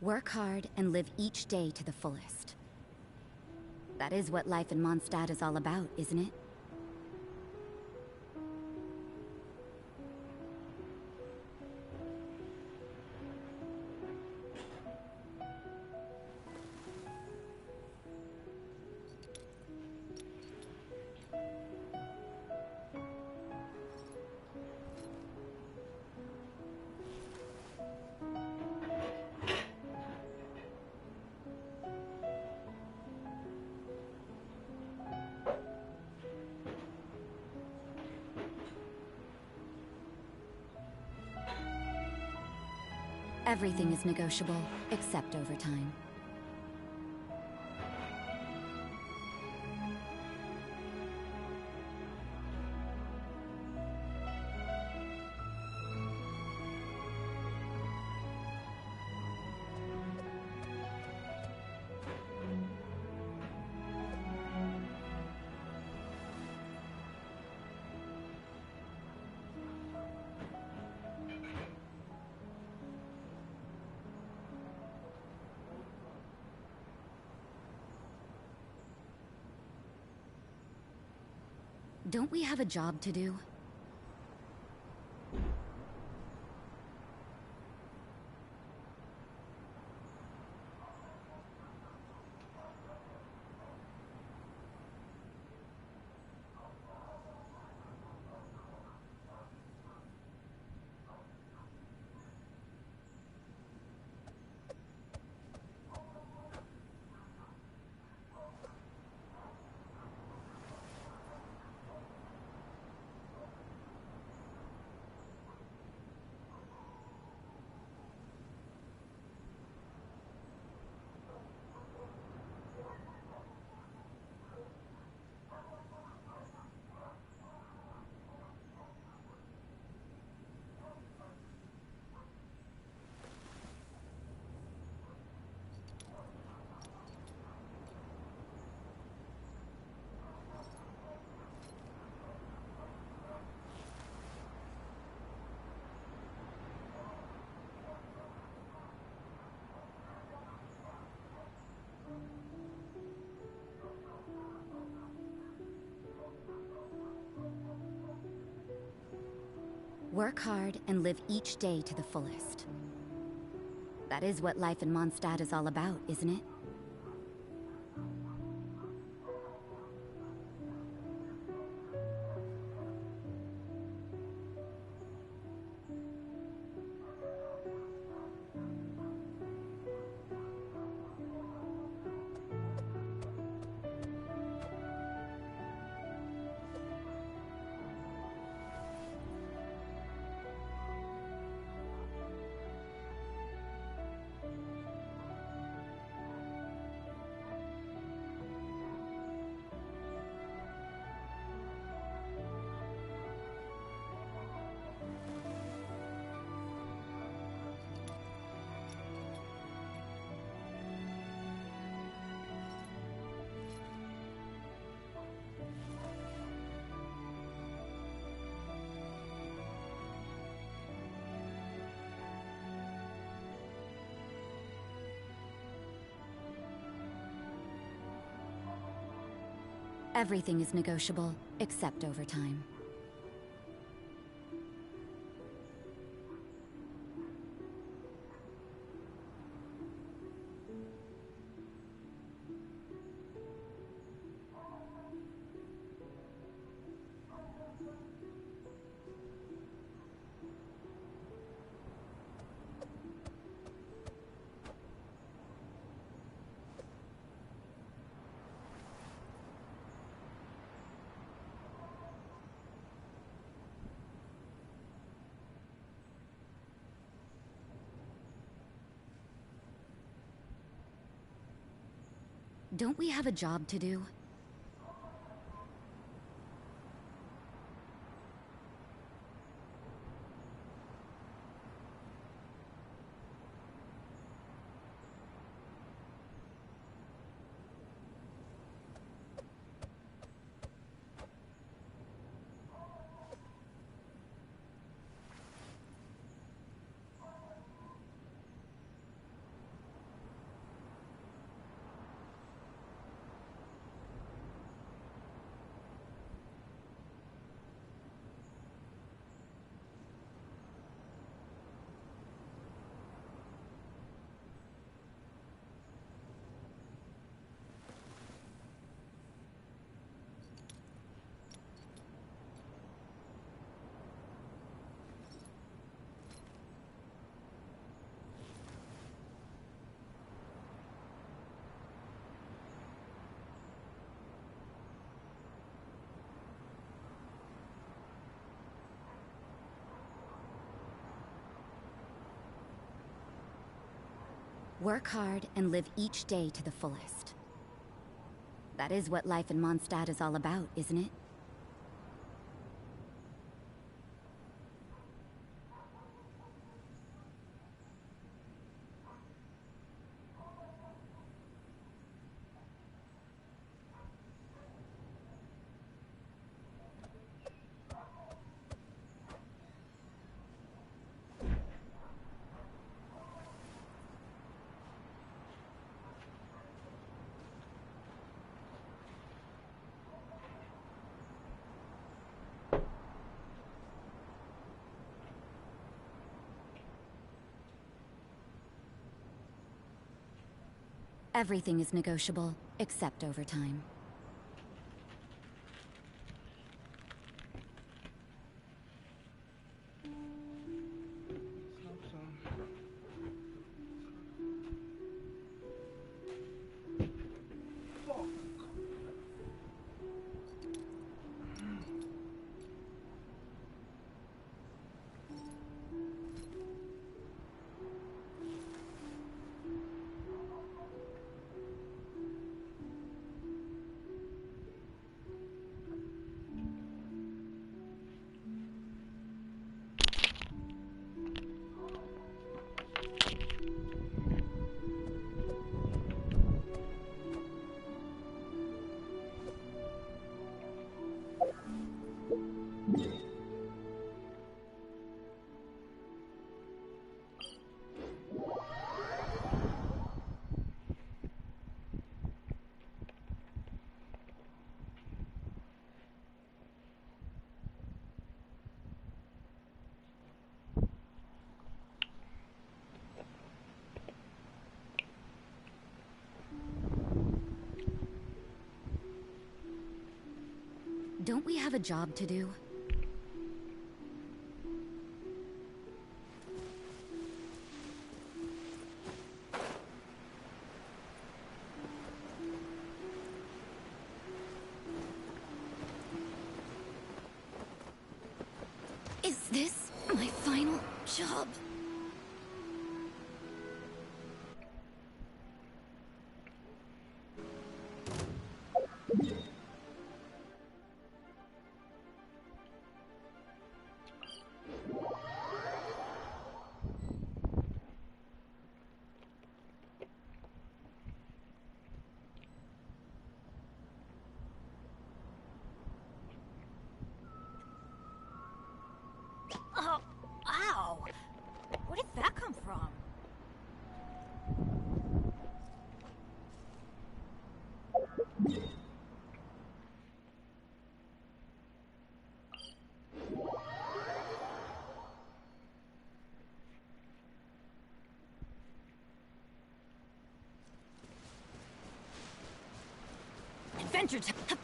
Work hard and live each day to the fullest. That is what life in Mondstadt is all about, isn't it? Everything is negotiable, except overtime. Don't we have a job to do? Work hard and live each day to the fullest. That is what life in Mondstadt is all about, isn't it? Everything is negotiable, except overtime. Don't we have a job to do? Work hard and live each day to the fullest. That is what life in Mondstadt is all about, isn't it? Everything is negotiable, except overtime. Don't we have a job to do? Is this my final job? Oh, ow! Where did that come from? Adventure time!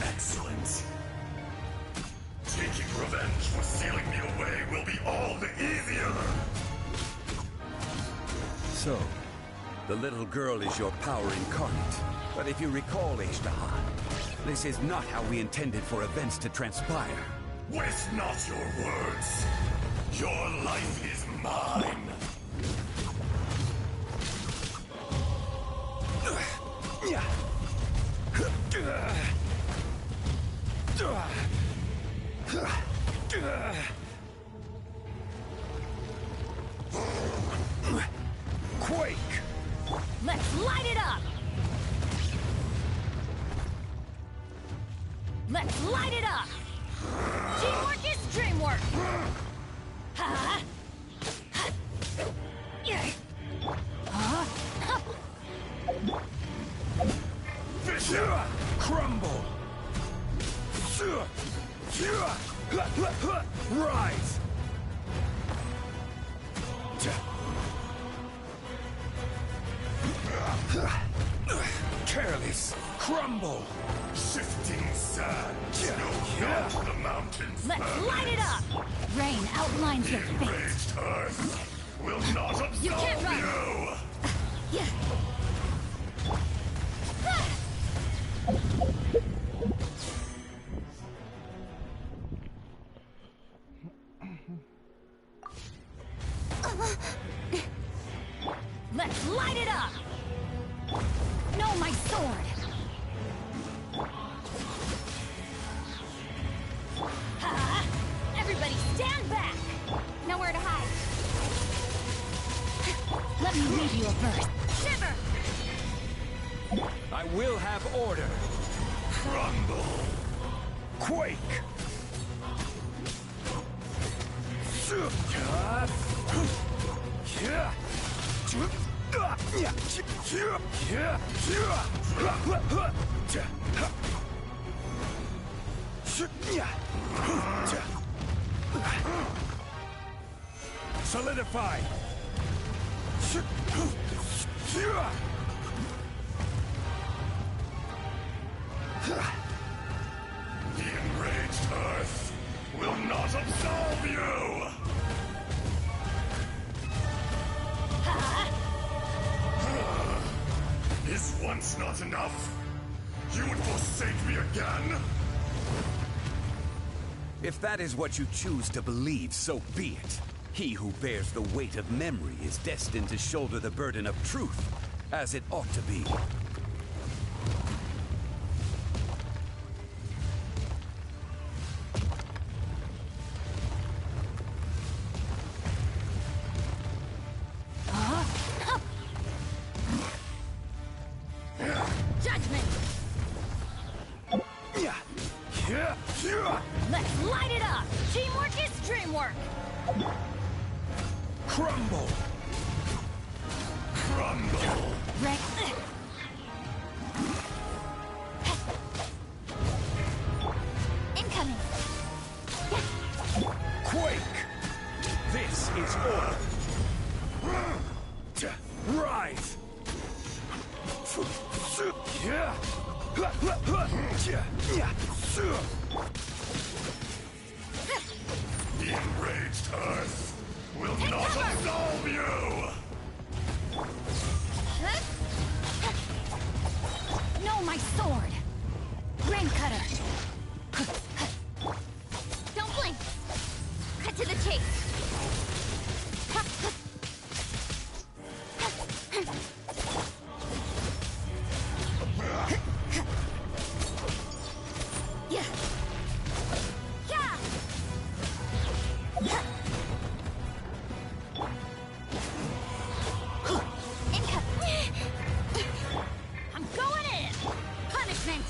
Excellent. Taking revenge for sealing me away will be all the easier. So, the little girl is your power incarnate. But if you recall, Eshtahan, this is not how we intended for events to transpire. Waste not your words. Your life is mine. Quake! Let's light it up! Let's light it up! Teamwork is dreamwork! Ha! Yeah. Crumble! Rise! Careless! Crumble! Shifting sand. No, the mountains. Let's light it up! Rain outlines your fate. Enraged earth will not absolve You can't run! you. Yeah. Let's light it up! No, my sword! Ha! Everybody stand back! Nowhere to hide. Let me read you a verse. Shiver! I will have order. Crumble! Quake! Solidify! The enraged earth will not absolve you! Is once not enough? You would forsake me again? If that is what you choose to believe, so be it. He who bears the weight of memory is destined to shoulder the burden of truth, as it ought to be. Judgment! Let's light it up! Teamwork is dreamwork! Crumble! Crumble! Incoming! Quake! This is order! Rise! The enraged earth will not absolve you! No, my sword! Rain cutter! Don't blink! Cut to the chase! Yeah! Yeah! I'm going in! Punishment!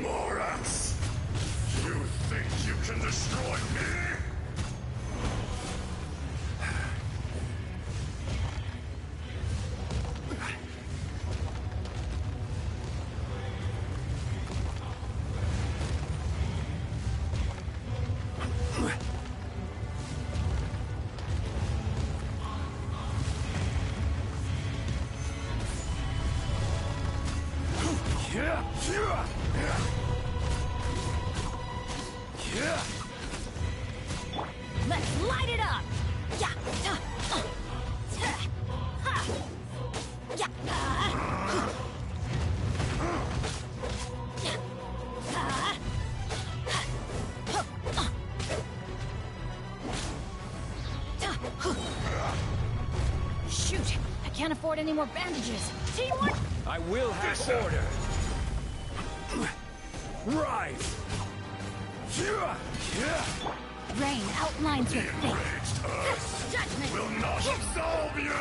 Morax! You think you can destroy me? Let's light it up! Yeah. Shoot! I can't afford any more bandages. Teamwork! I will have order. Rise! Rain outlines your fate. Enraged earth Judgment will not absolve you!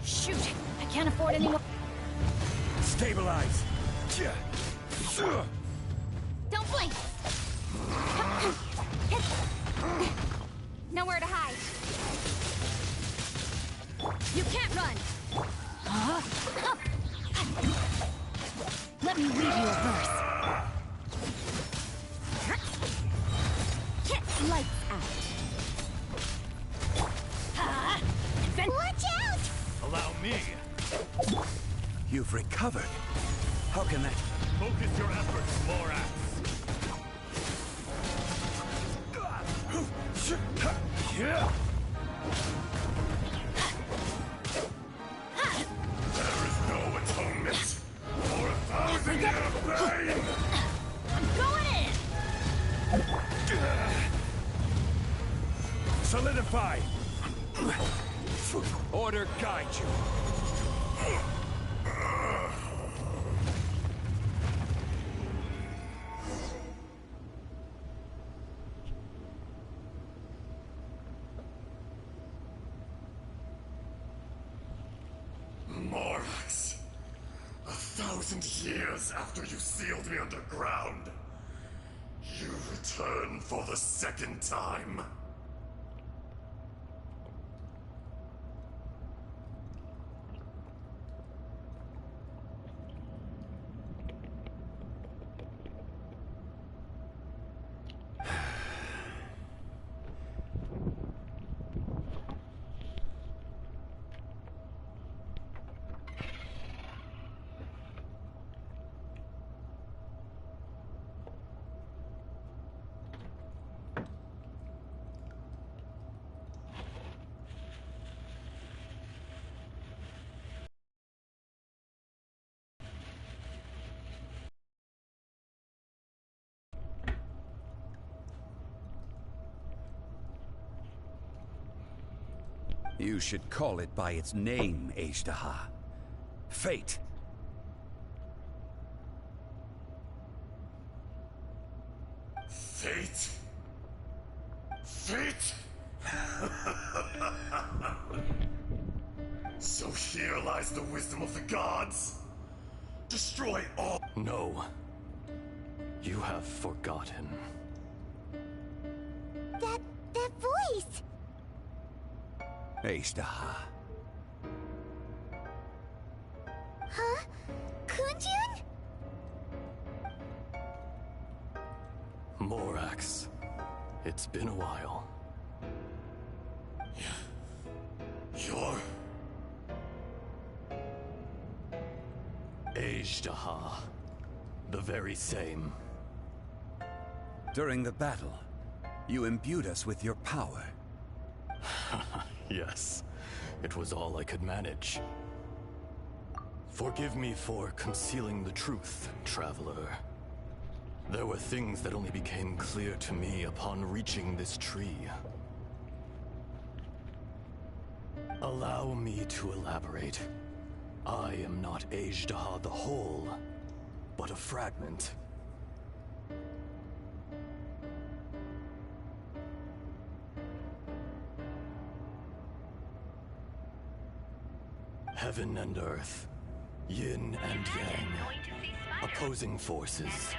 Shoot! I can't afford any more. Stabilize! Don't blink! Nowhere to hide. You can't run! Let me read you a verse. Lights out. Watch out! Allow me. You've recovered. How can that... Focus your efforts, Morax. There is no atonement for 1,000 years of pain! I'm going in! Solidify! Order guide you. Morax, 1,000 years after you sealed me underground, you return for the second time. You should call it by its name, Ashtaha. Fate. Fate? Fate? So here lies the wisdom of the gods. Destroy all. No. You have forgotten. That voice! Ashtaha. Huh? Kunjun? Morax. It's been a while. You're... Ashtaha. The very same. During the battle, you imbued us with your power. Yes. It was all I could manage. Forgive me for concealing the truth, traveler. There were things that only became clear to me upon reaching this tree. Allow me to elaborate. I am not Ajdaha the whole, but a fragment. Heaven and earth, yin and yang, opposing forces.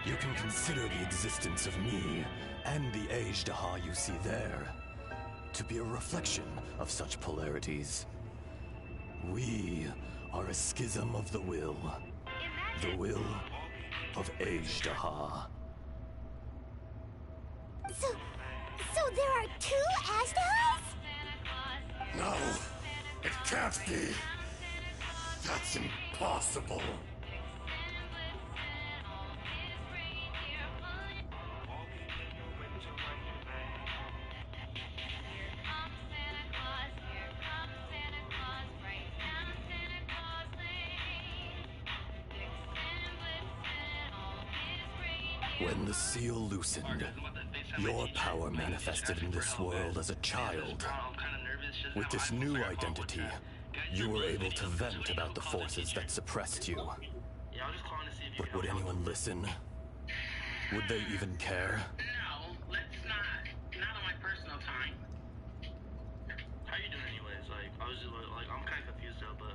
You can consider the existence of me and the Ajdaha you see there to be a reflection of such polarities. We are a schism of the will of Ajdaha. So there are two Ajdahas? No, it can't be. That's impossible. When the seal loosened, your power manifested in this world as a child. With this new identity, you were able to vent about the forces that suppressed you. But would anyone listen? Would they even care? No, let's not on my personal time. How you doing anyways? Like, I was just like, I'm kind of confused though, but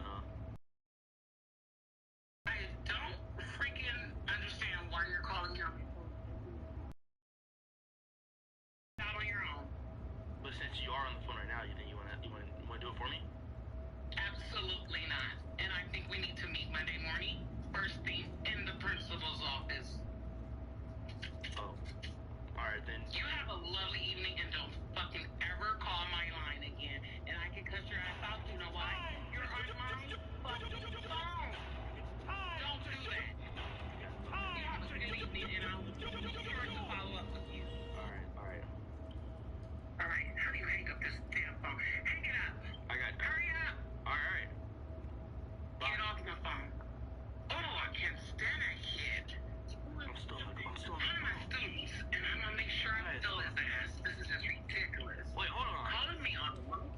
I don't freaking understand why you're calling your out on your own. but since you are on the phone right now, you think you wanna do it for me? Absolutely not. And I think we need to meet Monday morning, first thing, in the principal's office. Oh, all right then. You have a lovely evening and don't fucking ever call my line again. And I can cut your ass out. You know why? You're on my fucking phone. Don't do that. You have a good evening and I'll be sure to follow up with you. All right. All right, how do you hang up this damn phone? Hang it up. Hurry up. All right. Get off my phone. Oh, I can't stand that kid. I'm still. One of my students, and I'm gonna make sure I fill his ass. This is just ridiculous. Wait, hold on. Calling me on the phone.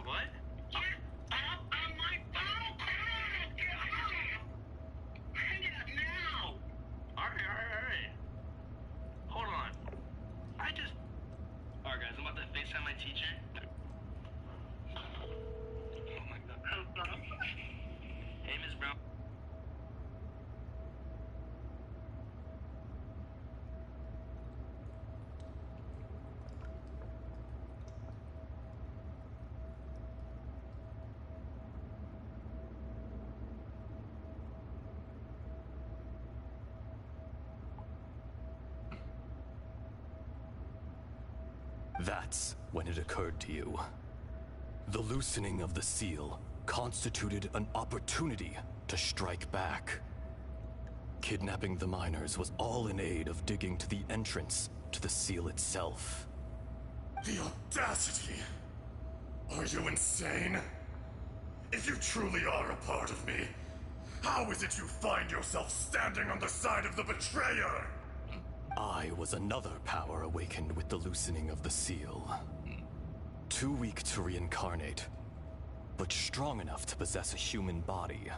What? Get off on my phone! Get off! Hang it up now! All right. Hold on. All right, guys. I'm about to FaceTime my teacher. Oh my god. Hey, Miss Brown. That's when it occurred to you. The loosening of the seal constituted an opportunity to strike back. Kidnapping the miners was all in aid of digging to the entrance to the seal itself. The audacity! Are you insane? If you truly are a part of me, how is it you find yourself standing on the side of the betrayer? I was another power awakened with the loosening of the seal. Too weak to reincarnate, but strong enough to possess a human body.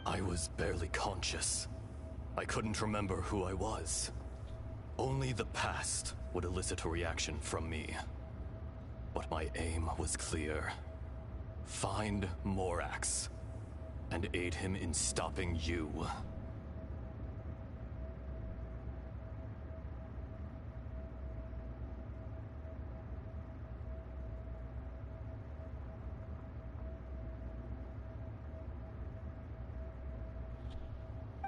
I was barely conscious. I couldn't remember who I was. Only the past would elicit a reaction from me. But my aim was clear. Find Morax, and aid him in stopping you.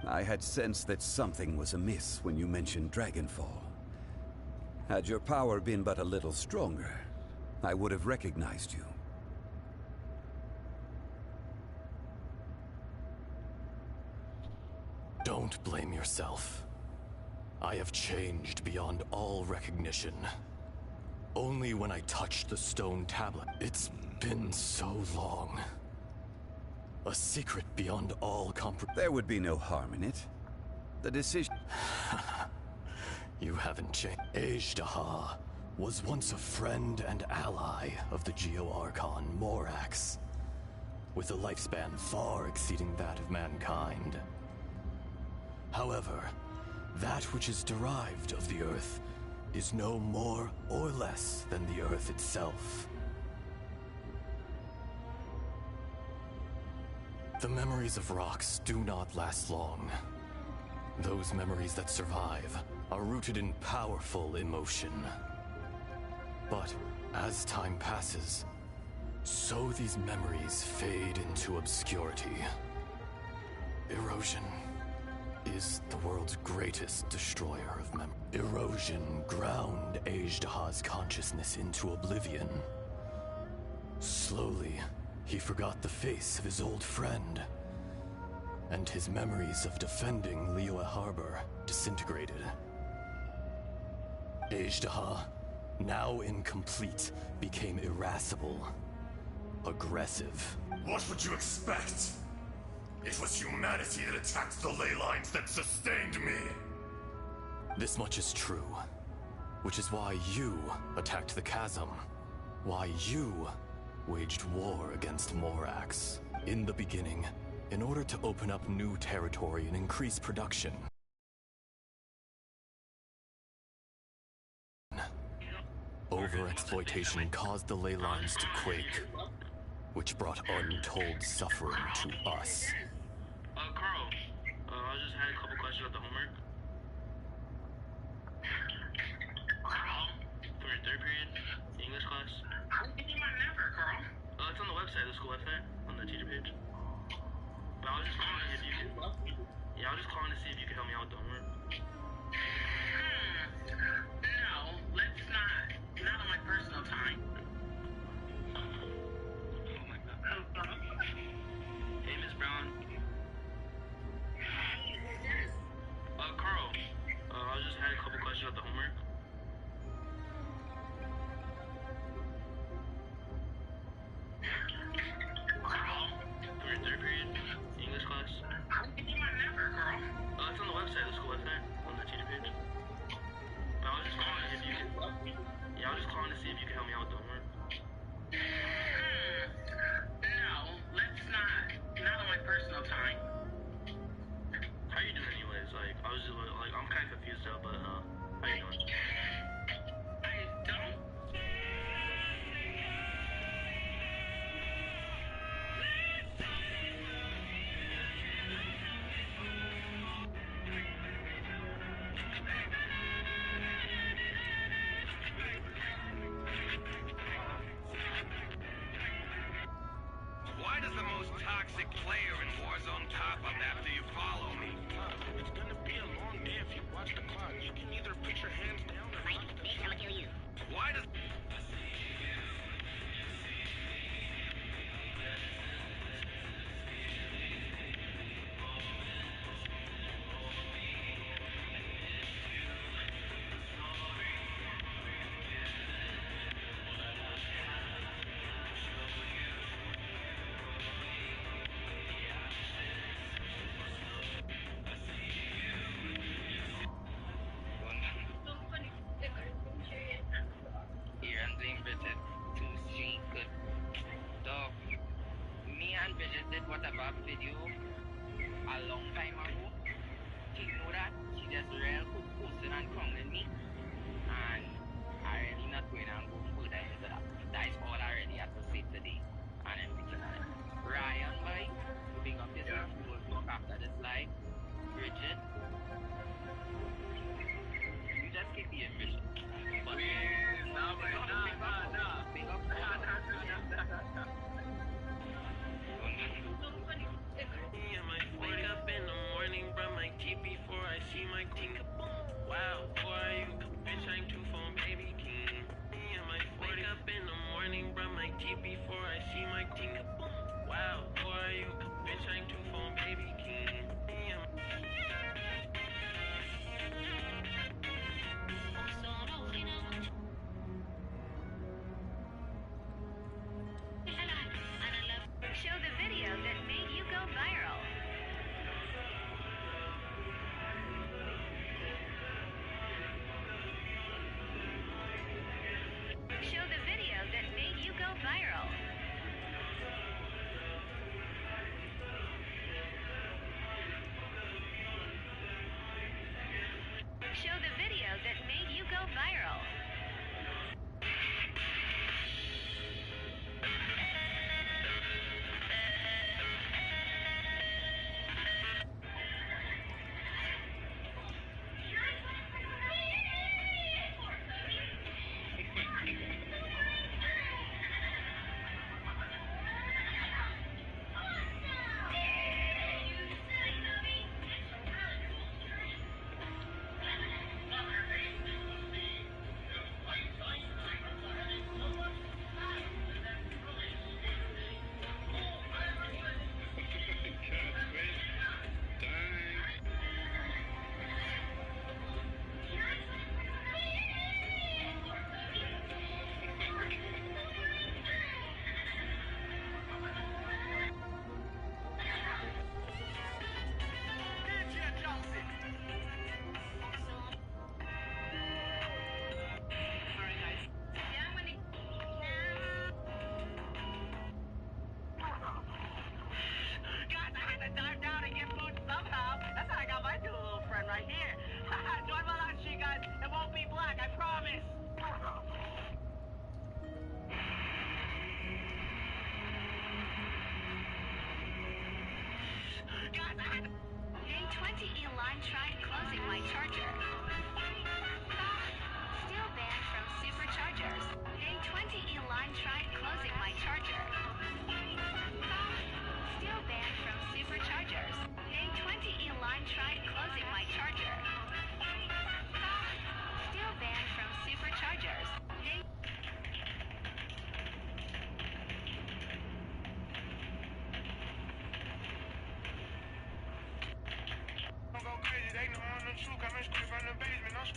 I had sensed that something was amiss when you mentioned Dragonfall. Had your power been but a little stronger, I would have recognized you. Don't blame yourself. I have changed beyond all recognition. Only when I touched the stone tablet. It's been so long. A secret beyond all There would be no harm in it. The decision... You haven't changed. Ajdaha was once a friend and ally of the Geo-Archon Morax, with a lifespan far exceeding that of mankind. However, that which is derived of the Earth is no more or less than the Earth itself. The memories of rocks do not last long. Those memories that survive are rooted in powerful emotion. But as time passes, so these memories fade into obscurity. Erosion is the world's greatest destroyer of memory. Erosion ground Ajdaha's consciousness into oblivion. Slowly, he forgot the face of his old friend, and his memories of defending Liyue Harbor disintegrated. Ajdaha, now incomplete, became irascible, aggressive. What would you expect? It was humanity that attacked the ley lines that sustained me. This much is true, which is why you attacked the chasm, why you waged war against Morax. In the beginning, in order to open up new territory and increase production. Overexploitation caused the ley lines to quake, which brought untold suffering to us. Carl, I just had a couple questions about the homework. Carl? For your third period, English class. How did you get my number, Carl? It's on the website, the school website, on the teacher page. But I was just calling if you could... Yeah, I was just calling to see if you could help me out with the homework. No, let's not. Not on my personal time. Oh my god. Hey, Miss Brown. Carl, I just had a couple questions about the homework. Carl? For your third period, English class. How did you get my number, Carl? It's on the website, the school website, on the teacher page. But I was just calling if you could... Yeah, I was just calling to see if you could help me out with the homework. No, let's not. Not on my personal time. How you doing anyways? Like, I was just like, I'm kind of confused though, but how you doing? I don't... Why does the most toxic player in Warzone pop up after you follow me? It's gonna be a long day if you watch the clock. You can either put your hands down or fight. Bitch, I'ma kill you. Why does... Here and blame Bridget to see good. So, me and Bridget did whatever video a long time ago. She know that she just real posting and crumbling me. And I really not going to go further into that. That is all I really have to say today. And I'm picking on it. Ryan, boy, big up yourself. You will look after this life. Bridget, you just keep being Bridget. But nah. Big up. Wake up in the morning, brush my teeth before I see my queen. Wow, who are you? Bitch, I'm too phone baby king. Wake up in the morning, brush my teeth before I see my queen. Wow, who are you? Bitch, I'm too phone baby king.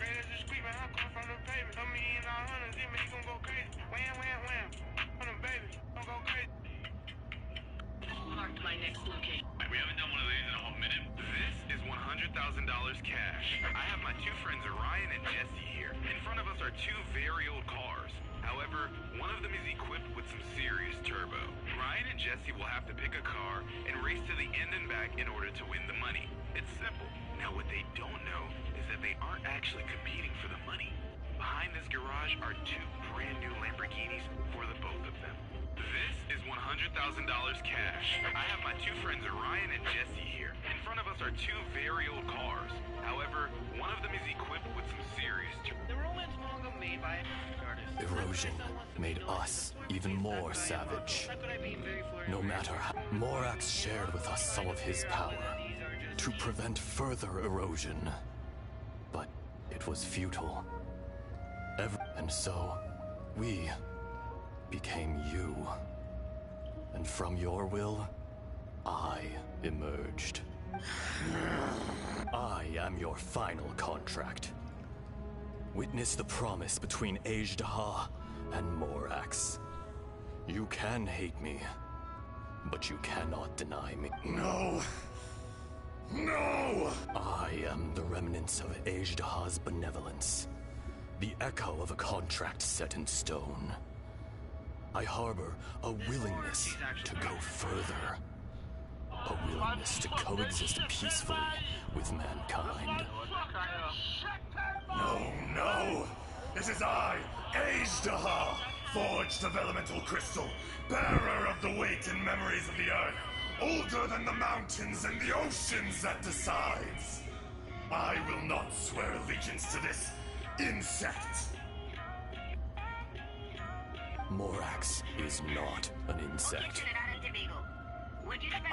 Afraid of the street, man, I come from the pavement. $1 million hunters, it make them go crazy. Wham, wham, wham. On them baby, don't go crazy. Mark to my next location. We haven't done one of these in a whole minute. This is $100,000 cash. I have my two friends Ryan and Jesse here. In front of us are two very old cars. However, one of them is equipped with some serious turbo. Ryan and Jesse will have to pick a car and race to the end and back in order to win the money. It's simple. Now what they don't know is that they aren't actually competing for the money. Behind this garage are two brand new Lamborghinis for the both of them. This is $100,000 cash. I have my two friends Ryan and Jesse here. In front of us are two very old cars. However, one of them is equipped with some serious The Romance manga made by Erosion made us even more savage. No matter how Morax shared with us some of his power to prevent further erosion. But it was futile. And so, we became you. And from your will, I emerged. I am your final contract. Witness the promise between Ajdaha and Morax. You can hate me, but you cannot deny me. No! No! I am the remnants of Ajdaha's benevolence. The echo of a contract set in stone. I harbor a willingness to go further. A willingness to coexist peacefully with mankind. No, no! This is I, Ajdaha, forged of elemental crystal, bearer of the weight and memories of the earth, older than the mountains and the oceans that decides. I will not swear allegiance to this insect. Morax is not an insect.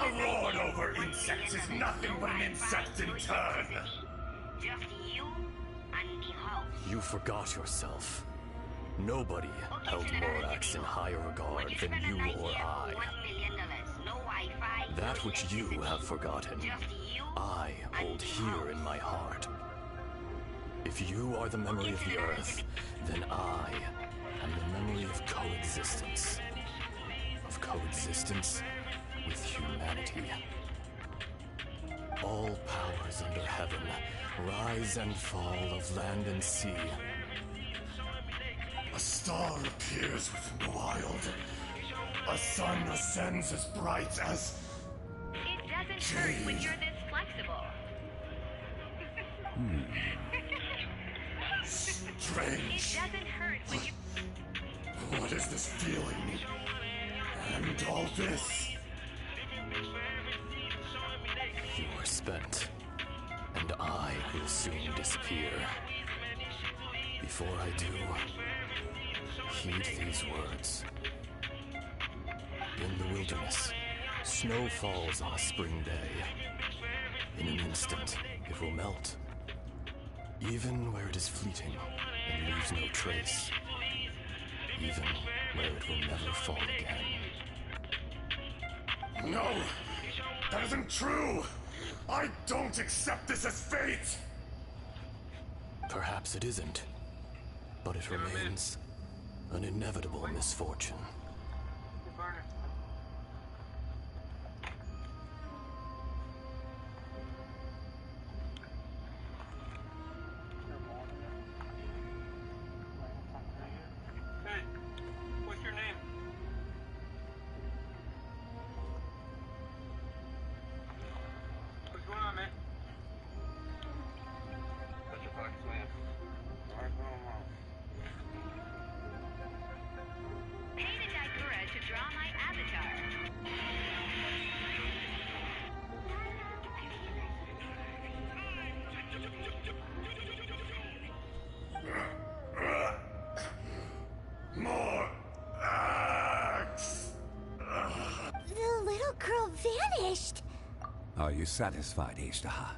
A lord over insects is nothing but an insect in turn. Just you and the house. You forgot yourself. Nobody held Morax in higher regard than you or I. That which you have forgotten, I hold here in my heart. If you are the memory of the earth, then I am the memory of coexistence. Of coexistence with humanity. All powers under heaven, rise and fall of land and sea. A star appears within the wild. A sun ascends as bright as... It doesn't hurt when you're this flexible. Strange. It doesn't hurt when you... What is this feeling? And all this? You are spent, and I will soon disappear. Before I do, heed these words. In the wilderness, snow falls on a spring day. In an instant, it will melt. Even where it is fleeting and leaves no trace. Even where it will never fall again. No! That isn't true! I don't accept this as fate! Perhaps it isn't, but it remains an inevitable misfortune. Hey, what's your name? What's going on, man? What's your pockets, man? Alright, go on. Pay to Daikura to draw my avatar. More axe! The little girl vanished. Are you satisfied, Ajdaha?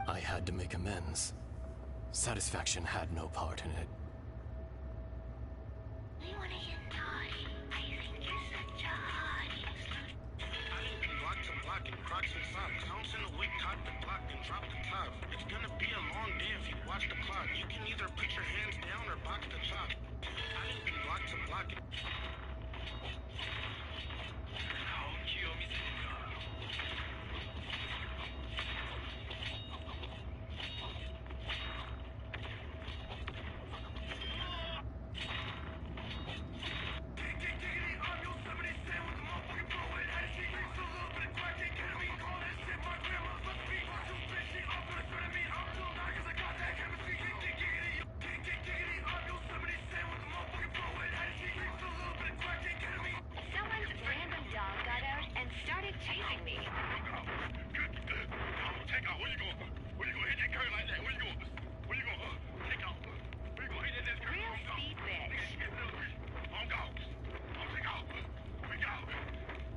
I had to make amends. Satisfaction had no part in it. We wanna get dirty. I think it's a dirty. I done been locked to block in Crocs and socks. Counts in a week, caught the block and dropped the top. It's gonna be a long day if you watch the clock. You can either put your hands down or box the chalk. I done been blocked to block in. Someone's random dog got out and started chasing me. Take off. Where you going? Where you going? Hit that curve like that. Where you going? Where you going? Take off. Where you going? Hit that curve. Real speed bitch. On go. On take off. We go.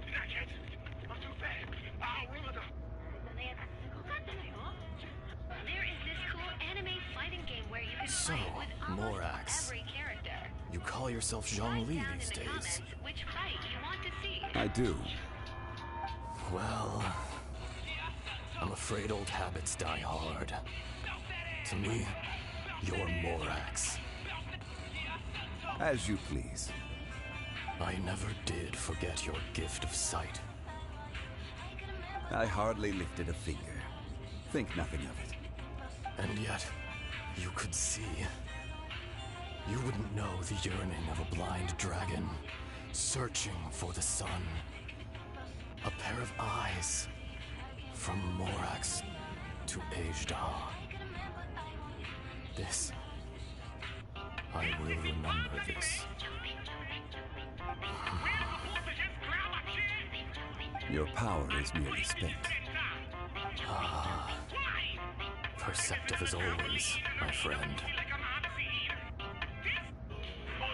You're not catching me. I'm too fast. I'll run the. There is this cool anime fighting game where you can So, fight with almost Morax. every character. You call yourself Zhongli these days. Comments which fight you want to see. I do. Well, I'm afraid old habits die hard. To me, you're Morax. As you please. I never did forget your gift of sight. I hardly lifted a finger. Think nothing of it. And yet, you could see. You wouldn't know the yearning of a blind dragon, searching for the sun. A pair of eyes, from Morax to Ajda. This, I will remember this. Your power is nearly spent. Ah, perceptive as always, my friend.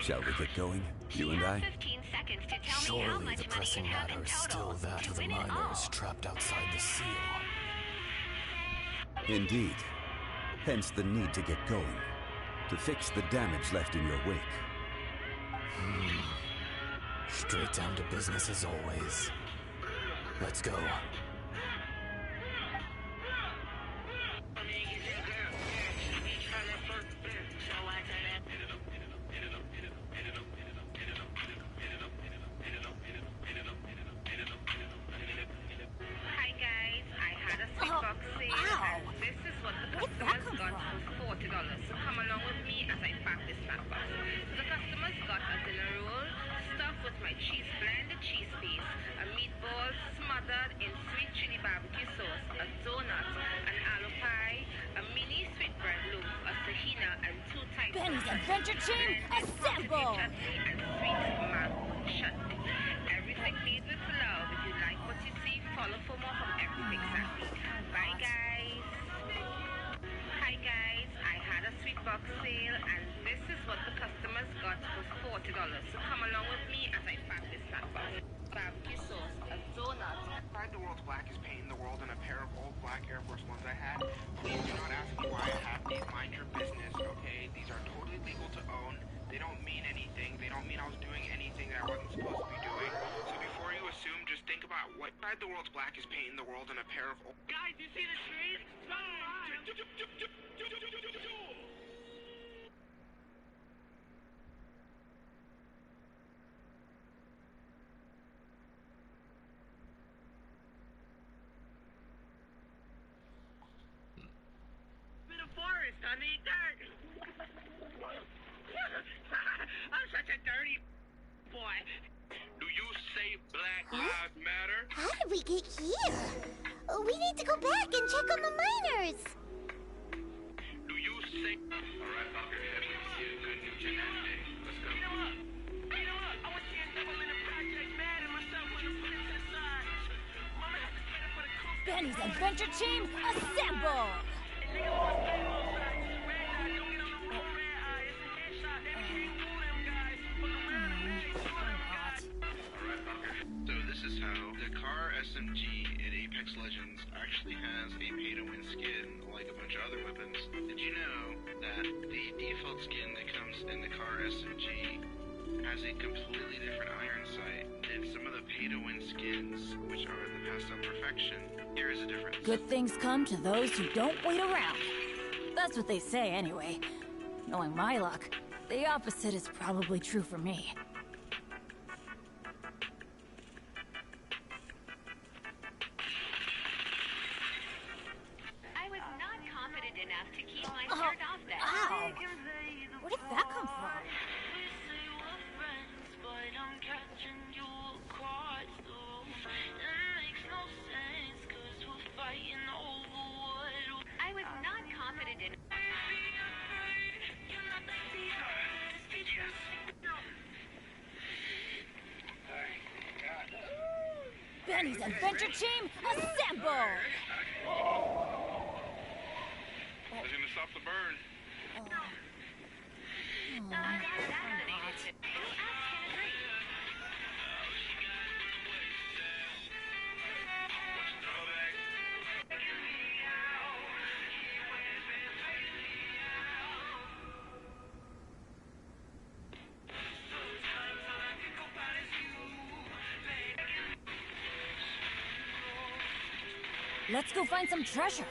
Shall we get going, you and I? 15 seconds to tell me how Surely much the money pressing you have matter in is total. still that of the Win it all. miners trapped outside the seal. Indeed. Hence the need to get going. To fix the damage left in your wake. Straight down to business as always. Let's go. Hi guys, I had a sweet box sale and this is what the customers got for $40. So come along with me as I pack this fat box. So the customers got a dinner roll stuffed with my cheese blended cheese piece, a meatball smothered in sweet chili barbecue sauce, a donut, an aloo pie, a mini sweetbread loaf, a tahina, and 2 types Benny's of Adventure Team, assemble! chutney and sweet mango chutney. Everything made with love. If you like what you see, follow for more from Everything Sassy. Bye guys. Hi guys, I had a sweet box sale and this is what the customers got for $40. So come along with me as I pack this fat box. Barbecue sauce, a donut. Inside the World's Black is painting the world in a pair of old black Air Force Ones I had. Please do not ask me why I have these. Mind your business, okay? These are totally legal to own. They don't mean anything. They don't mean I was doing anything that I wasn't supposed to be doing. So before you assume, just think about what Inside the World's Black is painting the world in a pair of old... Guys, you see the trees? In the forest, I need dirt. I'm such a dirty boy. Do you say Black Lives Matter? How did we get here? We need to go back and check on the miners. Do you say... Alright, Parker, have you seen a good new gen today? Let's go. You know what? I was seeing double in the project, mad at myself when I put it to the side. Mama has to set up for the cool. Benny's Adventure Team, assemble! So this is how the car SMG in Apex Legends actually has a pay-to-win skin, like a bunch of other weapons. Did you know that the default skin that comes in the car SMG has a completely different iron sight than some of the pay-to-win skins, which are the passed up perfection? Here is a difference. Good things come to those who don't wait around. That's what they say anyway. Knowing my luck, the opposite is probably true for me. I was not confident enough to keep my shirt off then. Ow! Where did that come from? I was not confident enough. Benny's Adventure Team, assemble! It's gonna stop the burn. Let's go find some treasure.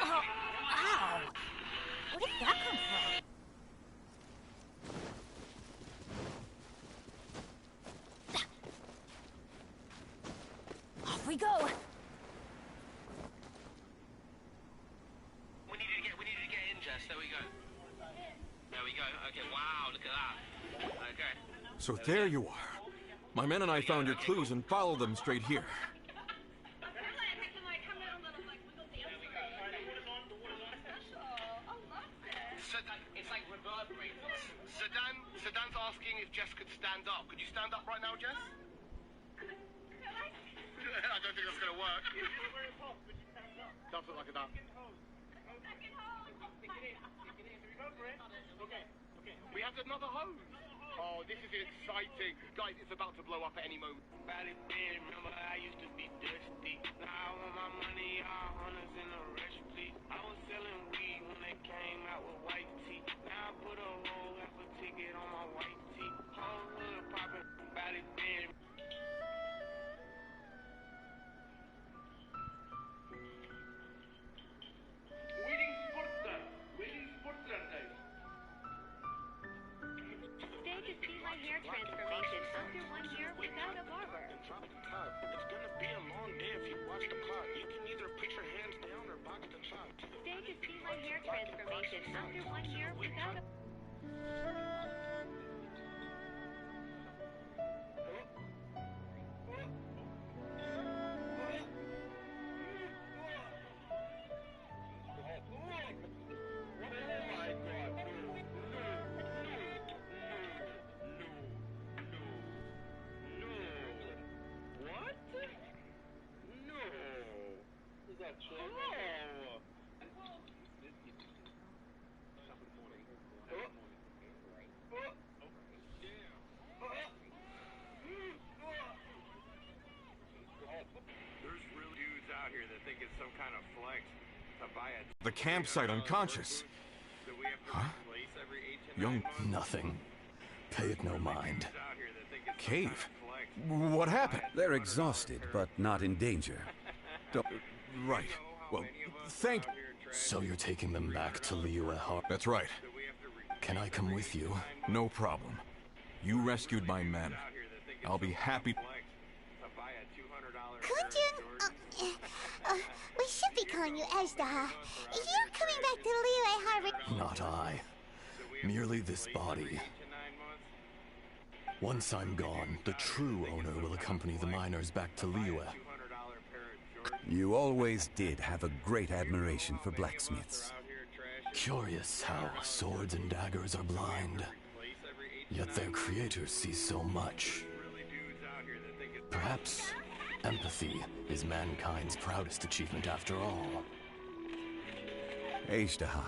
Ow! Where did that come from? Off we go! We need to get in, Jess. There we go. There we go. Okay, wow, look at that. Okay. So there you are. My men and I found your clues and followed them straight here. It's like reverberating. Sedan's asking if Jess could stand up. Could you stand up right now, Jess? I don't think that's gonna work. Something like that. We have another hose. Oh, this is exciting. Guys, it's about to blow up at any moment. Remember I used to be dusty. Now I want my money, all hunters in a rush, please. I was selling weed when they came out with white tea. Now I put a whole half a ticket on my white tee. Whole hood poppin', body bend. Stay to see my hair transformation after 1 year without a barber. It's gonna be a long day if you watch the clock. You can either put your hands down or box the clock. Stay to see my hair transformation after 1 year without a... What? No. Is that true? There's real dudes out here that think it's some kind of flex to buy a... The campsite unconscious. Huh? Young... Nothing. Pay it no mind. Cave? What happened? They're exhausted, but not in danger. Right. Well, thank... So you're taking them back to Liyue Har... That's right. Can I come with you? No problem. You rescued my men. I'll be happy... Kunjun, we should be calling you Ezda. You're coming back to Liyue Harbor. Not I. Merely this body. Once I'm gone, the true owner will accompany the miners back to Liyue. You always did have a great admiration for blacksmiths. Curious how swords and daggers are blind, yet their creators see so much. Perhaps Empathy is mankind's proudest achievement after all. Ashtaha,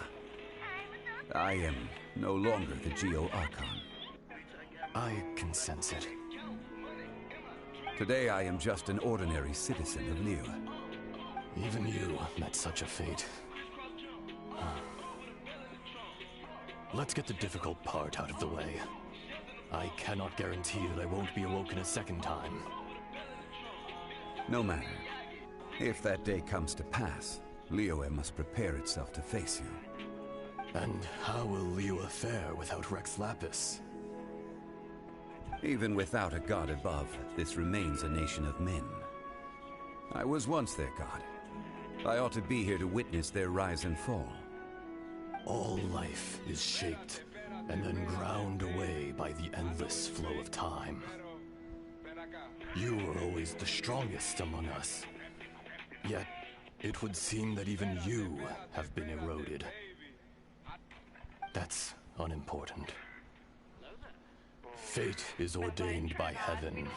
I am no longer the Geo-Archon. I can sense it. Today I am just an ordinary citizen of Liyue. Even you met such a fate. Let's get the difficult part out of the way. I cannot guarantee that I won't be awoken a second time. No matter. If that day comes to pass, Liyue must prepare itself to face you. And how will Liyue fare without Rex Lapis? Even without a god above, this remains a nation of men. I was once their god. I ought to be here to witness their rise and fall. All life is shaped and then ground away by the endless flow of time. You were always the strongest among us. Yet, it would seem that even you have been eroded. That's unimportant. Fate is ordained by heaven.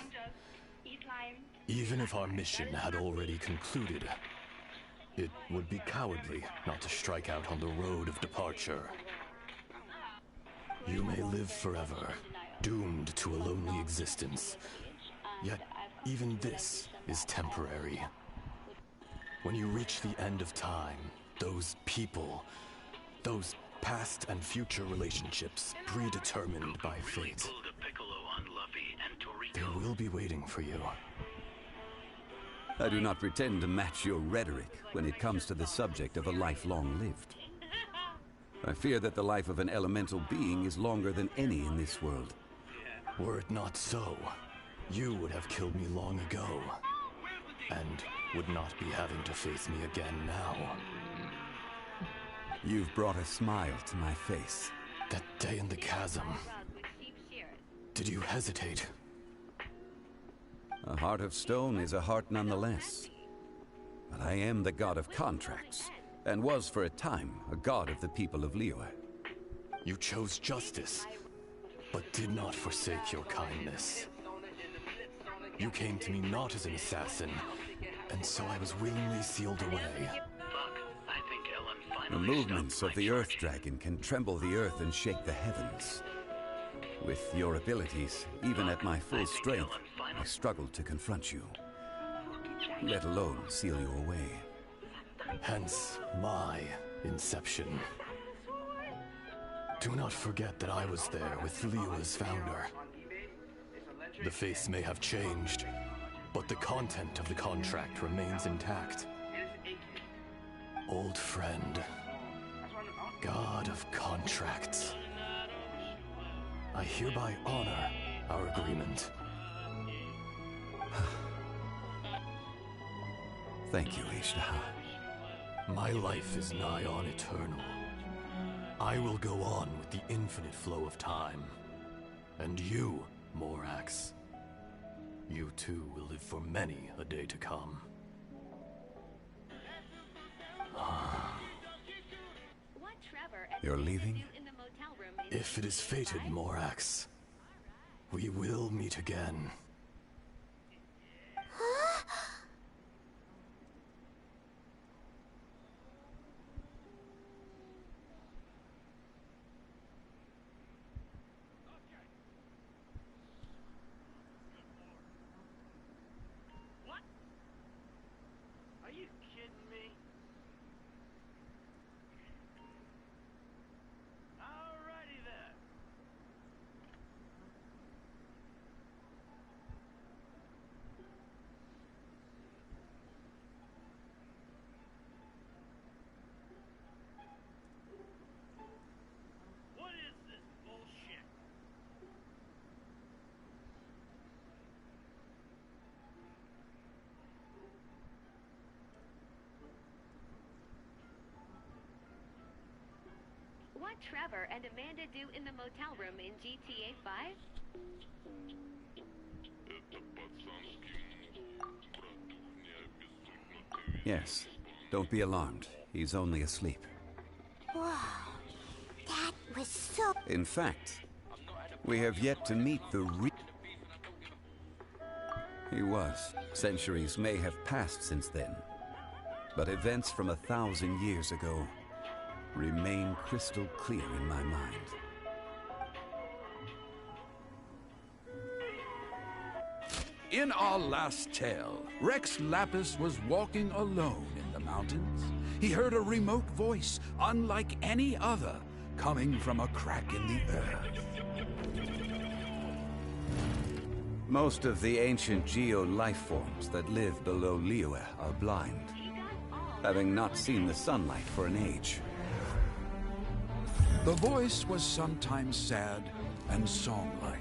Even if our mission had already concluded, it would be cowardly not to strike out on the road of departure. You may live forever, doomed to a lonely existence. Yet, even this is temporary. When you reach the end of time, those people, those past and future relationships predetermined by fate, they will be waiting for you. I do not pretend to match your rhetoric when it comes to the subject of a life long lived. I fear that the life of an elemental being is longer than any in this world. Were it not so, you would have killed me long ago, and would not be having to face me again now. You've brought a smile to my face. That day in the chasm. Did you hesitate? A heart of stone is a heart nonetheless. But I am the god of contracts, and was for a time a god of the people of Liyue. You chose justice, but did not forsake your kindness. You came to me not as an assassin, and so I was willingly sealed away. The movements of the Earth Dragon can tremble the earth and shake the heavens. With your abilities, even at my full strength, I struggled to confront you, let alone seal you away. Hence my inception. Do not forget that I was there with Liyue's founder. The face may have changed, but the content of the contract remains intact. Old friend, god of contracts, I hereby honor our agreement. Thank you, Ashtaha. My life is nigh on eternal. I will go on with the infinite flow of time. And you, Morax, you too will live for many a day to come. You're leaving? If it is fated, Morax, we will meet again. What Trevor and Amanda do in the motel room in GTA 5? Yes. Don't be alarmed. He's only asleep. Wow. That was so... In fact, we have yet to meet the He was. Centuries may have passed since then, but events from 1,000 years ago remain crystal clear in my mind. In our last tale, Rex Lapis was walking alone in the mountains. He heard a remote voice, unlike any other, coming from a crack in the earth. Most of the ancient geo-life forms that live below Liyue are blind, having not seen the sunlight for an age. The voice was sometimes sad and song-like.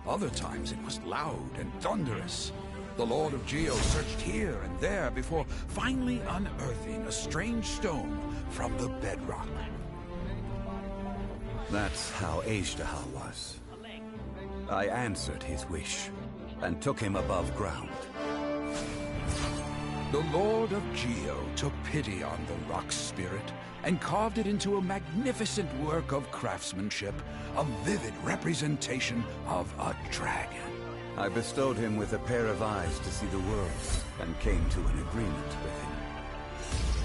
Other times it was loud and thunderous. The Lord of Geo searched here and there before finally unearthing a strange stone from the bedrock. That's how Azhdaha was. I answered his wish and took him above ground. The Lord of Geo took pity on the rock spirit and carved it into a magnificent work of craftsmanship, a vivid representation of a dragon. I bestowed him with a pair of eyes to see the world and came to an agreement with him.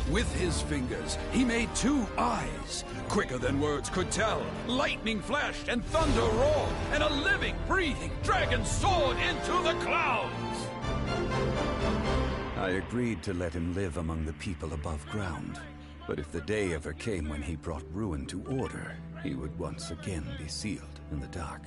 With his fingers, he made 2 eyes. Quicker than words could tell, lightning flashed and thunder roared, and a living, breathing dragon soared into the clouds. I agreed to let him live among the people above ground. But if the day ever came when he brought ruin to order, he would once again be sealed in the dark.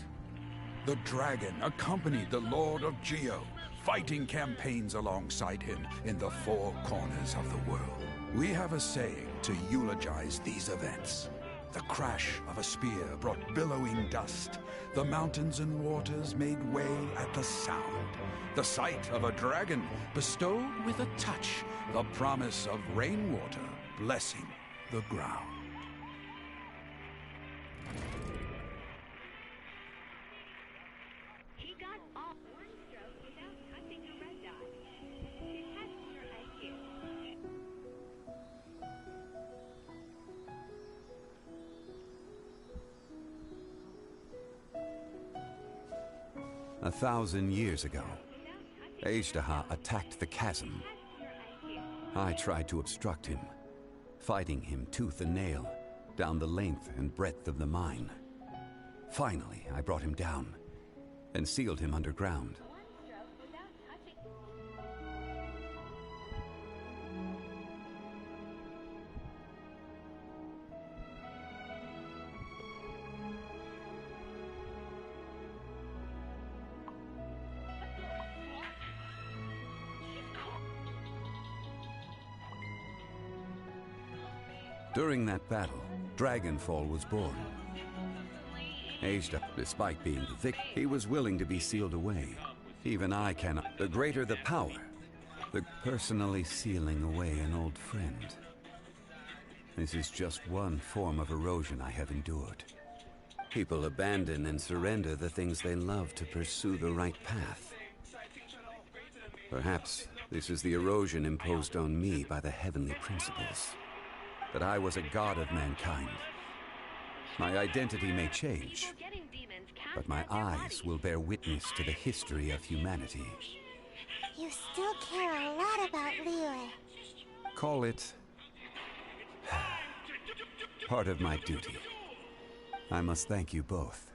The dragon accompanied the Lord of Geo, fighting campaigns alongside him in the 4 corners of the world. We have a saying to eulogize these events. The crash of a spear brought billowing dust. The mountains and waters made way at the sound. The sight of a dragon bestowed with a touch the promise of rainwater blessing the ground. He got off one stroke without touching a red dot. It has your IQ. A 1,000 years ago, Azhdaha attacked the chasm. I tried to obstruct him, fighting him tooth and nail, down the length and breadth of the mine. Finally, I brought him down, and sealed him underground. During that battle, Dragonfall was born. Azhdaha, despite being the victim, he was willing to be sealed away. Even I cannot. The greater the power, the personally sealing away an old friend. This is just one form of erosion I have endured. People abandon and surrender the things they love to pursue the right path. Perhaps this is the erosion imposed on me by the heavenly principles. That I was a god of mankind. My identity may change, but my eyes will bear witness to the history of humanity. You still care a lot about Liyue. Call it part of my duty. I must thank you both.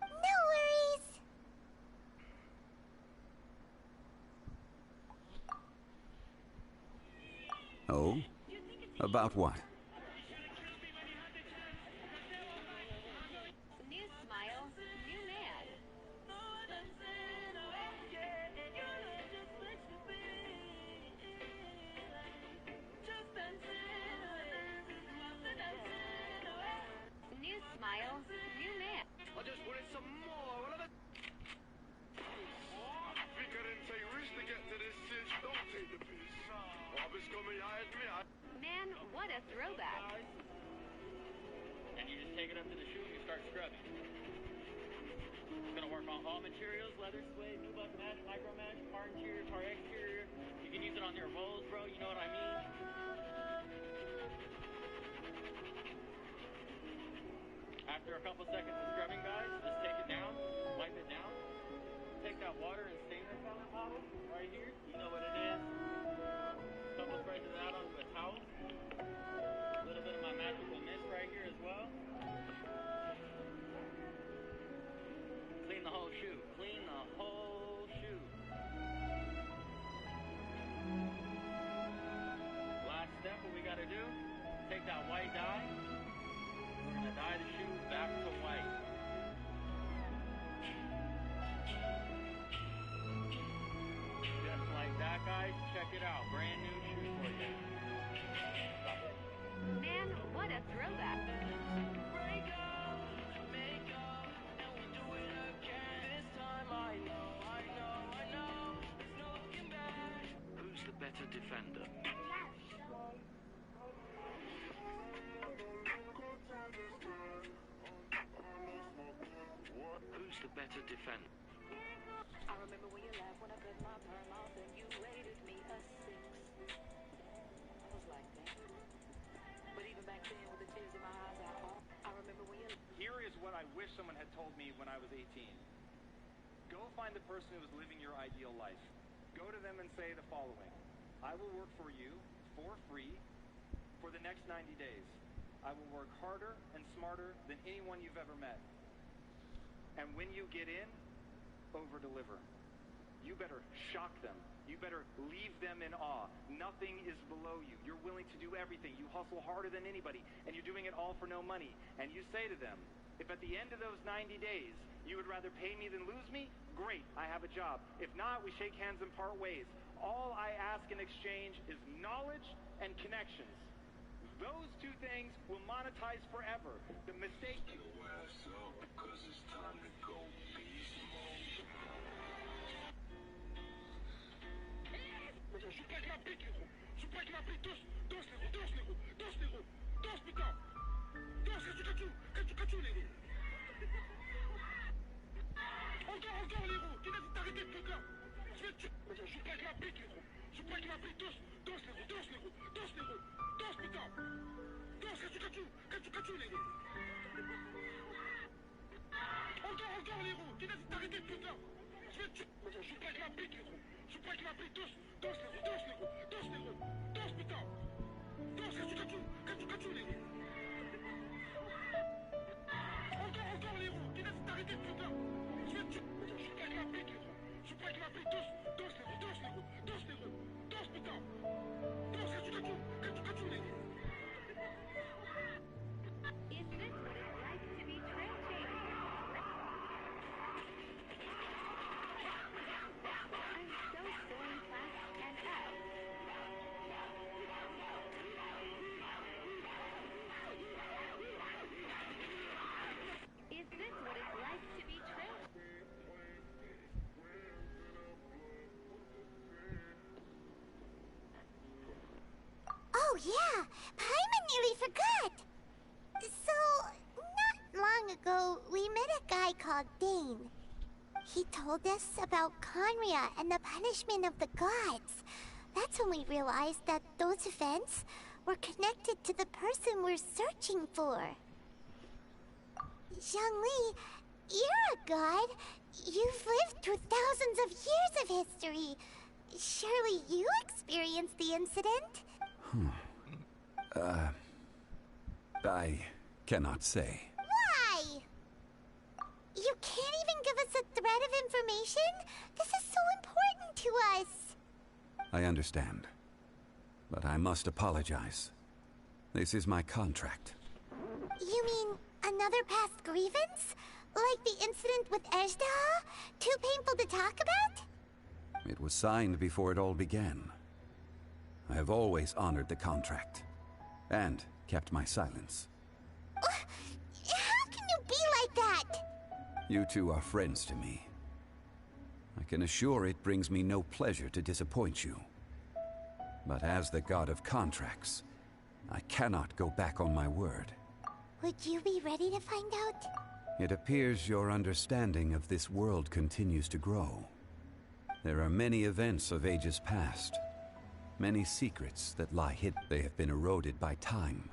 No worries. Oh? About what? New smile, new man. New smile, new man. I just wanted some more. I think I didn't take risks to get to this shit. Don't take the piss. Man, what a throwback. And you just take it up to the chute and you start scrubbing. It's gonna work on all materials, leather, suede, nubuck, mesh, micro mesh, car interior, car exterior. You can use it on your rolls, bro, you know what I mean? After a couple seconds of scrubbing, guys, just take it down, wipe it down, take that water and stain it. color bottle right here. You know what it is. A couple sprays out onto a towel. A little bit of my magical mist right here as well. Clean the whole shoe. Clean the whole shoe. Last step, what we gotta do, take that white dye. We're gonna dye the shoe back to white. Just like that, guys. Check it out. Brand new shoe for you. Man, what a throwback. Who's the better defender? Who's the better defender? I remember when you laughed when I cut my perm off and you rated me a 6. I was like, damn. But even back then with the tears in my eyes, I remember when you... Here is what I wish someone had told me when I was 18. Go find the person who is living your ideal life. Go to them and say the following. I will work for you for free for the next 90 days. I will work harder and smarter than anyone you've ever met. And when you get in, over-deliver. You better shock them. You better leave them in awe. Nothing is below you. You're willing to do everything. You hustle harder than anybody, and you're doing it all for no money. And you say to them, if at the end of those 90 days, you would rather pay me than lose me, great, I have a job. If not, we shake hands and part ways. All I ask in exchange is knowledge and connections. Those two things will monetize forever. The mistake... Get your ass up, because it's time to go beast mode. Je plaque ma pique, négro. Je plaque ma pique. Danse, négro. Danse, négro. Danse, négro. Danse, putain. Danse, cachu, négro. Encore, négro. Qui n'a dit d'arrêter de putain. Je vais te tuer. Je plaque ma pique, négro. Je plaque ma pique. Danse, négro. Danse, négro. Danse, négro. Danse, putain. Danse, cachu, négro. Encore, négro. Qui n'a dit d'arrêter de putain. Je vais te tuer. Je plaque ma pique, négro. Je plaque ma pique. Danse, négro. Danse, putain. Danse, cachu, négro. Encore, négro. Qui n'a dit d'arrêter de putain. Je vais te tuer. Je plaque ma pique, négro. Je plaque ma pique. Danse, négro. Danse, putain. Danse, cachu, négro. Is this what it's like to be trail chased? I'm so silly, class, and up. Is this what it's like to be trail? Oh yeah, Paimon nearly forgot. So, not long ago, we met a guy called Dane. He told us about Conria and the punishment of the gods. That's when we realized that those events were connected to the person we're searching for. Zhongli, you're a god. You've lived through thousands of years of history. Surely you experienced the incident? I cannot say. Why? You can't even give us a thread of information? This is so important to us. I understand. But I must apologize. This is my contract. You mean another past grievance? Like the incident with Ejdah? Too painful to talk about? It was signed before it all began. I have always honored the contract. And kept my silence. How can you be like that? You two are friends to me. I can assure it brings me no pleasure to disappoint you. But as the god of contracts, I cannot go back on my word. Would you be ready to find out? It appears your understanding of this world continues to grow. There are many events of ages past. Many secrets that lie hidden. They have been eroded by time.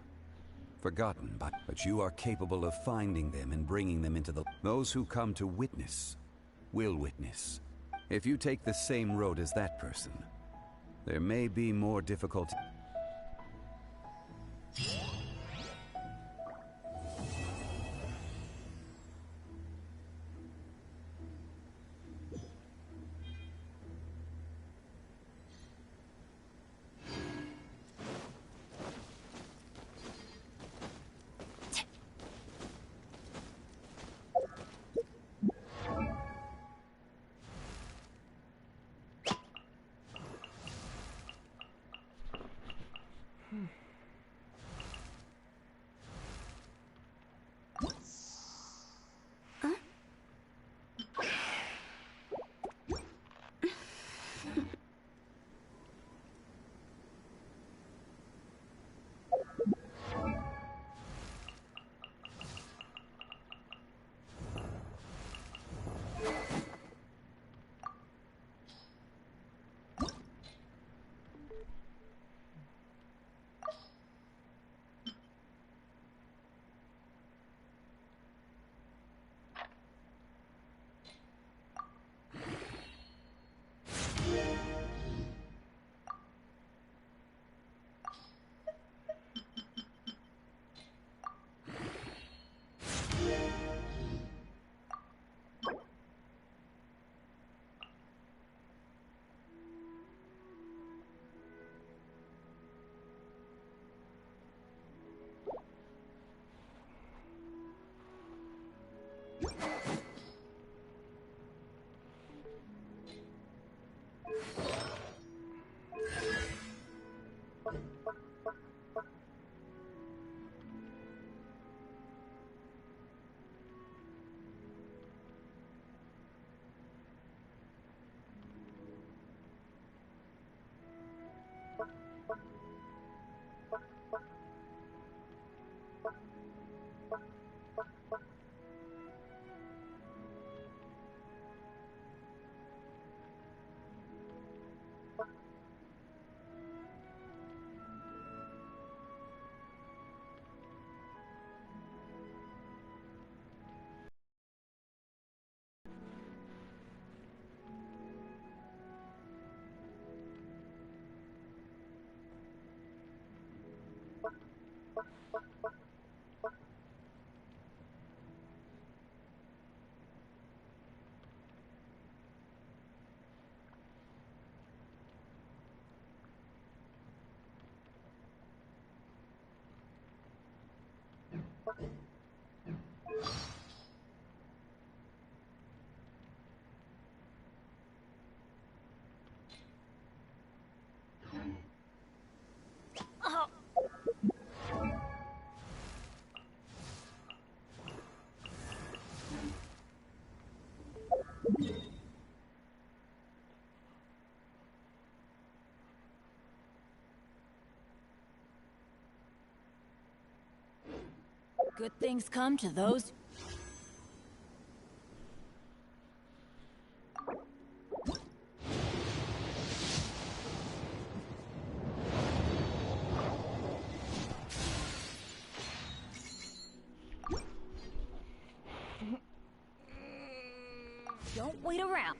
Forgotten, but you are capable of finding them and bringing them into the... Those who come to witness will witness. If you take the same road as that person, there may be more difficulty. Good things come to those... Don't wait around.